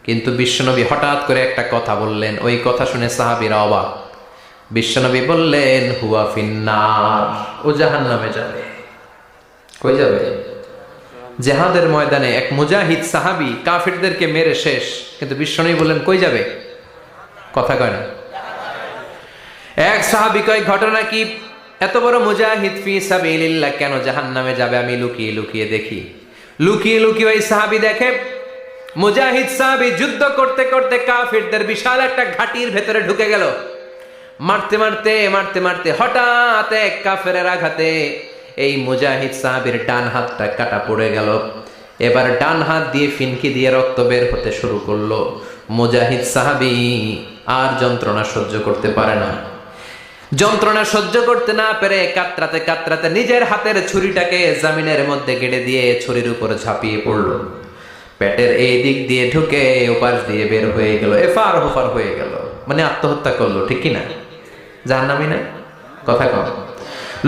কিন্তু বিশ্বনবী হঠাৎ করে একটা কথা বললেন, ওই কথা শুনে সাহাবীরা অবাক। বিশ্বনবী বললেন হুয়া ফিন্নার, ও জাহান্নামে যাবে। কই যাবে? জিহাদের ময়দানে এক মুজাহিদ সাহাবী কাফিরদেরকে মেরে শেষ, কিন্তু বিশ্বনবী বললেন কই যাবে? কথা কয় না। এক সাহাবী কয় ঘটনা কি? এত বড় মুজাহিদ ফি সাবিলিল্লাহ কেন জাহান্নামে যাবে? আমি লুকিয়ে লুকিয়ে দেখি। লুকিয়ে লুকিয়ে ওই সাহাবী দেখে মুজাহিদ সাহাবী যুদ্ধ করতে করতে কাফিরদের বিশাল একটা ঘাটির ভেতরে ঢুকে গেল। মারতে মারতে মারতে মারতে হঠাৎ এক কাফেরের আঘাতে এই মুজাহিদ সাহাবীর ডান হাতটা কাটা পড়ে গেল। এবার ডান হাত দিয়ে ফিনকি দিয়ে রক্ত বের হতে শুরু করলো। মুজাহিদ সাহাবী আর যন্ত্রণা সহ্য করতে পারে না। যন্ত্রণা সহ্য করতে না পেরে কাতরাতে কাতরাতে নিজের হাতের ছুরিটাকে জমিনের মধ্যে গেড়ে দিয়ে ছুরির উপর ঝাঁপিয়ে পড়লো। পেটের এই দিক দিয়ে ঢুকে ওপাশ দিয়ে বের হয়ে গেল, এফার ওফার হয়ে গেল, মানে আত্মহত্যা করলো। ঠিক কি না? জাহান্নামী না? কথা কম।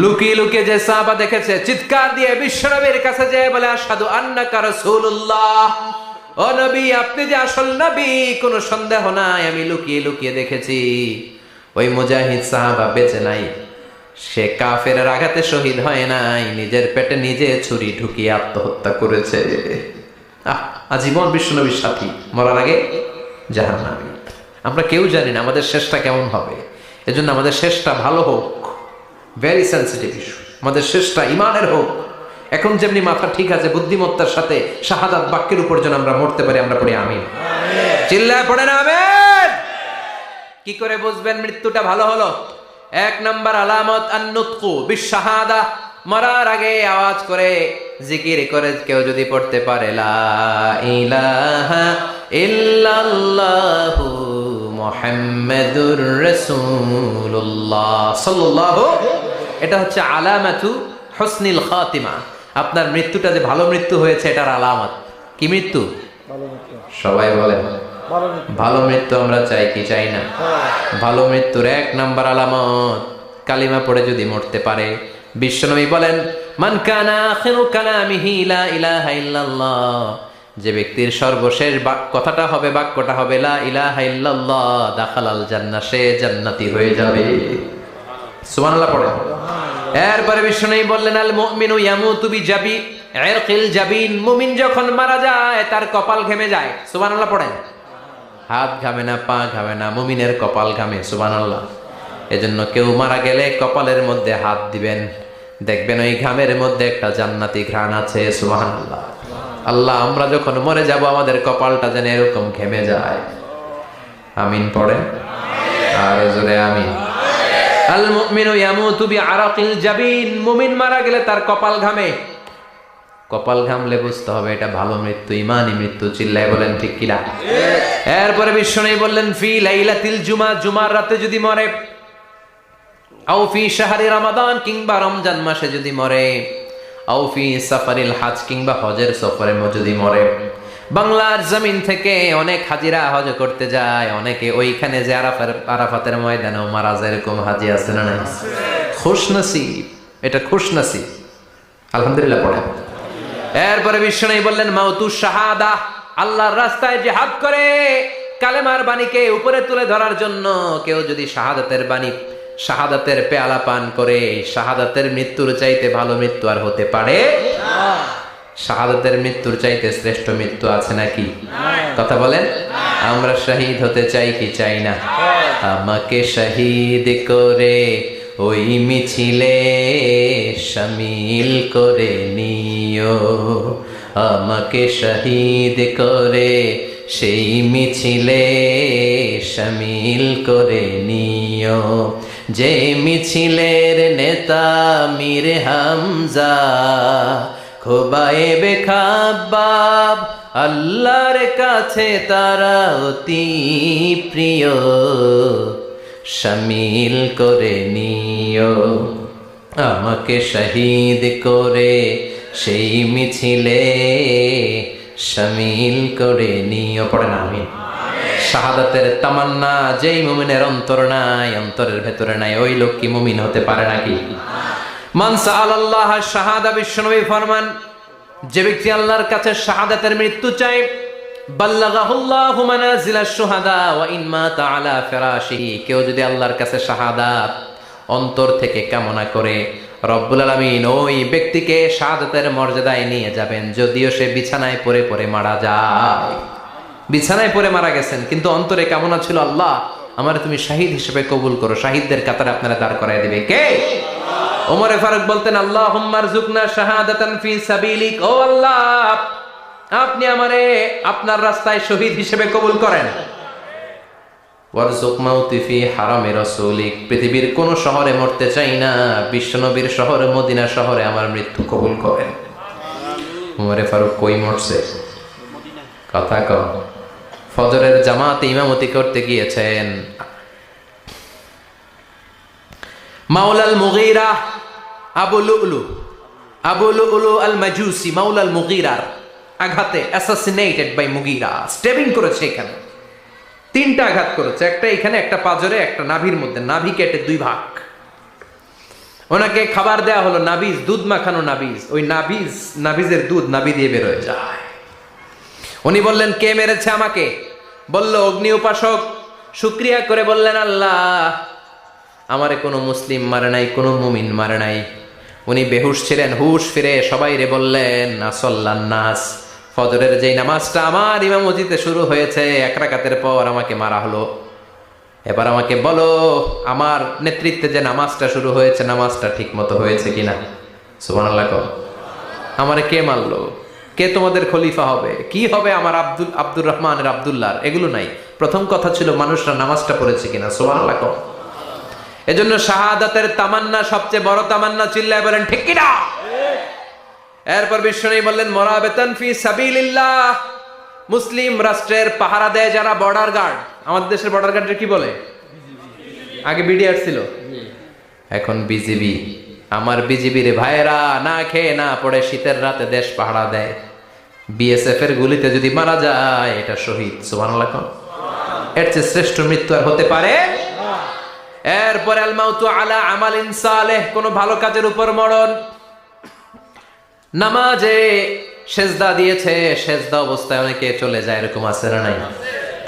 লুকিয়ে লুকিয়ে যে সাহাবা দেখেছে চিৎকার দিয়ে বিশ্বনবীর কাছে যেয়ে বলে আশহাদু আন্নাকা রাসূলুল্লাহ, ও নবী আপনি যে আসল নবী কোনো সন্দেহ নাই, আমি লুকিয়ে লুকিয়ে দেখেছি। ওই মুজাহিদ সাহাবা বেঁচে নাই, সে কাফেরের আঘাতে শহীদ হয় নাই, নিজের পেটে নিজে ছুরি ঢুকিয়ে আত্মহত্যা করেছে। আজীবন বিশ্বনবীর সাথী, মরার আগে জাহান্নামী। আমরা কেউ জানি না আমাদের শেষটা কেমন হবে, এজন্য আমাদের শেষটা ভালো হোক। ভেরি সেন্সিটিভ ইস্যু, আমাদের শেষটা ইমানের হোক। এখন যেমনি মাথা ঠিক আছে, বুদ্ধিমত্তার সাথে শাহাদাত বাক্যের উপর যেন আমরা মরতে পারি, আমরা পড়ি আমিন। চিল্লায় পড়েন আমিন। কি করে বুঝবেন মৃত্যুটা ভালো হলো? এক নাম্বার আলামত আন-নুতকু বিশ-শাহাদা, মরার আগে আওয়াজ করে জিকির করে কেউ যদি পড়তে পারে লা ইলাহা ইল্লাল্লাহু মুহাম্মাদুর রাসূলুল্লাহ সাল্লাল্লাহু, এটা হচ্ছে আলামাতু হুসনিল খাতিমা। আপনার মৃত্যুটা যে ভালো মৃত্যু হয়েছে এটার আলামত। কি মৃত্যু? সবাই বলেন ভালো মৃত্যু আমরা চাই কি চাই না? ভালো মৃত্যুর এক নাম্বার আলামত কালিমা পড়ে যদি মরতে পারে। বিশ্বনবী বলেন মান কানা আখিরু কালামিহি লা ইলাহা ইল্লাল্লাহ, যে ব্যক্তির সর্বশেষ কথাটা হবে, বাক্যটা হবে লা ইলাহা ইল্লাল্লাহ, দাখালাল জান্নাহ, সে জান্নাতি হয়ে যাবে। সুবহানাল্লাহ পড়ে। এরপরে বিশ্বনবী বললেন আল মুমিনু ইয়ামুতু বিজাবি ইরকিল জাবিন, মুমিন যখন মারা যায় তার কপাল ঘেমে যায়। সুবহানাল্লাহ পড়েন। হাত ঘামে না, পা ঘামে না, মুমিনের কপাল ঘামে। সুবহানাল্লাহ। এজন্য কেউ মারা গেলে কপালের মধ্যে হাত দিবেন, দেখবেন ওই ঘামের মধ্যে একটা জান্নাতি ঘ্রাণ আছে। সুবহানাল্লাহ। আল্লাহ আমরা যখন মরে যাব আমাদের কপালটা যেন এরকম ঘেমে যায়। আমিন পড়েন আর জোরে আমিন। আল মুমিনু ইয়ামুতু বিআরাকিল জাবিন, মুমিন মারা গেলে তার কপাল ঘামে। কপাল ঘামলে বুঝতে হবে এটা ভালো মৃত্যু, ইমানি মৃত্যু। চিল্লায় বলেন ঠিক কিনা? এরপরে বিশ্বনবী বললেন ফি লাইলাতিল জুমা, জুমার রাতে যদি মরে, আও ফি শাহরি রমাদান, কিংবা রমজান মাসে যদি মরে, আও ফি সাফারিল হজ, কিংবা হজের সফরে যদি মরে। বাংলার জমিন থেকে অনেক হাজিরা হজ করতে যায়, অনেকে ওইখানে যে আরাফাতের ময়দানেও মারা যায়, এরকম হাজি আছে না নাই? খুশনসিব, এটা খুশনসিব। আলহামদুলিল্লাহ পড়ে। এরপরে বিশ্বনবী বললেন মাউতু শাহাদা, আল্লাহর রাস্তায় জিহাদ করে কালেমার বাণীকে উপরে তুলে ধরার জন্য কেউ যদি শাহাদাতের বাণী, শাহাদাতের পেয়ালা পান করে, শাহাদাতের মৃত্যুর চাইতে ভালো মৃত্যু আর হতে পারে? শাহাদাতের মৃত্যুর চাইতে শ্রেষ্ঠ মৃত্যু আছে নাকি? কথা বলেন। আমরা শহীদ হতে চাই কি চাই না? আমাকে শহীদ করে ওই মিছিলে শামিল করে নিও, আমাকে শহীদ করে সেই মিছিলে শামিল করে নিও, যে মিছিলের নেতা মীর হামজা, খোবায়েবে খাব্বাব, আল্লাহর কাছে তারা অতি প্রিয়, শামিল করে নিও। আমাকে শহীদ করে সেই মিছিলে শামিল করে নিও। পড়ে না আমিন। শাহাদাতের তামান্না যেই মুমিনের অন্তর নাই, অন্তরের ভেতরে নাই, ওই লোক কি মুমিন হতে পারে নাকি? মান সাআলাল্লাহ শাহাদা, বিশ্বনবী ফরমান, যে ব্যক্তি আল্লাহর কাছে শাহাদাতের মৃত্যু চায়, বাল্লাগাহুল্লাহু মানাজিলাশ শুহাদা ওয়া ইন মাতা আলা ফিরাশিহি, কেউ যদি আল্লাহর কাছে শাহাদাত অন্তর থেকে কামনা করে, রব্বুল আলামিন ওই ব্যক্তিকে শাহাদাতের মর্যাদায় নিয়ে যাবেন, যদিও সে বিছানায় পড়ে পড়ে মারা যায়। বিছানায় পড়ে মারা গেছেন, কিন্তু অন্তরে কামনা ছিল, আল্লাহ আমার তুমি শাহিদ হিসেবে কবুল করো। শাহিদদের কাতারে আপনারা দাঁড় করায় দিবে কে? ওমরে ফারুক বলতেন, আল্লাহুম্মা রযুকনা শাহাদাতান ফি সাবিলিক, ও আল্লাহ আপনি আমারে আপনার রাস্তায় শহীদ হিসেবে কবুল করেন। ওয়ারযুক মাউতি ফি হারামি রাসূলিক, পৃথিবীর কোন শহরে মরতে চাই না, বিশ্বনবীর শহরে মদিনা শহরে আমার মৃত্যু কবুল করেন। ওমরে ফারুক কই মরছে? কথা কম। ফজরের জামাতে ইমামতি করতে গিয়েছেন, মাওলাল মুগীরা আবু লুলু আল মাজুসি মাওলাল মুগীরার আঘাতে অ্যাসাসিনেটেড বাই মুগীরা, স্টেবিং করেছে। এখানে 3টা আঘাত করেছে, একটা এখানে, একটা পাজরে, একটা নাভির মধ্যে, নাভি কেটে 2 ভাগ। ওনাকে খাবার দেয়া হলো নাবিজ, দুধ মাখানো নাবিজ। ওই নাবিজের দুধ নাভি দিয়ে বের হয়ে যায়। উনি বললেন, কে মেরেছে আমাকে? বলল, অগ্নি উপাসক। শুকরিয়া করে বললেন, আল্লাহ আমারে কোনো মুসলিম মারে নাই, কোনো মুমিন মারে নাই। উনি বেহুশ ছিলেন, হুশ ফিরে সবাই রে বললেন, আসল্লান নাস, ফজরের যেই নামাজটা আমার ইমামতিতে শুরু হয়েছে, 1 রাকাতের পর আমাকে মারা হলো। এবার আমাকে বলো, আমার নেতৃত্বে যে নামাজটা শুরু হয়েছে, নামাজটা ঠিক মতো হয়েছে কিনা? সুবহানাল্লাহ। আমারে কে মারলো? কে তোমাদের খলিফা হবে? কি হবে আমার আব্দুর রহমানের আব্দুল্লাহর? এগুলো নাই। প্রথম কথা ছিল মানুষরা নামাজটা পড়েছে কিনা। সুবহানাল্লাহ। এজন্য শাহাদাতের তামান্না সবচেয়ে বড় তামান্না। চিল্লায় বলেন ঠিক কিনা? এরপর বিশ্বনবী বললেন, মুরাবিতান ফি সাবিলিল্লাহ, মুসলিম রাষ্ট্রের পাহারা দেয় যারা, বর্ডার গার্ড। আমাদের দেশের বর্ডার গার্ডের কি বলে? আগে বিডিআর ছিল, এখন বিজিবি। আমার বিজিবির ভাইয়েরা না খেয়ে না পড়ে শীতের রাতে দেশ পাহারা দেয়। বিএসএফ এর গুলিতে যদি মারা যায়, এটা শহীদ। সুবহানাল্লাহ। এর চেয়ে শ্রেষ্ঠ মৃত্যু আর হতে পারে? এরপরে আল মাউতু আলা আমালিন সালেহ, কোন ভালো কাজের উপর মরণ। নামাজে সেজদা দিয়েছে, সেজদা অবস্থায় অনেকে চলে যায়, এরকম আছে না নাই?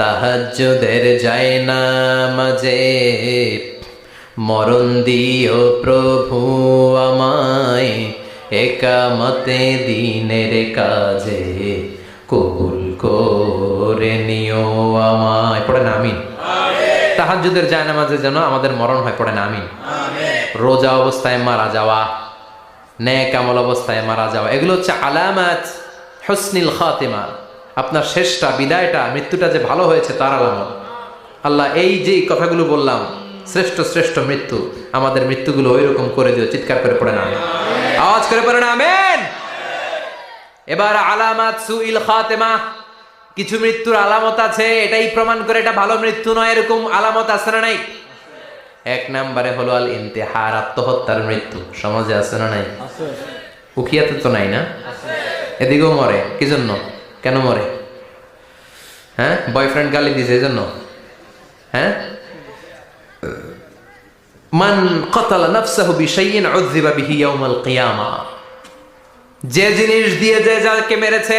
তাহাজ্জুদের যায় নামাজে মরণ দিও প্রভু আমায়, একামতে দিনের কাজে কবুল করে নিও আমায়। পড়েন আমিন। তাহাজ্জুদের যায় নামাজে যেন আমাদের মরণ হয়, পড়েন আমিন। রোজা অবস্থায় মারা যাওয়া, নেক আমল অবস্থায় মারা যাওয়া, এগুলো হচ্ছে আলামাত হুসনিল খাতিমা। আপনার শেষটা, বিদায়টা, মৃত্যুটা যে ভালো হয়েছে তার আলামত। আল্লাহ এই যে কথাগুলো বললাম, শ্রেষ্ঠ শ্রেষ্ঠ মৃত্যু, আমাদের মৃত্যুগুলো ওইরকম করে দিও। চিৎকার করে পড়েন আমিন। আওয়াজ করে পড়েন আমিন। এবার আলামাত সুইল খাতিমা, কিছু মৃত্যুর আলামত আছে, এটাই প্রমাণ করে এটা ভালো মৃত্যু নয়, এরকম আলামত আছে না নাই? 1 নম্বরে হলো আল ইন্তেহার, আত্মহত্যার মৃত্যু। সমাজে আছে না নাই? উখিয়াতে তো নাই না? এদিকেও মরে। কি জন্য? কেন মরে? হ্যাঁ, বয়ফ্রেন্ড গালি দিয়েছে এই জন্য? হ্যাঁ, মান ক্বাতালা নাফসাহু বিশাইইন উযযিবা বিহি ইয়াউমাল কিয়ামা, যে জিনিস দিয়ে যে যাকে মেরেছে,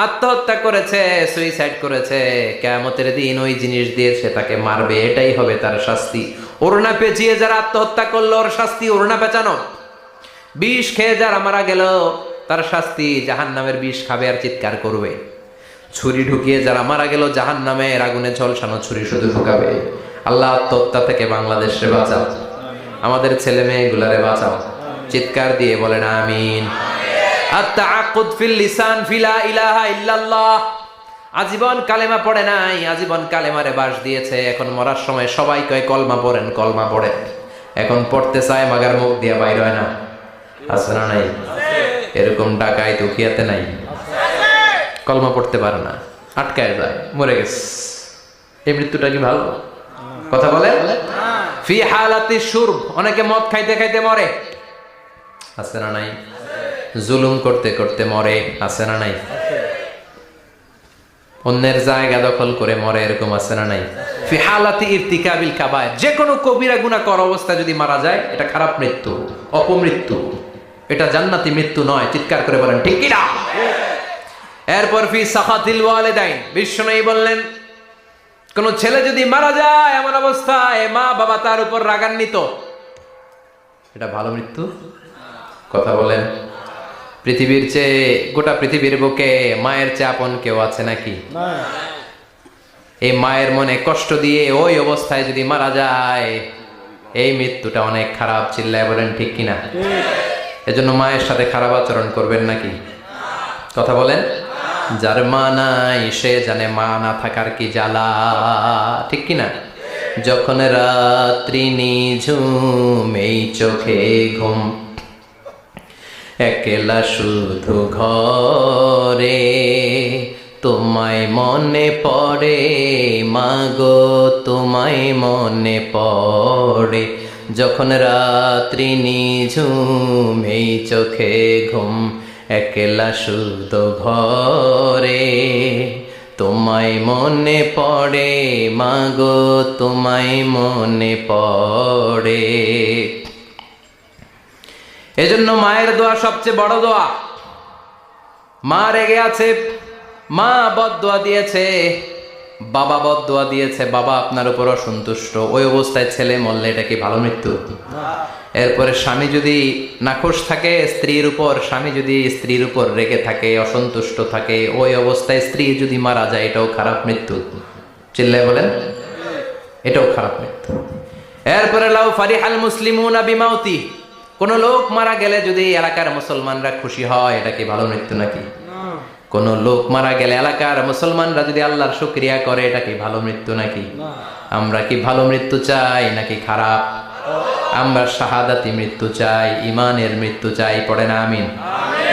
আত্মহত্যা করেছে, সুইসাইড করেছে, কিয়ামতের দিন ওই জিনিস দিয়ে সে তাকে মারবে, এটাই হবে তার শাস্তি। ওড়না পেঁচিয়ে যারা আত্মহত্যা করলো, ওর শাস্তি ওড়না পেঁচানো। বিষ খেয়ে যারা মারা গেল, তার শাস্তি জাহান্নামের বিষ খাবে আর চিৎকার করবে। ছুরি ঢুকিয়ে যারা মারা গেল, জাহান্নামের আগুনে ঝলসানো ছুরি শুধু ঢুকাবে। আল্লাহ আত্মহত্যা থেকে বাংলাদেশে বাঁচাও, আমাদের ছেলে মেয়েগুলারে বাঁচাও। চিৎকার দিয়ে বলেন আমিন। আত-তাআক্কুদ ফিল লিসান ফিলা ইলাহা ইল্লাল্লাহ, আজীবন কালেমা পড়ে নাই, আজীবন কালেমারে বাস দিয়েছে, এখন মরার সময় সবাই কয় কলমা পড়েন, কলমা পড়েন। এখন পড়তে চায়, মাগার মুখ দিয়ে বাইর হয় না। আছে না নাই? এরকম ডাকাই দুখিয়াতে নাই, কলমা পড়তে পারে না, আটকায় যায়, মরে গেছে। এই মৃত্যুটা কি ভালো? কথা বলে। ফি হালাতি শুরব, অনেকে মদ খাইতে খাইতে মরে। আছে না নাই? জুলুম করতে করতে মরে, আছে না নাই? অন্যের জায়গা দখল করে মরে, এরকম আছে না নাই? ফি হালাতি ইরতিকাবিল কাবায়ের, যে কোনো কবিরা গুনাহ করা অবস্থায় যদি মারা যায় এটা খারাপ মৃত্যু, অপমৃত্যু, এটা জান্নাতি মৃত্যু নয়। চিৎকার করে বলেন ঠিক কি না? এরপর ফি সাখাতিল ওয়ালিদাইন, বিশ্বনবী বললেন কোন ছেলে যদি মারা যায় এমন অবস্থায় মা বাবা তার উপর রাগান্বিত, এটা ভালো মৃত্যু? কথা বলেন। পৃথিবীর চেয়ে, গোটা পৃথিবীর বুকে মায়ের চেয়ে আপন কেউ আছে নাকি? এই মায়ের মনে কষ্ট দিয়ে ওই অবস্থায় যদি মারা যায়, এই মৃত্যুটা অনেক খারাপ। চিল্লায় বলেন ঠিক কিনা? এজন্য মায়ের সাথে খারাপ আচরণ করবেন নাকি? কথা বলেন। যার মা নাই সে জানে মা না থাকার কি জ্বালা, ঠিক কিনা? যখন রাত্রি নিঝুম এই চোখে ঘুম, একলা শুধু ঘরে তোমায় মনে পড়ে মাগো, তোমায় মনে পড়ে। যখন রাত্রি নিঝুম এই চোখে ঘুম, একলা শুধু ঘরে তোমায় মনে পড়ে মাগো, তোমায় মনে পড়ে। এজন্য মায়ের দোয়া সবচেয়ে বড় দোয়া। মা রেগে আছে, মা বদদোয়া দিয়েছে, বাবা বদদোয়া দিয়েছে, বাবা আপনার উপর অসন্তুষ্ট, ওই অবস্থায় ছেলে মরলে এটা কি ভালো মৃত্যু? এরপরে স্বামী যদি নাখোশ থাকে স্ত্রীর উপর, স্বামী যদি স্ত্রীর উপর রেগে থাকে, অসন্তুষ্ট থাকে, ওই অবস্থায় স্ত্রী যদি মারা যায়, এটাও খারাপ মৃত্যু। চিল্লায় বলেন, এটাও খারাপ মৃত্যু। এরপরে লাউ ফারিহাল মুসলিমুনা বিমাউতি, কোন লোক মারা গেলে যদি এলাকার মুসলমানরা খুশি হয়, এটা কি ভালো মৃত্যু নাকি? কোন লোক মারা গেলে এলাকার মুসলমানরা যদি আল্লাহর শুকরিয়া করে, এটা কি ভালো মৃত্যু নাকি? আমরা কি ভালো মৃত্যু চাই নাকি খারাপ? আমরা শাহাদাতি মৃত্যু চাই, ইমানের মৃত্যু চাই। পড়েন আমিন।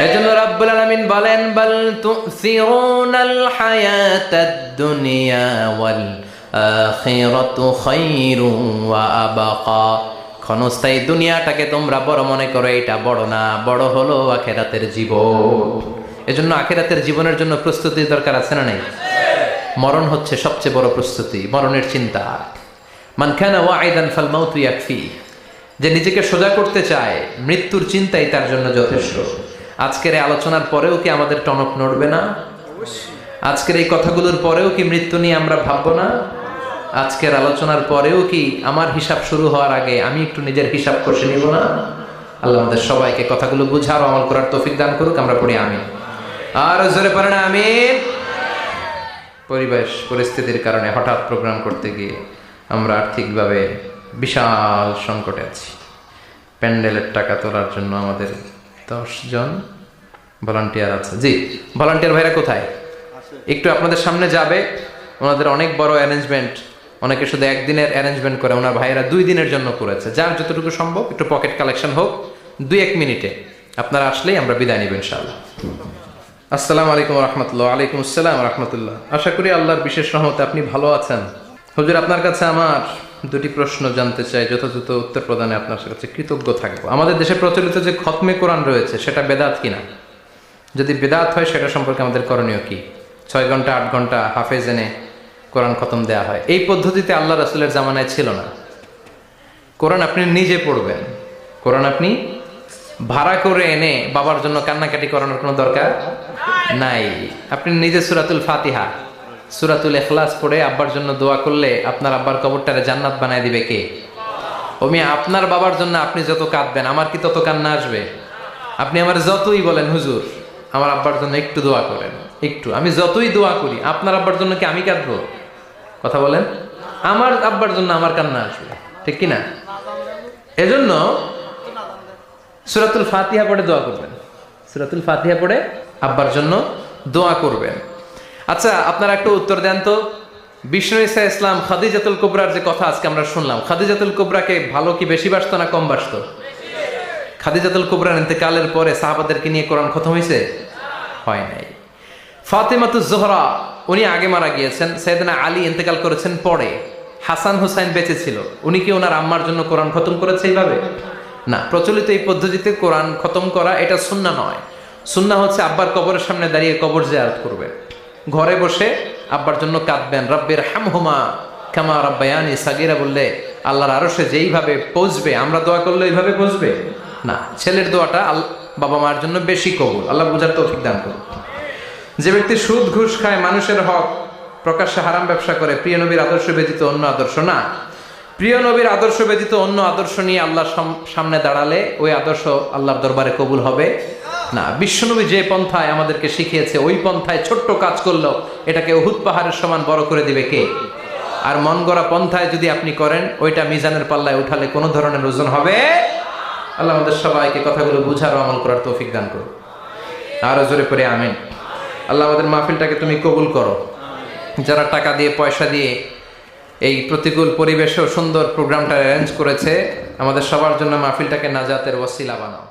এজন্য রাব্বুল আলামিন বলেন বাল তুসিরুনাল হায়াতাদ দুনিয়া ওয়াল আখিরাতু খায়রুন ওয়া আবাকা। ক্ষণস্থায়ী দুনিয়াটাকে তোমরা বড় মনে করো, এটা বড় না, বড় হলো আখিরাতের জীবন। এজন্য আখিরাতের জীবনের জন্য প্রস্তুতির দরকার আছে না নাই? মরণ হচ্ছে সবচেয়ে বড় প্রস্তুতি, মরণের চিন্তা। মান কানা ওয়াইদান ফাল মাউতু ইয়াকফি, যে নিজেকে সোজা করতে চায় মৃত্যুর চিন্তাই তার জন্য যথেষ্ট। আজকের এই আলোচনার পরেও কি আমাদের টনক নড়বে না? আজকের এই কথাগুলোর পরেও কি মৃত্যু নিয়ে আমরা ভাববো না? আজকের আলোচনার পরেও কি আমার হিসাব শুরু হওয়ার আগে আমি একটু নিজের হিসাব কষে নিব না? আল্লাহ আমাদের সবাইকে কথাগুলো বুঝার ও আমল করার তৌফিক দান করুক। আমরা পড়ি আমিন। আর জোরে পড়েন আমিন। পরিবেশ পরিস্থিতির কারণে হঠাৎ প্রোগ্রাম করতে গিয়ে আমরা আর্থিকভাবে বিশাল সংকটে আছি। প্যান্ডেলের টাকা তোলার জন্য আমাদের 10 জন ভলান্টিয়ার আছে। জি, ভলান্টিয়ার ভাইরা কোথায়? একটু আপনাদের সামনে যাবে। ওনাদের অনেক বড় অ্যারেঞ্জমেন্ট, অনেকে শুধু একদিনের অ্যারেঞ্জমেন্ট করে, ওনার ভাইয়েরা 2 দিনের জন্য করেছে। যার যতটুকু সম্ভব একটু পকেট কালেকশন হোক, 2-1 মিনিটে আপনারা আসলেই আমরা বিদায় নিব ইনশাআল্লাহ। আসসালামু আলাইকুম রহমতুল্লাহ। ওয়ালাইকুম আসসালাম রহমতুল্লাহ। আশা করি আল্লাহর বিশেষ রহমতে আপনি ভালো আছেন। হুজুর, আপনার কাছে আমার 2টি প্রশ্ন জানতে চাই, যথাযথ উত্তর প্রদানে আপনার কাছে কৃতজ্ঞ থাকবো। আমাদের দেশে প্রচলিত যে খতমে কোরআন রয়েছে সেটা বেদাত কিনা? যদি বেদাত হয় সেটা সম্পর্কে আমাদের করণীয় কি? 6 ঘন্টা 8 ঘন্টা হাফেজ এনে কোরআন খতম দেওয়া হয়, এই পদ্ধতিতে আল্লাহ রাসূলের জামানায় ছিল না। কোরআন আপনি নিজে পড়বেন, কোরআন আপনি ভাড়া করে এনে বাবার জন্য কান্নাকাটি করানোর কোনো দরকার নাই। আপনি নিজে সূরাতুল ফাতিহা, সূরাতুল ইখলাস পড়ে আব্বার জন্য দোয়া করলে আপনার আব্বার কবরটারে জান্নাত বানায় দিবে কে? আপনার বাবার জন্য আপনি যত কাঁদবেন, আমার কি তত কান্না আসবে? আপনি আমার যতই বলেন হুজুর আমার আব্বার জন্য একটু দোয়া করেন, একটু, আমি যতই দোয়া করি আপনার আব্বার জন্য কি আমি কাঁদবো? কথা বলেন। আমার আব্বার জন্য আমার কান্না আসবে, ঠিক কিনা? এজন্য সূরাতুল ফাতিহা পড়ে দোয়া করবেন, সূরাতুল ফাতিহা পড়ে আব্বার জন্য দোয়া করবেন। আচ্ছা, আপনারা একটু উত্তর দেন তো, বিষ্ণু ঈসা ইসলাম খাদিজাতুল কুবরার যে কথা আজকে আমরা শুনলাম, খাদিজাতুল কুবরাকে ভালো কি বেশি বাসতো না কম বাসতো? খাদিজাতুল কুবরার ইন্তেকালের পরে সাহাবাদেরকে নিয়ে কোরআন খতম হয়েছে? হয় নাই। ফাতেমাতুজ জোহরা উনি আগে মারা গিয়েছেন, সাইয়েদনা আলী ইন্তেকাল করেছেন পরে, হাসান হুসাইন বেঁচে ছিল, উনি কি ওনার আম্মার জন্য কোরআন খতম করেছে এইভাবে? না, প্রচলিত এই পদ্ধতিতে কোরআন খতম করা এটা সুন্নাহ নয়। সুন্নাহ হচ্ছে আব্বার কবরের সামনে দাঁড়িয়ে কবর জিয়ারত করবেন, ঘরে বসে আব্বার জন্য কাঁদবেন, রব্বির হামহুমা কামা রাব্বায়ানি সাগীরা বললে আল্লাহর আরশে যেইভাবে পৌঁছবে, আমরা দোয়া করলে এইভাবে পৌঁছবে না। ছেলের দোয়াটা বাবা মার জন্য বেশি কবুল। আল্লাহ বুঝার তৌফিক দান করুন। যে ব্যক্তি সুদ ঘুষ খায়, মানুষের হক প্রকাশ্যে হারাম ব্যবসা করে, প্রিয় নবীর আদর্শ ব্যতীত অন্য আদর্শ না। প্রিয় নবীর আদর্শ ব্যতীত অন্য আদর্শ নিয়ে আল্লাহর সামনে দাঁড়ালে ওই আদর্শ আল্লাহর দরবারে কবুল হবে না। বিশ্বনবী যে পন্থায় আমাদেরকে শিখিয়েছে, ওই পন্থায় ছোট্ট কাজ করলো এটাকে উহুদ পাহাড়ের সমান বড় করে দিবে কে? আর মন গড়া পন্থায় যদি আপনি করেন, ওইটা মিজানের পাল্লায় উঠালে কোনো ধরনের ওজন হবে। আল্লাহ আমাদের সবাইকে কথাগুলো বুঝার ও আমল করার তৌফিক দান করো। আরো জোরে করে আমিন। আল্লাহ আমাদের মাহফিলটাকে তুমি কবুল করো। যারা টাকা দিয়ে পয়সা দিয়ে এই প্রতিকূল পরিবেশেও সুন্দর প্রোগ্রামটা অ্যারেঞ্জ করেছে, আমাদের সবার জন্য মাহফিলটাকে নাজাতের ওসিলা বানাও।